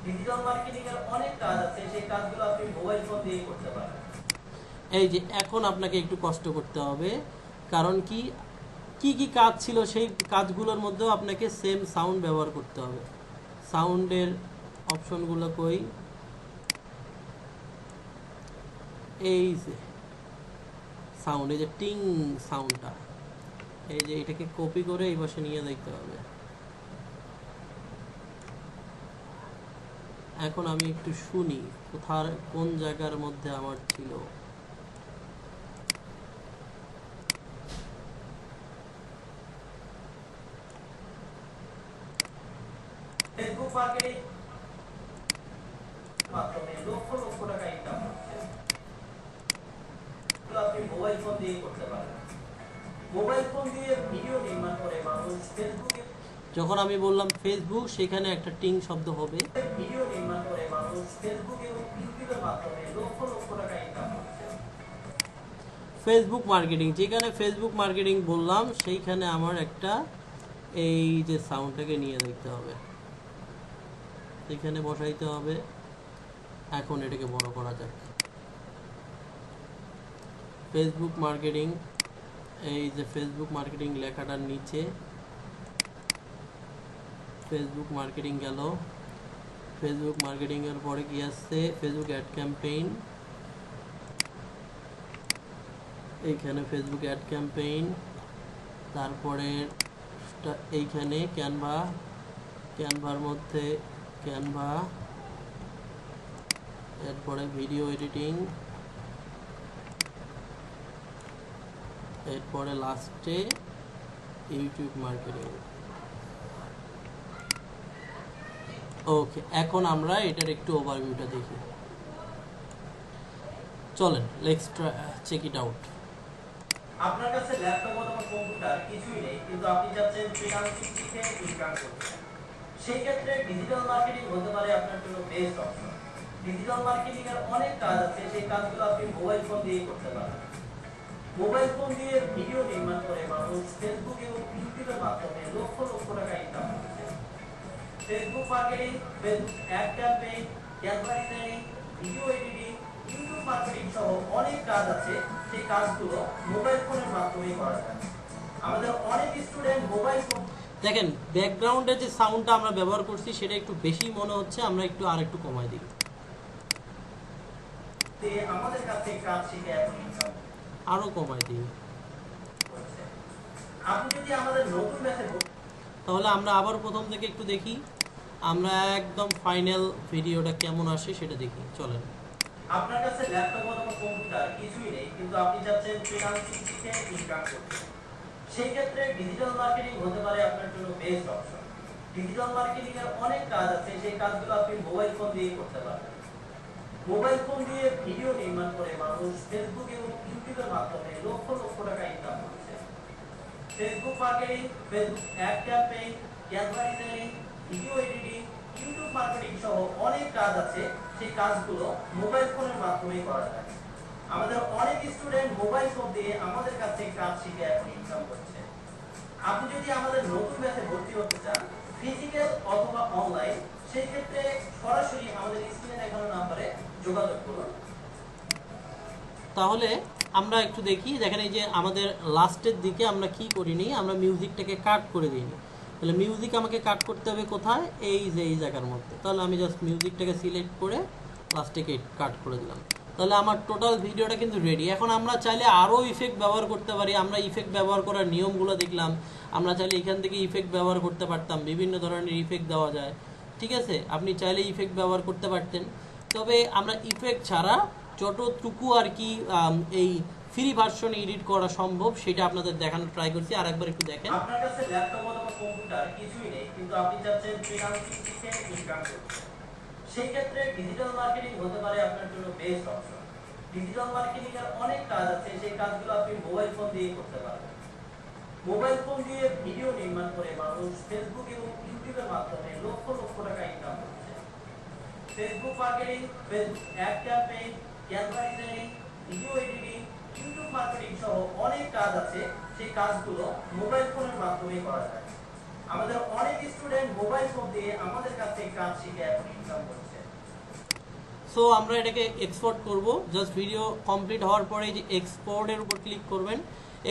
ডিজিটাল মার্কেটিং এর অনেক কাজ আছে, সেই কাজগুলো আপনি মোবাইল ফোন দিয়ে করতে পারেন। এই যে এখন আপনাকে একটু কষ্ট করতে হবে, কারণ কি কি কাজ ছিল সেই কাজগুলোর মধ্যেও আপনাকে সেম সাউন্ড ব্যবহার করতে হবে। সাউন্ডের অপশনগুলো কই? এই যে সাউন্ড, এই যে টিং সাউন্ডটা, এই যে এটাকে কপি করে এই পাশে নিয়ে দেখতে হবে। এখন আমি একটু শুনি কোন জায়গার মধ্যে আমার ছিল। ফেসবুক মার্কেটিং মাধ্যমে লক্ষ লক্ষ টাকা ইনকাম করছে, আপনি মোবাইল ফোন দিয়ে করতে পারেন। মোবাইল ফোন দিয়ে ভিডিও নির্মাণ করে মানুষ ফেসবুকে, যখন আমি বললাম ফেসবুক, সেখানে একটা টিং শব্দ হবে। ভিডিও নির্মাণ করে মানুষ ফেসবুক এবং ইউটিউবের মাধ্যমে লক্ষ লক্ষ টাকা ইনকাম করছে। ফেসবুক মার্কেটিং, যেখানে ফেসবুক মার্কেটিং বললাম সেইখানে আমার একটা এই যে সাউন্ডটাকে নিয়ে দেখতে হবে, এখানে বসাইতে হবে। এখন এটাকে বড় করা যাক। ফেসবুক মার্কেটিং, এই যে ফেসবুক মার্কেটিং লেখাটার নিচে ফেসবুক মার্কেটিং গেল। ফেসবুক মার্কেটিং এর পরে কি আসছে? Facebook ad campaign. এইখানে ফেসবুক অ্যাড ক্যাম্পেইন, তারপরে এইখানে ক্যানভার মধ্যে ক্যানভা, এরপরে ভিডিও এডিটিং, এরপরে লাস্টে ইউটিউব মার্কেটিং। ওকে, এখন আমরা এটার একটু ওভারভিউটা দেখি। চলেন, লেটস চেক ইট আউট। আপনার কাছে ল্যাপটপ অথবা কম্পিউটার কিছুই নেই, কিন্তু আপনি চাচ্ছেন ফ্রিল্যান্সিং শিখে ইনকাম করতে। সেই ক্ষেত্রে ডিজিটাল মার্কেটিং হতে পারে আপনার জন্য বেস্ট অপশন। ডিজিটাল মার্কেটিং এর অনেক কাজ আছে, সেই কাজগুলো আপনি মোবাইল ফোন দিয়ে করতে পারেন। মোবাইল ফোন দিয়ে ভিডিও নির্মাণ করে মানুষ ফেসবুক এবং ইউটিউবের মাধ্যমে লক্ষ লক্ষ টাকা ইনকাম করছে। Facebook marketing, Facebook ad campaign, Canva designing, video editing, YouTube marketing সহ অনেক কাজ আছে, সেই কাজগুলো মোবাইল ফোনের মাধ্যমেই করা যায়। আমাদের অনেক স্টুডেন্ট মোবাইল ফোন, দেখেন ব্যাকগ্রাউন্ডে যে সাউন্ডটা আমরা ব্যবহার করছি সেটা একটু বেশি মনে হচ্ছে, আমরা আরেকটু কমাই দিই। আমাদের কাছ থেকে কাজ শিখে এখন ইনকাম আরো কমাই দিই। করছে। আপনি যদি আমাদের নতুন ব্যাচে, তাহলে আমরা আবার প্রথম থেকে একটু দেখি। আমরা একদম ফাইনাল ভিডিওটা কেমন আসে সেটা দেখি, চলেন। আপনার কাছে ল্যাপটপ অথবা কম্পিউটার কিছুই নেই, কিন্তু আপনি চাচ্ছেন ফ্রিল্যান্সিং শিখে ইনকাম করতে। সেই ক্ষেত্রে ডিজিটাল মার্কেটিং হতে পারে আপনার জন্য বেস্ট অপশন। ডিজিটাল মার্কেটিং এর অনেক কাজ আছে, সেই কাজগুলো আপনি মোবাইল ফোন দিয়ে করতে পারবেন। মোবাইল ফোন দিয়ে ভিডিও নির্মাণ করে মানুষ ফেসবুক এবং ইউটিউবের মাধ্যমে লক্ষ লক্ষ টাকা ইনকাম করছে। Facebook marketing, Facebook ad campaign, Canva designing, video editing, YouTube marketing সহ অনেক কাজ আছে, সেই কাজগুলো মোবাইল ফোনের মাধ্যমেই করা যায়। আমাদের অনেক স্টুডেন্ট মোবাইল ফোন দিয়ে আমাদের কাছ থেকে কাজ শিখে এখন ইনকাম করছে। আপনি যদি আমাদের নতুন ব্যাচে ভর্তি হতে চান, ফিজিক্যাল অথবা অনলাইন, সেই ক্ষেত্রে সরাসরি আমাদের স্ক্রিনে দেখানো নম্বরে যোগাযোগ করুন। তাহলে আমরা একটু দেখি, দেখেন এই যে আমাদের লাস্টের দিকে আমরা কি করিনি, আমরা মিউজিকটাকে কাট করে দিইনি। তাহলে মিউজিক আমাকে কাট করতে হবে কোথায়, এই যে এই জায়গার মধ্যে। তাহলে আমি জাস্ট মিউজিকটাকে সিলেক্ট করে লাস্টে কাট করে দিলাম। তাহলে আমার টোটাল ভিডিওটা কিন্তু রেডি। এখন আমরা চাইলে আরও ইফেক্ট ব্যবহার করতে পারি। আমরা ইফেক্ট ব্যবহার করার নিয়মগুলো দেখলাম। আমরা চাইলে এখান থেকে ইফেক্ট ব্যবহার করতে পারতাম, বিভিন্ন ধরনের ইফেক্ট দেওয়া যায়, ঠিক আছে। আপনি চাইলে ইফেক্ট ব্যবহার করতে পারতেন। তবে আমরা ইফেক্ট ছাড়া যতটুকু আর কি এই ফ্রি ভার্সনে এডিট করা সম্ভব সেটা আপনাদের দেখানোর ট্রাই করছি। আর একবার একটু দেখেন। আপনার কাছে ল্যাপটপ অথবা কম্পিউটার কিছুই নেই, কিন্তু আপনি চাচ্ছেন ফ্রিল্যান্সিং শিখে ইনকাম করতে। সেই ক্ষেত্রে ডিজিটাল মার্কেটিং হতে পারে আপনার জন্য বেস্ট অপশন। ডিজিটাল মার্কেটিং এর অনেক কাজ আছে, সেই কাজগুলো আপনি মোবাইল ফোন দিয়ে করতে পারবেন। মোবাইল ফোন দিয়ে ভিডিও নির্মাণ করে মানুষ ফেসবুক এবং ইউটিউবের মাধ্যমে লক্ষ লক্ষ টাকা ইনকাম করছে। Facebook marketing, Facebook ad campaign, Canva designing, video editing, YouTube marketing সহ অনেক কাজ আছে, সেই কাজগুলো মোবাইল ফোনের মাধ্যমেই করা যায়। আমাদের অনেক স্টুডেন্ট মোবাইল ফোন দিয়ে আমাদের কাছ থেকে কাজ শিখে এখন ইনকাম করছে। সো আমরা এটাকে এক্সপোর্ট করব। জাস্ট ভিডিও কমপ্লিট হওয়ার পরে যে এক্সপোর্টের উপর ক্লিক করবেন।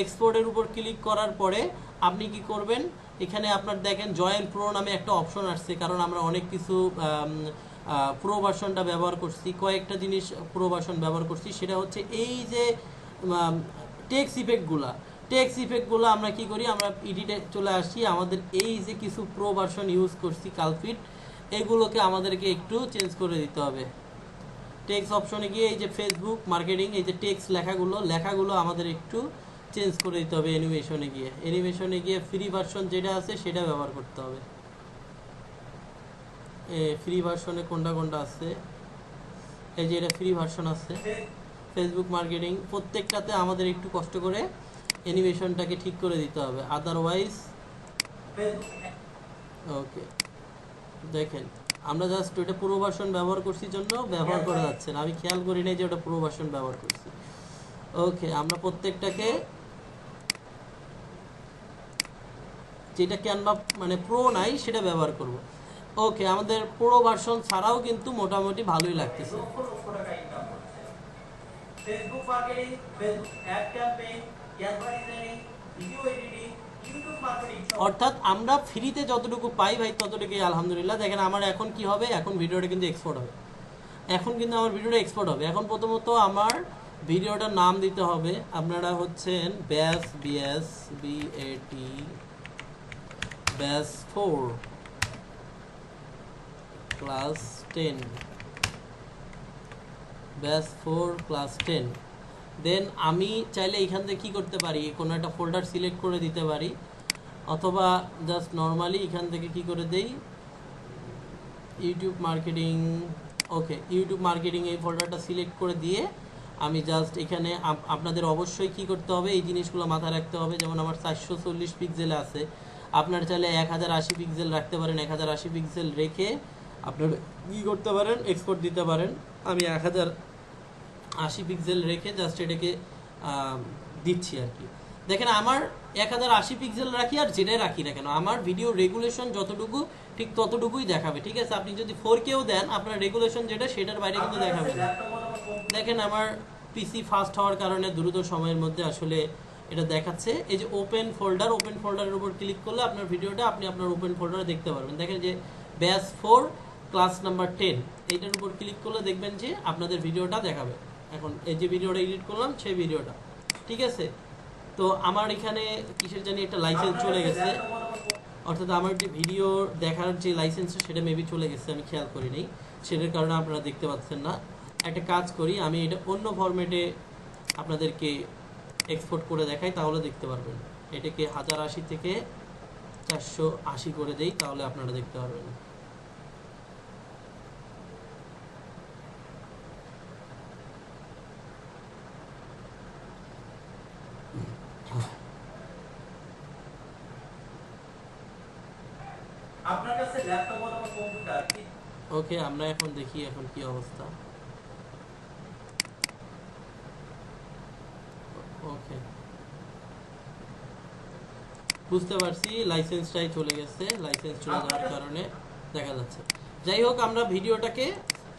এক্সপোর্টের উপর ক্লিক করার পরে আপনি কি করবেন, এখানে আপনার দেখেন জয়েন প্রো নামে একটা অপশন আসছে, কারণ আমরা অনেক কিছু প্রো ভার্সনটা ব্যবহার করছি, কয়েকটা জিনিস প্রো ভার্সন ব্যবহার করছি। সেটা হচ্ছে এই যে টেক্সট ইফেক্টগুলো আমরা কি করি, আমরা এডিটে চলে আসি। আমাদের এই যে কিছু প্রো ভার্সন ইউজ করছি কালফিট, এগুলোকে আমাদেরকে একটু চেঞ্জ করে দিতে হবে। টেক্সট অপশনে গিয়ে এই যে ফেসবুক মার্কেটিং, এই যে টেক্সট লেখাগুলো আমাদের একটু চেঞ্জ করে দিতে হবে। অ্যানিমেশনে গিয়ে ফ্রি ভার্সন যেটা আছে সেটা ব্যবহার করতে হবে। ফ্রি ভার্সনে কোনটা আছে, এই যে এটা ফ্রি ভার্সন আছে। ফেসবুক মার্কেটিং প্রত্যেকটাতে আমাদের একটু কষ্ট করে অ্যানিমেশনটাকে ঠিক করে দিতে হবে, আদারওয়াইজ ওকে। দেখেন আমরা জাস্ট ওটা প্রো ভার্সন ব্যবহার করছি জন্য ব্যবহার করা যাচ্ছে না, আমি খেয়াল করি নাই যে ওটা প্রো ভার্সন ব্যবহার করছি। ওকে, আমরা প্রত্যেকটাকে যেটা ক্যানভা মানে প্রো নাই সেটা ব্যবহার করব। ওকে, আমাদের প্রো ভার্সন ছাড়াও কিন্তু মোটামুটি ভালোই লাগতেছে। Facebook marketing, Facebook ad campaign, Canva designing, video editing, YouTube marketing, অর্থাৎ আমরা ফ্রিতে যতটুকু পাই ভাই ততটুকুই আলহামদুলিল্লাহ। দেখেন আমার এখন কি হবে, এখন ভিডিওটা কিন্তু এক্সপোর্ট হবে। এখন প্রথমত আমার ভিডিওটার নাম দিতে হবে। আপনারা হচ্ছেন ব্যাস ব্যাস 4 ক্লাস 10, ব্যাস 4 ক্লাস 10। দেন আমি চাইলে এখান থেকে কী করতে পারি, কোনো একটা ফোল্ডার সিলেক্ট করে দিতে পারি, অথবা জাস্ট নর্মালি এখান থেকে কি করে দেই, ইউটিউব মার্কেটিং। ওকে, ইউটিউব মার্কেটিং এই ফোল্ডারটা সিলেক্ট করে দিয়ে আমি জাস্ট এখানে আপনাদের অবশ্যই কি করতে হবে, এই জিনিসগুলো মাথায় রাখতে হবে। যেমন আমার 440 পিক্সেল আছে, আপনার চাইলে 1080 পিক্সেল রাখতে পারেন। 1080 পিক্সেল রেখে আপনারা কী করতে পারেন, এক্সপোর্ট দিতে পারেন। আমি 1080 পিক্সেল রেখে জাস্ট এটাকে দিচ্ছি আর কি। দেখেন আমার 1080 পিক্সেল রাখি আর যেটাই রাখি না কেন আমার ভিডিও রেগুলেশন যতটুকু ঠিক ততটুকুই দেখাবে, ঠিক আছে। আপনি যদি 4Kও দেন আপনার রেগুলেশন যেটা সেটার বাইরে কিন্তু দেখাবে না। দেখেন আমার পিসি ফাস্ট হওয়ার কারণে দ্রুত সময়ের মধ্যে আসলে এটা দেখাচ্ছে। এই যে ওপেন ফোল্ডারের উপর ক্লিক করলে আপনার ভিডিওটা আপনি আপনার ওপেন ফোল্ডারে দেখতে পারবেন। দেখেন যে ব্যাস 4 ক্লাস নাম্বার 10 এইটার উপর ক্লিক করলে দেখবেন যে আপনাদের ভিডিওটা দেখাবে। এখন এই যে ভিডিওটা এডিট করলাম সেই ভিডিওটা, ঠিক আছে। তো আমার এখানে কিসের জানি একটা লাইসেন্স চলে গেছে। অর্থাৎ আমার যে ভিডিও দেখার যে লাইসেন্সটা সেটা মেবি চলে গেছে, আমি খেয়াল করিনি, সেটার কারণে আপনারা দেখতে পাচ্ছেন না। একটা কাজ করি, আমি এটা অন্য ফরম্যাটে আপনাদেরকে এক্সপোর্ট করে দেখাই, তাহলে দেখতে পারবেন। এটাকে 1080 থেকে 480 করে দেই, তাহলে আপনারা দেখতে পারবেন। আপনার কাছে ল্যাপটপ অথবা কম্পিউটার কি ওকে, আমরা এখন দেখি এখন কি অবস্থা। ওকে, বুঝতে পারছি, লাইসেন্সটাই চলে গেছে, লাইসেন্স চলে যাওয়ার কারণে দেখা যাচ্ছে। যাই হোক, আমরা ভিডিওটাকে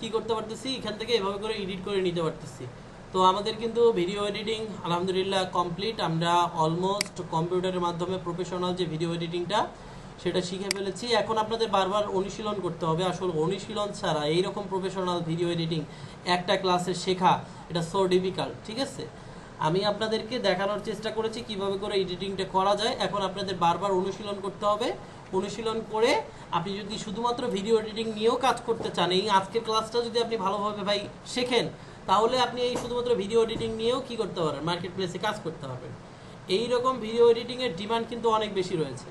কি করতে পারতেছি, এখান থেকে এভাবে করে এডিট করে নিতে পারতেছি। তো আমাদের কিন্তু ভিডিও এডিটিং আলহামদুলিল্লাহ কমপ্লিট। আমরা অলমোস্ট কম্পিউটারের মাধ্যমে প্রফেশনাল যে ভিডিও এডিটিংটা সেটা শিখে ফেলেছি। এখন আপনাদের বারবার অনুশীলন করতে হবে। আসলে অনুশীলন ছাড়া এইরকম প্রফেশনাল ভিডিও এডিটিং একটা ক্লাসে শেখা এটা সো ডিফিকাল্ট, ঠিক আছে? আমি আপনাদেরকে দেখানোর চেষ্টা করেছি কিভাবে করে এডিটিংটা করা যায়। এখন আপনাদের বারবার অনুশীলন করতে হবে। অনুশীলন করে আপনি যদি শুধুমাত্র ভিডিও এডিটিং নিয়েও কাজ করতে চান, এই আজকের ক্লাসটা যদি আপনি ভালোভাবে ভাই শেখেন, তাহলে আপনি এই শুধুমাত্র ভিডিও এডিটিং নিয়েও কি করতে পারবেন, মার্কেট প্লেসে কাজ করতে পারবেন। এই রকম ভিডিও এডিটিংয়ের ডিমান্ড কিন্তু অনেক বেশি রয়েছে।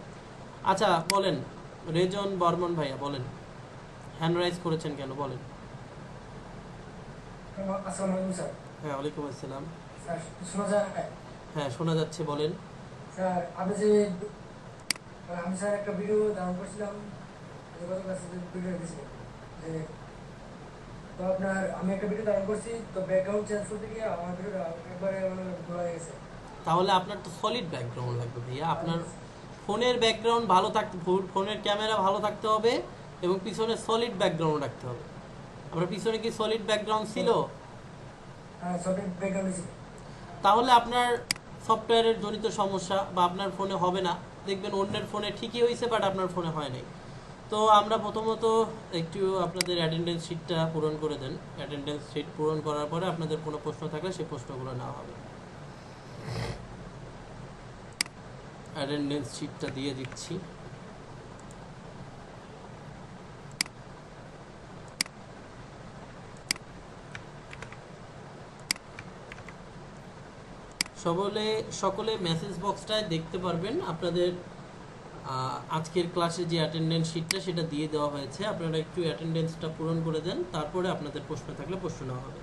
আচ্ছা বলেন, রেজন বর্মন ভাইয়া বলেন, হ্যান্ড রাইজ করেছেন কেন বলেন? আসসালামু আলাইকুম স্যার। হ্যাঁ, ওয়ালাইকুম আসসালাম। স্যার শোনা যায়? হ্যাঁ, শোনা যাচ্ছে, বলেন। স্যার আপনি যে আমি স্যার একটা ভিডিও ডাউনলোড করছিলাম, গত ক্লাসে যে ভিডিও দিয়েছিলেন যে, তো আপনার আমি একটা ভিডিও ডাউনলোড করছি, তো ব্যাকগ্রাউন্ড চেঞ্জ করতে গিয়ে আমার ভিডিওটা একবারে মানে ভুল হয়ে গেছে। তাহলে আপনার তো সলিড ব্যাকগ্রাউন্ড লাগবে ভাইয়া। আপনার ফোনের ব্যাকগ্রাউন্ড ভালো থাকতে, ফোনের ক্যামেরা ভালো থাকতে হবে এবং পিছনে সলিড ব্যাকগ্রাউন্ড রাখতে হবে। আপনার পিছনে কি সলিড ব্যাকগ্রাউন্ড ছিল? হ্যাঁ, সলিড ব্যাকগ্রাউন্ড ছিল। তাহলে আপনার সফটওয়্যারের জনিত সমস্যা, বা আপনার ফোনে হবে না। দেখবেন অন্যের ফোনে ঠিকই হয়েছে, বাট আপনার ফোনে হয় নাই। তো আমরা প্রথমত একটু আপনাদের অ্যাটেন্ডেন্স শিটটা পূরণ করে দেন। অ্যাটেন্ডেন্স শিট পূরণ করার পরে আপনাদের কোনো প্রশ্ন থাকলে সেই প্রশ্নগুলো নেওয়া হবে। অ্যাটেন্ডেন্স শিটটা দিয়ে দিচ্ছি। সকলে মেসেজ বক্সটায় দেখতে পারবেন আপনাদের আজকের ক্লাসে যে অ্যাটেন্ডেন্স শিটটা সেটা দিয়ে দেওয়া হয়েছে। আপনারা একটু অ্যাটেন্ডেন্সটা পূরণ করে দেন, তারপরে আপনাদের প্রশ্ন থাকলে প্রশ্ন নেওয়া হবে।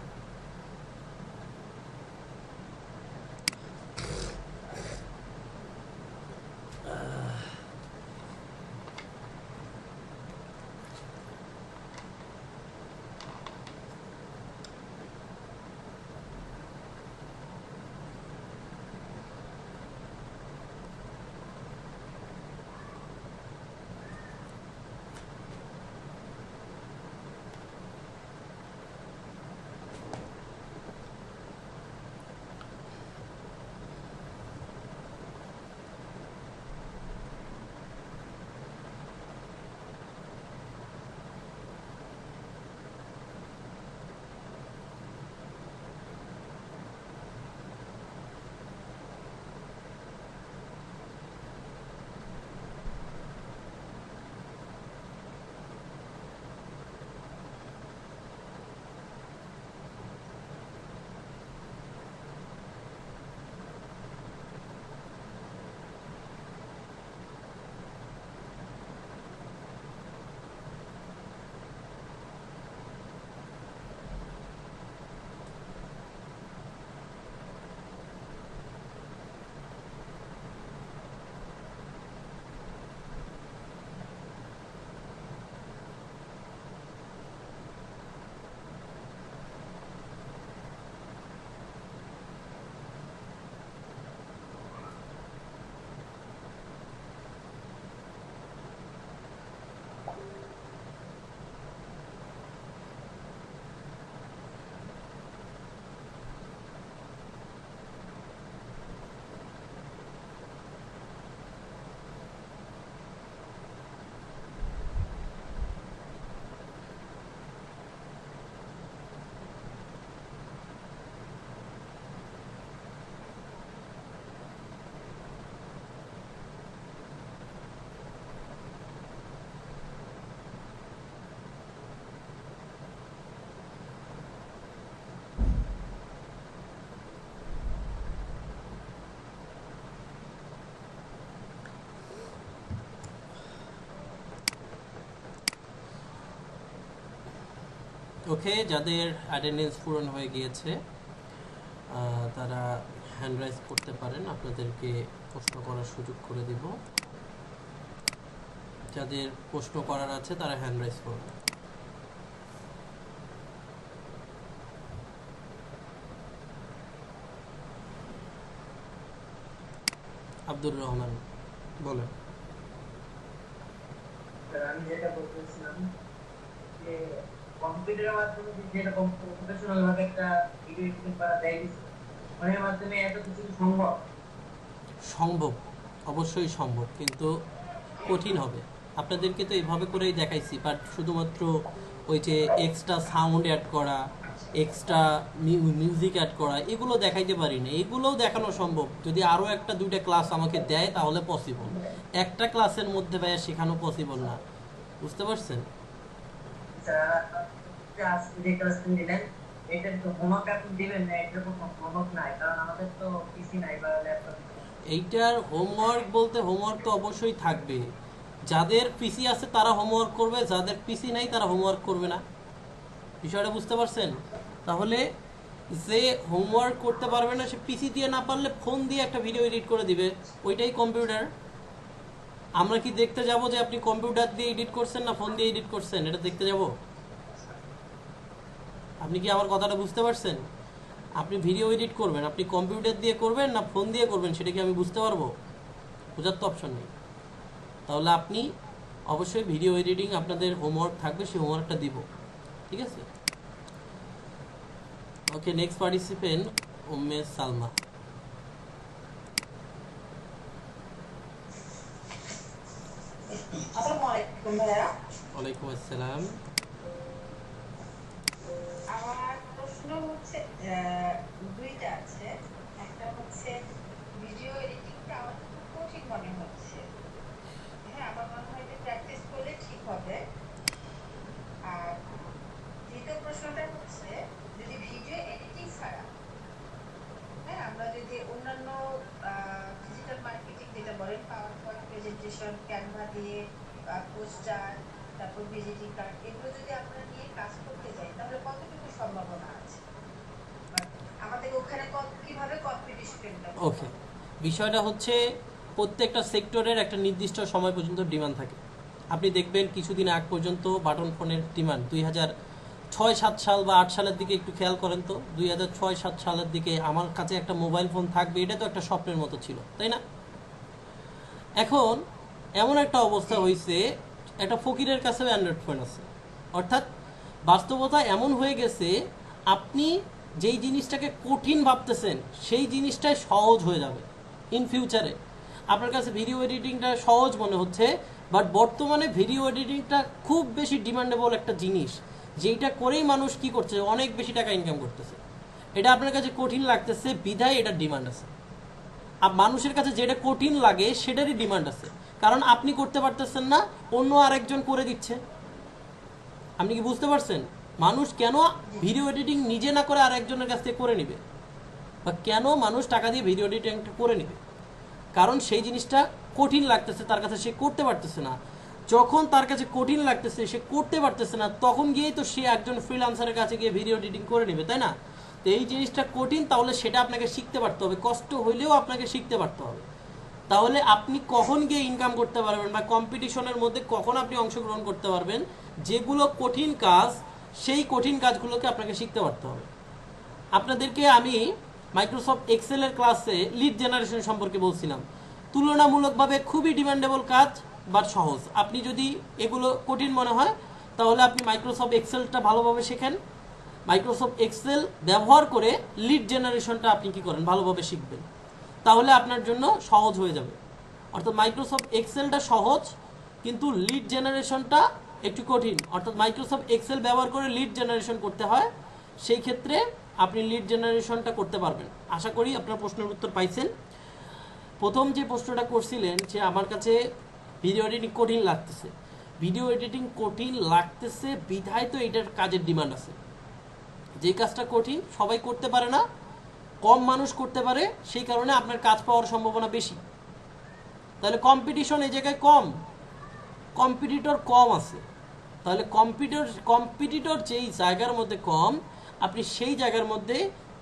ওকে, যাদের অ্যাটেন্ডেন্স পূরণ হয়ে গিয়েছে তারা হ্যান্ড রাইজ করতে পারেন, আপনাদেরকে প্রশ্ন করার সুযোগ করে দিব। যাদের প্রশ্ন করার আছে তারা হ্যান্ড রাইজ করবেন। আব্দুর রহমান বলেন। আমি যেটা বলতেছিলাম যে কম্পিউটারের মাধ্যমে যেরকম প্রফেশনাল ভাবে একটা ভিডিও এডিটিং করা যায়, ফোনের মাধ্যমে এত কিছু সম্ভব? সম্ভব, অবশ্যই সম্ভব, কিন্তু কঠিন হবে। আপনাদেরকে তো এইভাবে করেই দেখাইছি, বাট শুধুমাত্র ওই যে এক্সট্রা সাউন্ড অ্যাড করা, এক্সট্রা মিউজিক অ্যাড করা, এগুলো দেখাইতে পারি না। এগুলোও দেখানো সম্ভব যদি আরও একটা দুইটা ক্লাস আমাকে দেয়, তাহলে পসিবল। একটা ক্লাসের মধ্যে ভাইয়া শেখানো পসিবল না, বুঝতে পারছেন? যে ক্লাস দিলেন এটা তো হোমওয়ার্ক আপনি দিবেন না, এটা কোনো হোমওয়ার্ক নাই, কারণ আমাদের তো পিসি নাই বা ল্যাপটপ। এইটার হোমওয়ার্ক বলতে হোমওয়ার্ক তো অবশ্যই থাকবে। যাদের পিসি আছে তারা হোমওয়ার্ক করবে, যাদের পিসি নাই তারা হোমওয়ার্ক করবে না। বিষয়টা বুঝতে পারছেন? তাহলে যে হোমওয়ার্ক করতে পারবে না সে পিসি দিয়ে না পারলে ফোন দিয়ে একটা ভিডিও এডিট করে দিবে, ওইটাই কম্পিউটার। আমরা কি দেখতে যাব যে আপনি কম্পিউটার দিয়ে এডিট করছেন না ফোন দিয়ে এডিট করছেন? এটা দেখতে যাব? আপনি কি আমার কথাটা বুঝতে পারছেন? আপনি ভিডিও এডিট করবেন, আপনি কম্পিউটার দিয়ে করবেন না ফোন দিয়ে করবেন, সেটা কি আমি বুঝতে পারবো? বোঝার তো অপশন নেই। তাহলে আপনি অবশ্যই ভিডিও এডিটিং আপনাদের হোমওয়ার্ক থাকবে, সেই হোমওয়ার্কটা দিব, ঠিক আছে? ওকে, নেক্সট পার্টিসিপেন্ট উম্মে সালমা। আসসালামু আলাইকুম ভাইয়া। ওয়ালাইকুম আসসালাম। আমার প্রশ্ন হচ্ছে দুইটা আছে। একটা হচ্ছে ভিডিও এডিটিংটা আমার খুব কঠিন মনে হচ্ছে। হ্যাঁ, আমার মনে হয় যে প্র্যাকটিস করলে ঠিক হবে। আর দ্বিতীয় প্রশ্নটা হচ্ছে যদি ভিডিও এডিটিং ছাড়া, হ্যাঁ, আমরা যদি অন্যান্য ডিজিটাল মার্কেটিং যেটা বলেন, পাওয়ার পয়েন্ট প্রেজেন্টেশন, ক্যানভা দিয়ে পোস্টার, তারপর ভিজিটিং কার্ড, এগুলো যদি আমরা নিয়ে কাজ করতে যাই তাহলে কতটুকু সম্ভাবনা আছে? আমাদের ওখানে কিভাবে কম্পিটিশনটা? ওকে, বিষয়টা হচ্ছে প্রত্যেকটা সেক্টরের একটা নির্দিষ্ট সময় পর্যন্ত ডিমান্ড থাকে। আপনি দেখবেন কিছুদিন আগ পর্যন্ত বাটন ফোনের ডিমান্ড 2006-7 সাল বা 8 সালের দিকে একটু খেয়াল করেন তো, 2006-7 সালের দিকে আমার কাছে একটা মোবাইল ফোন থাকবে, এটা তো একটা স্বপ্নের মতো ছিল, তাই না? এখন এমন একটা অবস্থা হয়েছে, একটা ফকিরের কাছেও অ্যান্ড্রয়েড ফোন আছে। অর্থাৎ বাস্তবতা এমন হয়ে গেছে, আপনি যেই জিনিসটাকে কঠিন ভাবতেছেন সেই জিনিসটাই সহজ হয়ে যাবে ইন ফিউচারে। আপনার কাছে ভিডিও এডিটিংটা সহজ মনে হচ্ছে, বাট বর্তমানে ভিডিও এডিটিংটা খুব বেশি ডিমান্ডেবল একটা জিনিস, যেইটা করেই মানুষ কি করছে, অনেক বেশি টাকা ইনকাম করতেছে। এটা আপনার কাছে কঠিন লাগতেছে বিধায় এটার ডিমান্ড আছে। আর মানুষের কাছে যেটা কঠিন লাগে সেটারই ডিমান্ড আছে, কারণ আপনি করতে পারতেছেন না, অন্য আরেকজন করে দিচ্ছে। আপনি কি বুঝতে পারছেন? মানুষ কেন ভিডিও এডিটিং নিজে না করে আরেকজনের কাছ থেকে করে নেবে, বা কেন মানুষ টাকা দিয়ে ভিডিও এডিটিংটা করে নেবে? কারণ সেই জিনিসটা কঠিন লাগতেছে তার কাছে, সে করতে পারতেছে না। যখন তার কাছে কঠিন লাগতেছে, সে করতে পারতেছে না, তখন গিয়েই তো সে একজন ফ্রিল্যান্সারের কাছে গিয়ে ভিডিও এডিটিং করে নেবে, তাই না? তো এই জিনিসটা কঠিন, তাহলে সেটা আপনাকে শিখতে পারতে হবে, কষ্ট হইলেও আপনাকে শিখতে পারতে হবে। তাহলে আপনি কখন গিয়ে ইনকাম করতে পারবেন, বা কম্পিটিশনের মধ্যে কখন আপনি অংশগ্রহণ করতে পারবেন? যেগুলো কঠিন কাজ, সেই কঠিন কাজগুলোকে আপনাকে শিখতে পারতে হবে। আপনাদেরকে আমি মাইক্রোসফট এক্সেলের ক্লাসে লিড জেনারেশন সম্পর্কে বলছিলাম। তুলনামূলকভাবে খুবই ডিমান্ডেবল কাজ, বাট সহজ। আপনি যদি এগুলো কঠিন মনে হয়, তাহলে আপনি মাইক্রোসফট এক্সেলটা ভালোভাবে শেখেন। মাইক্রোসফট এক্সেল ব্যবহার করে লিড জেনারেশনটা আপনি কি করেন, ভালোভাবে শিখবেন, তাহলে আপনার জন্য সহজ হয়ে যাবে। অর্থাৎ মাইক্রোসফট এক্সেলটা সহজ, কিন্তু লিড জেনারেশনটা একটু কঠিন। অর্থাৎ মাইক্রোসফট এক্সেল ব্যবহার করে লিড জেনারেশন করতে হয়, সেই ক্ষেত্রে আপনি লিড জেনারেশনটা করতে পারবেন। আশা করি আপনার প্রশ্নের উত্তর পাইছেন। প্রথম যে প্রশ্নটা করছিলেন যে আমার কাছে ভিডিও এডিটিং কঠিন লাগতেছে, ভিডিও এডিটিং কঠিন লাগতেছে বিধায় তো এটার কাজের ডিমান্ড আছে। যে কাজটা কঠিন সবাই করতে পারে না, কম মানুষ করতে পারে, সেই কারণে আপনার কাজ পাওয়ার সম্ভাবনা বেশি। তাহলে কম্পিটিশন এই জায়গায় কম, কম্পিটিটর কম আছে, তাহলে কম্পিটিটর যেই জায়গার মধ্যে কম, আপনি সেই জায়গার মধ্যে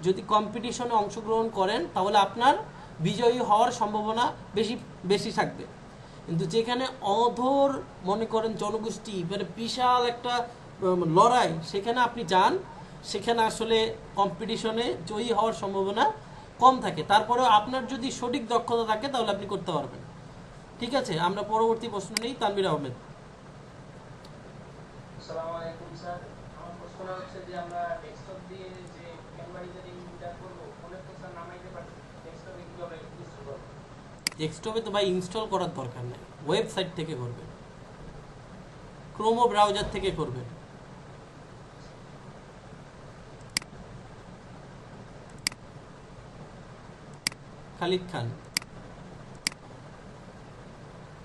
যদি কম্পিটিশনে অংশগ্রহণ করেন তাহলে আপনার বিজয়ী হওয়ার সম্ভাবনা বেশি বেশি থাকবে। কিন্তু যেখানে অধর মনে করেন জনগোষ্ঠী, মানে বিশাল একটা লড়াই, সেখানে আপনি যান, সেখানে আসলে কম্পিটিশনে জয়ী হওয়ার সম্ভাবনা কম থাকে। তারপরেও আপনার যদি সঠিক দক্ষতা থাকে তাহলে আপনি করতে পারবেন। ঠিক আছে, আমরা পরবর্তী প্রশ্ন নিই। তানভীর আহমেদ। আসসালামু আলাইকুম স্যার, আমার প্রশ্ন হচ্ছে যে আমরা ডেস্কটপ দিয়ে যে ক্যানভা ডিজাইনিংটা করব, ফোনে তো স্যার নামাইতে পারছি, ডেস্কটপে কিভাবে ইনস্টল করব? ডেস্কটপে তো ভাই ইনস্টল করার দরকার নেই, ওয়েবসাইট থেকে করবেন, ক্রোমো ব্রাউজার থেকে করবেন। খালিদ খান।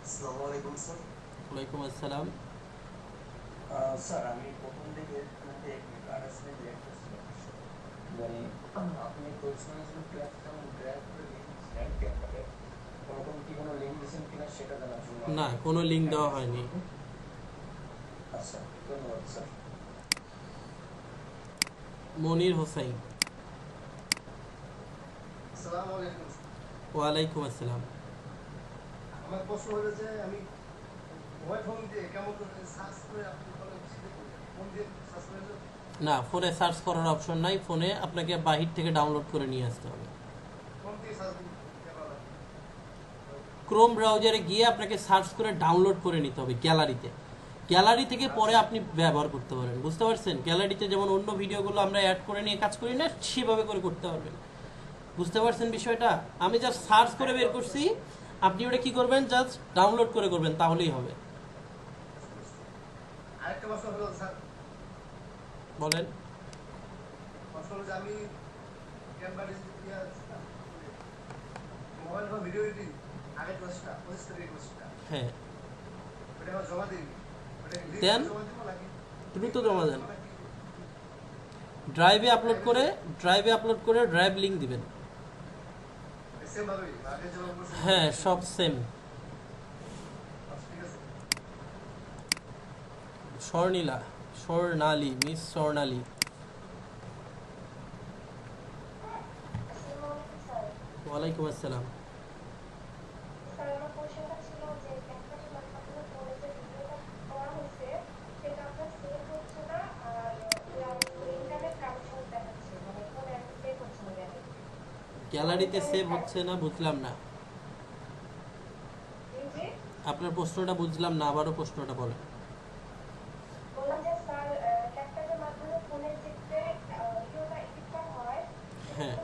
আসসালামু আলাইকুম স্যার। ওয়ালাইকুম আসসালাম। স্যার আমি প্রথম দিকে টুতে আরএসএ রিঅ্যাক্ট করছিলাম, মানে আপনি পার্সোনালাইজড প্ল্যাটফর্ম ড্র্যাগ করে লিখেছিলেন ক্যানভাতে, ওরকম কি কোনো লিঙ্ক দিয়েছেন কিনা সেটা জানার জন্য। না, কোনো লিঙ্ক দেওয়া হয়নি। আচ্ছা, ধন্যবাদ স্যার। মনির হোসাইন। আসসালামু আলাইকুম। ওয়ালাইকুম আসসালাম। আমার প্রশ্ন হলো যে আমি মোবাইল ফোন দিয়ে কেমন করে সার্চ করে আপনি কোনো কিছু ফোন দিয়ে সার্চ করে না, ফোনে সার্চ করার অপশন নাই, ফোনে আপনাকে বাহির থেকে ডাউনলোড করে নিয়ে আসতে হবে। ফোন দিয়ে সার্চ করতে ক্রোম ব্রাউজারে গিয়ে আপনাকে সার্চ করে ডাউনলোড করে নিতে হবে গ্যালারিতে। গ্যালারি থেকে পরে আপনি ব্যবহার করতে পারেন, বুঝতে পারছেন? গ্যালারিতে যেমন অন্য ভিডিওগুলো আমরা অ্যাড করে নিয়ে কাজ করি না, সেভাবে করে করতে পারবেন। বুঝতে পারছেন বিষয়টা? আমি জাস্ট সার্চ করে বের করছি, আপনি ওটা কি করবেন, জাস্ট ডাউনলোড করে করবেন, তাহলেই হবে। আরেকটা প্রশ্ন হলো স্যার, বলেন। প্রশ্ন হলো যে আমি Canva mobile phone video editing আগের ক্লাসটা 25 তারিখের ক্লাসটা, হ্যাঁ, ওটা আমার জমা দিই, ওটা লিংক দেন, জমা দিব নাকি দ্রুত জমা দেন। ড্রাইভে আপলোড করে ড্রাইভ লিংক দিবেন। সেম ভাবেই আগে যেমন করছি? হ্যাঁ, সব সেম। ঠিক আছে। স্বর্ণালী, মিস স্বর্ণালী। ওয়ালাইকুম আসসালাম। গ্যালারিতে সেভ হচ্ছে না, বুঝলাম না আপনার প্রশ্নটা, বুঝলাম না, আবারও প্রশ্নটা বলেন। হ্যাঁ,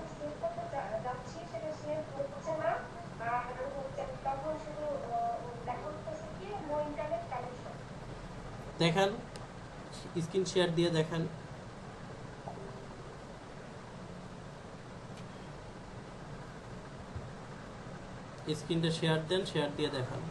দেখান, স্ক্রিন শেয়ার দিয়ে দেখান। স্ক্রিনটা শেয়ার দেন, শেয়ার দিয়ে দেখান।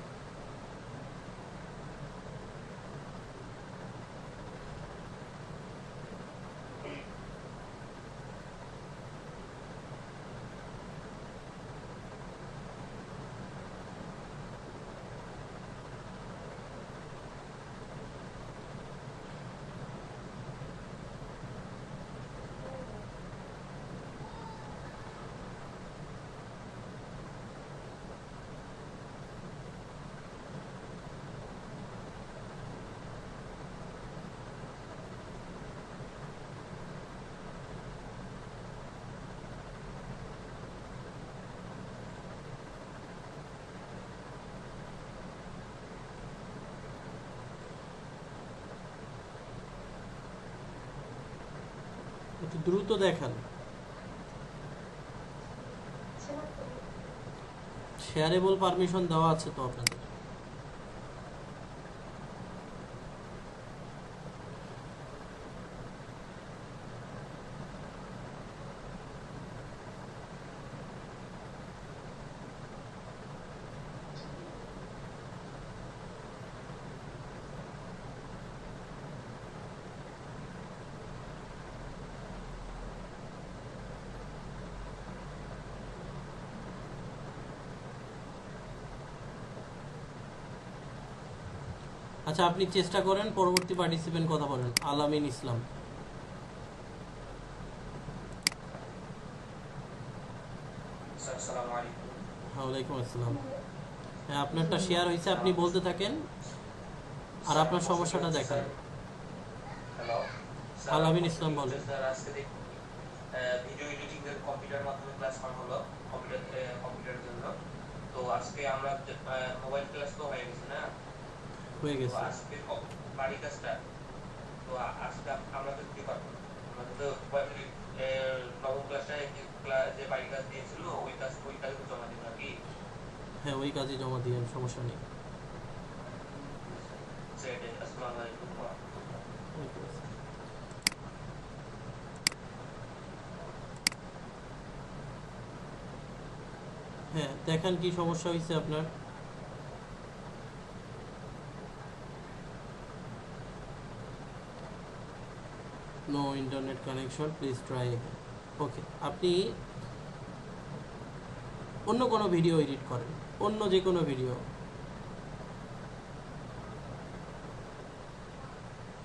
একটু দ্রুত দেখান। শেয়ারেবল পারমিশন দেওয়া আছে তো আপনাদের। আচ্ছা, আপনি চেষ্টা করেন, পরবর্তী পার্টিসিপেন্ট কথা বলেন। আলামিন ইসলাম। স্যার আসসালামু আলাইকুম। ওয়ালাইকুম আসসালাম। হ্যাঁ, আপনারটা শেয়ার হয়েছে, আপনি বলতে থাকেন আর আপনার সমস্যাটা দেখান। হ্যালো আলামিন ইসলাম বলেন। স্যার, আজকে দেখুন ভিডিও এডিটিং এর কম্পিউটার মাধ্যমে ক্লাস করা হলো কম্পিউটারের জন্য। তো আজকে আমরা মোবাইল ক্লাস তো হয়ে গেছে না, হয়ে তো গেছে। আজকে বাড়ি কাজটা তো আজকে আমরা তো দিতে পারবো না। আমাদের তো নবম ক্লাসে যে বাড়ি কাজ দিয়েছিল ওই কাজে তো জমা দিব নাকি? হ্যাঁ, ওই কাজে জমা দিয়েন, সমস্যা নেই। আসসালামু আলাইকুম। হ্যাঁ, দেখান কি সমস্যা হয়েছে আপনার। No internet connection, please try again. Okay, আপনি অন্য কোনো ভিডিও এডিট করেন, অন্য যে কোনো ভিডিও,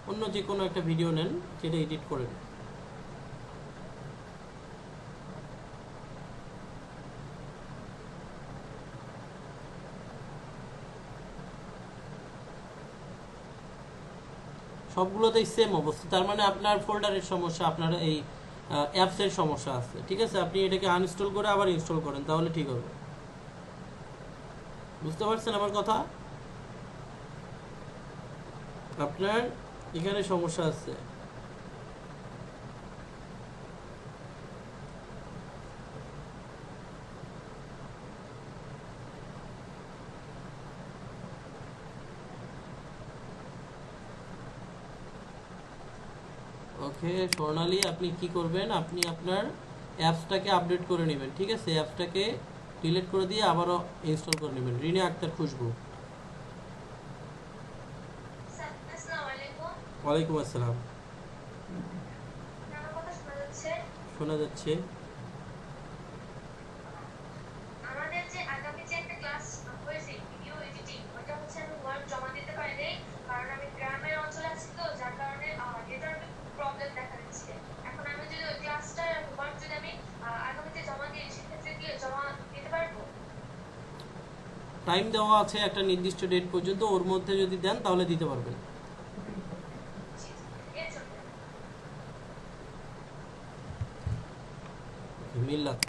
অন্য যে কোনো একটা ভিডিও নেন, সেটা এডিট করেন। সবগুলোতেই সেম অবস্থা, তার মানে আপনার ফোল্ডারের সমস্যা, আপনার এই অ্যাপসের সমস্যা আছে। ঠিক আছে, আপনি এটাকে আনইনস্টল করে আবার ইনস্টল করেন, তাহলে ঠিক হবে। বুঝতে পারছেন আমার কথা? আপনার এখানে সমস্যা আছে। ওকে স্বর্ণালী, আপনি কি করবেন, আপনি আপনার অ্যাপসটাকে আপডেট করে নেবেন। ঠিক আছে, অ্যাপসটাকে ডিলিট করে দিয়ে আবারও ইনস্টল করে নেবেন। রিনা আক্তার খুশবু। ওয়ালাইকুম আসসালাম। শোনা যাচ্ছে। আমাদের যে আগামী যে একটা ক্লাস হয়েছে ভিডিও এডিটিং, ওটা হচ্ছে আমি ওয়ার্ড জমা দিতে পারিনি, কারণ আমি গ্রামের অঞ্চলে আছি, তো যার কারণে নেটওয়ার্কের প্রবলেম দেখা দিচ্ছে। এখন আমি যদি ওই ক্লাসটা ওয়ার্ড যদি আমি আগামীতে জমা দিই, সেক্ষেত্রে কি জমা দিতে পারবো? টাইম দেওয়া আছে একটা নির্দিষ্ট ডেট পর্যন্ত, ওর মধ্যে যদি দেন তাহলে দিতে পারবেন। মিল্লাত।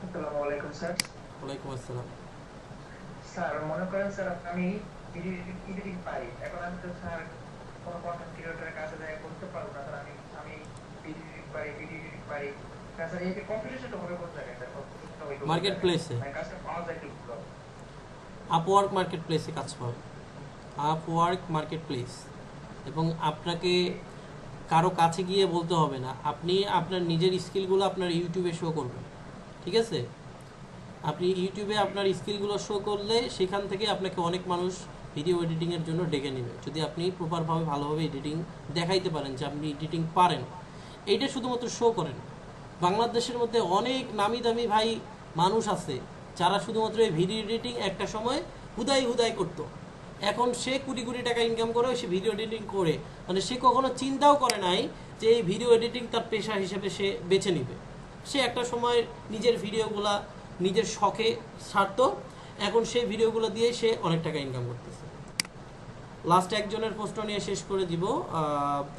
আসসালামু আলাইকুম স্যার। ওয়ালাইকুম আসসালাম। স্যার মনে করেন স্যার আমি ভিডিও এডিটিং পারি, এখন আমি তো স্যার কোনো কন্টেন্ট ক্রিয়েটরের কাছে যায় করতে পারবো না। স্যার আমি ভিডিও এডিটিং পারি না স্যার। এই যে কম্পিটিশনটা হবে কোন জায়গায় স্যার? মার্কেট প্লেসে, কাজটা পাওয়া যায় কি? আপওয়ার্ক মার্কেট প্লেসে কাজ পাবেন। Upwork market place. এবং আপনাকে কারো কাছে গিয়ে বলতে হবে না, আপনি আপনার নিজের স্কিলগুলো আপনার ইউটিউবে শো করবেন। ঠিক আছে, আপনি ইউটিউবে আপনার স্কিলগুলো শো করলে সেখান থেকে আপনাকে অনেক মানুষ ভিডিও এডিটিংয়ের জন্য ডেকে নেবে, যদি আপনি প্রপারভাবে ভালোভাবে এডিটিং দেখাইতে পারেন যে আপনি এডিটিং পারেন। এইটা শুধুমাত্র শো করেন। বাংলাদেশের মধ্যে অনেক নামি দামি ভাই মানুষ আছে যারা শুধুমাত্র এই ভিডিও এডিটিং একটা সময় হুদাই করতো। এখন সে কোটি কোটি টাকা ইনকাম করে সে ভিডিও এডিটিং করে, মানে সে কখনো চিন্তাও করে নাই যে এই ভিডিও এডিটিং তার পেশা হিসেবে সে বেছে নিবে। সে একটা সময় নিজের ভিডিওগুলা নিজের শখে ছাড়তো, এখন সেই ভিডিওগুলো দিয়ে সে অনেক টাকা ইনকাম করতেছে। লাস্ট একজনের প্রশ্ন নিয়ে শেষ করে দিব।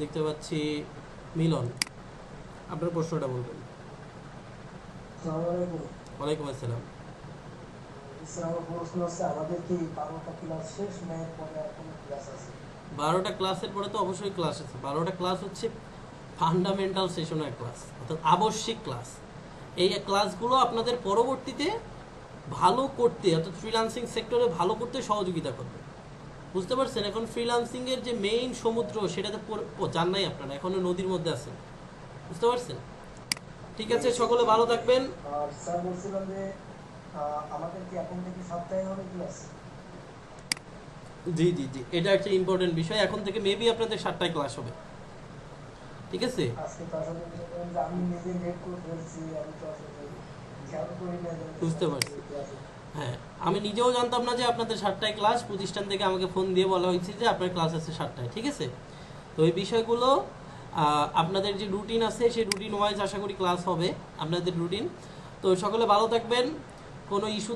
দেখতে পাচ্ছি মিলন, আপনার প্রশ্নটা বলবেন। ওয়ালাইকুম আসসালাম। আমাদের কি 12টা ক্লাস শেষ না পরে কোনো ক্লাস আছে? 12টা ক্লাসের পরে তো অবশ্যই ক্লাস আছে। 12টা ক্লাস হচ্ছে ফান্ডামেন্টাল সেশনের ক্লাস, অর্থাৎ আবশ্যিক ক্লাস। এই ক্লাসগুলো আপনাদের পরবর্তীতে ভালো করতে, অর্থাৎ ফ্রিল্যান্সিং সেক্টরে ভালো করতে সহযোগিতা করবে। বুঝতে পারছেন? এখন ফ্রিল্যান্সিংয়ের যে মেইন সমুদ্র সেটাতে যান নাই আপনারা, এখনো নদীর মধ্যে আছেন। বুঝতে পারছেন? ঠিক আছে, সকলে ভালো থাকবেন। আর স্যার বলছিলাম যে আমাদের কি এখন থেকে সপ্তাহে হবে ক্লাস? জি, এটা একটা ইম্পর্টেন্ট বিষয়। এখন থেকে মেবি আপনাদের 7টায় ক্লাস হবে। ঠিক আছে, আজকে তো আসলে আমি নিজে লেট করে ফেলছি, আমি তো আসলে খেয়াল করি না। বুঝতে পারছি। হ্যাঁ, আমি নিজেও জানতাম না যে আপনাদের 7টায় ক্লাস। প্রতিষ্ঠান থেকে আমাকে ফোন দিয়ে বলা হয়েছে যে আপনার ক্লাস আছে 7টায়, ঠিক আছে। তো এই বিষয়গুলো আপনাদের যে রুটিন আছে সেই রুটিন ওয়াইজ আশা করি ক্লাস হবে আপনাদের রুটিন। তো সকলে ভালো থাকবেন, কোনো ইস্যু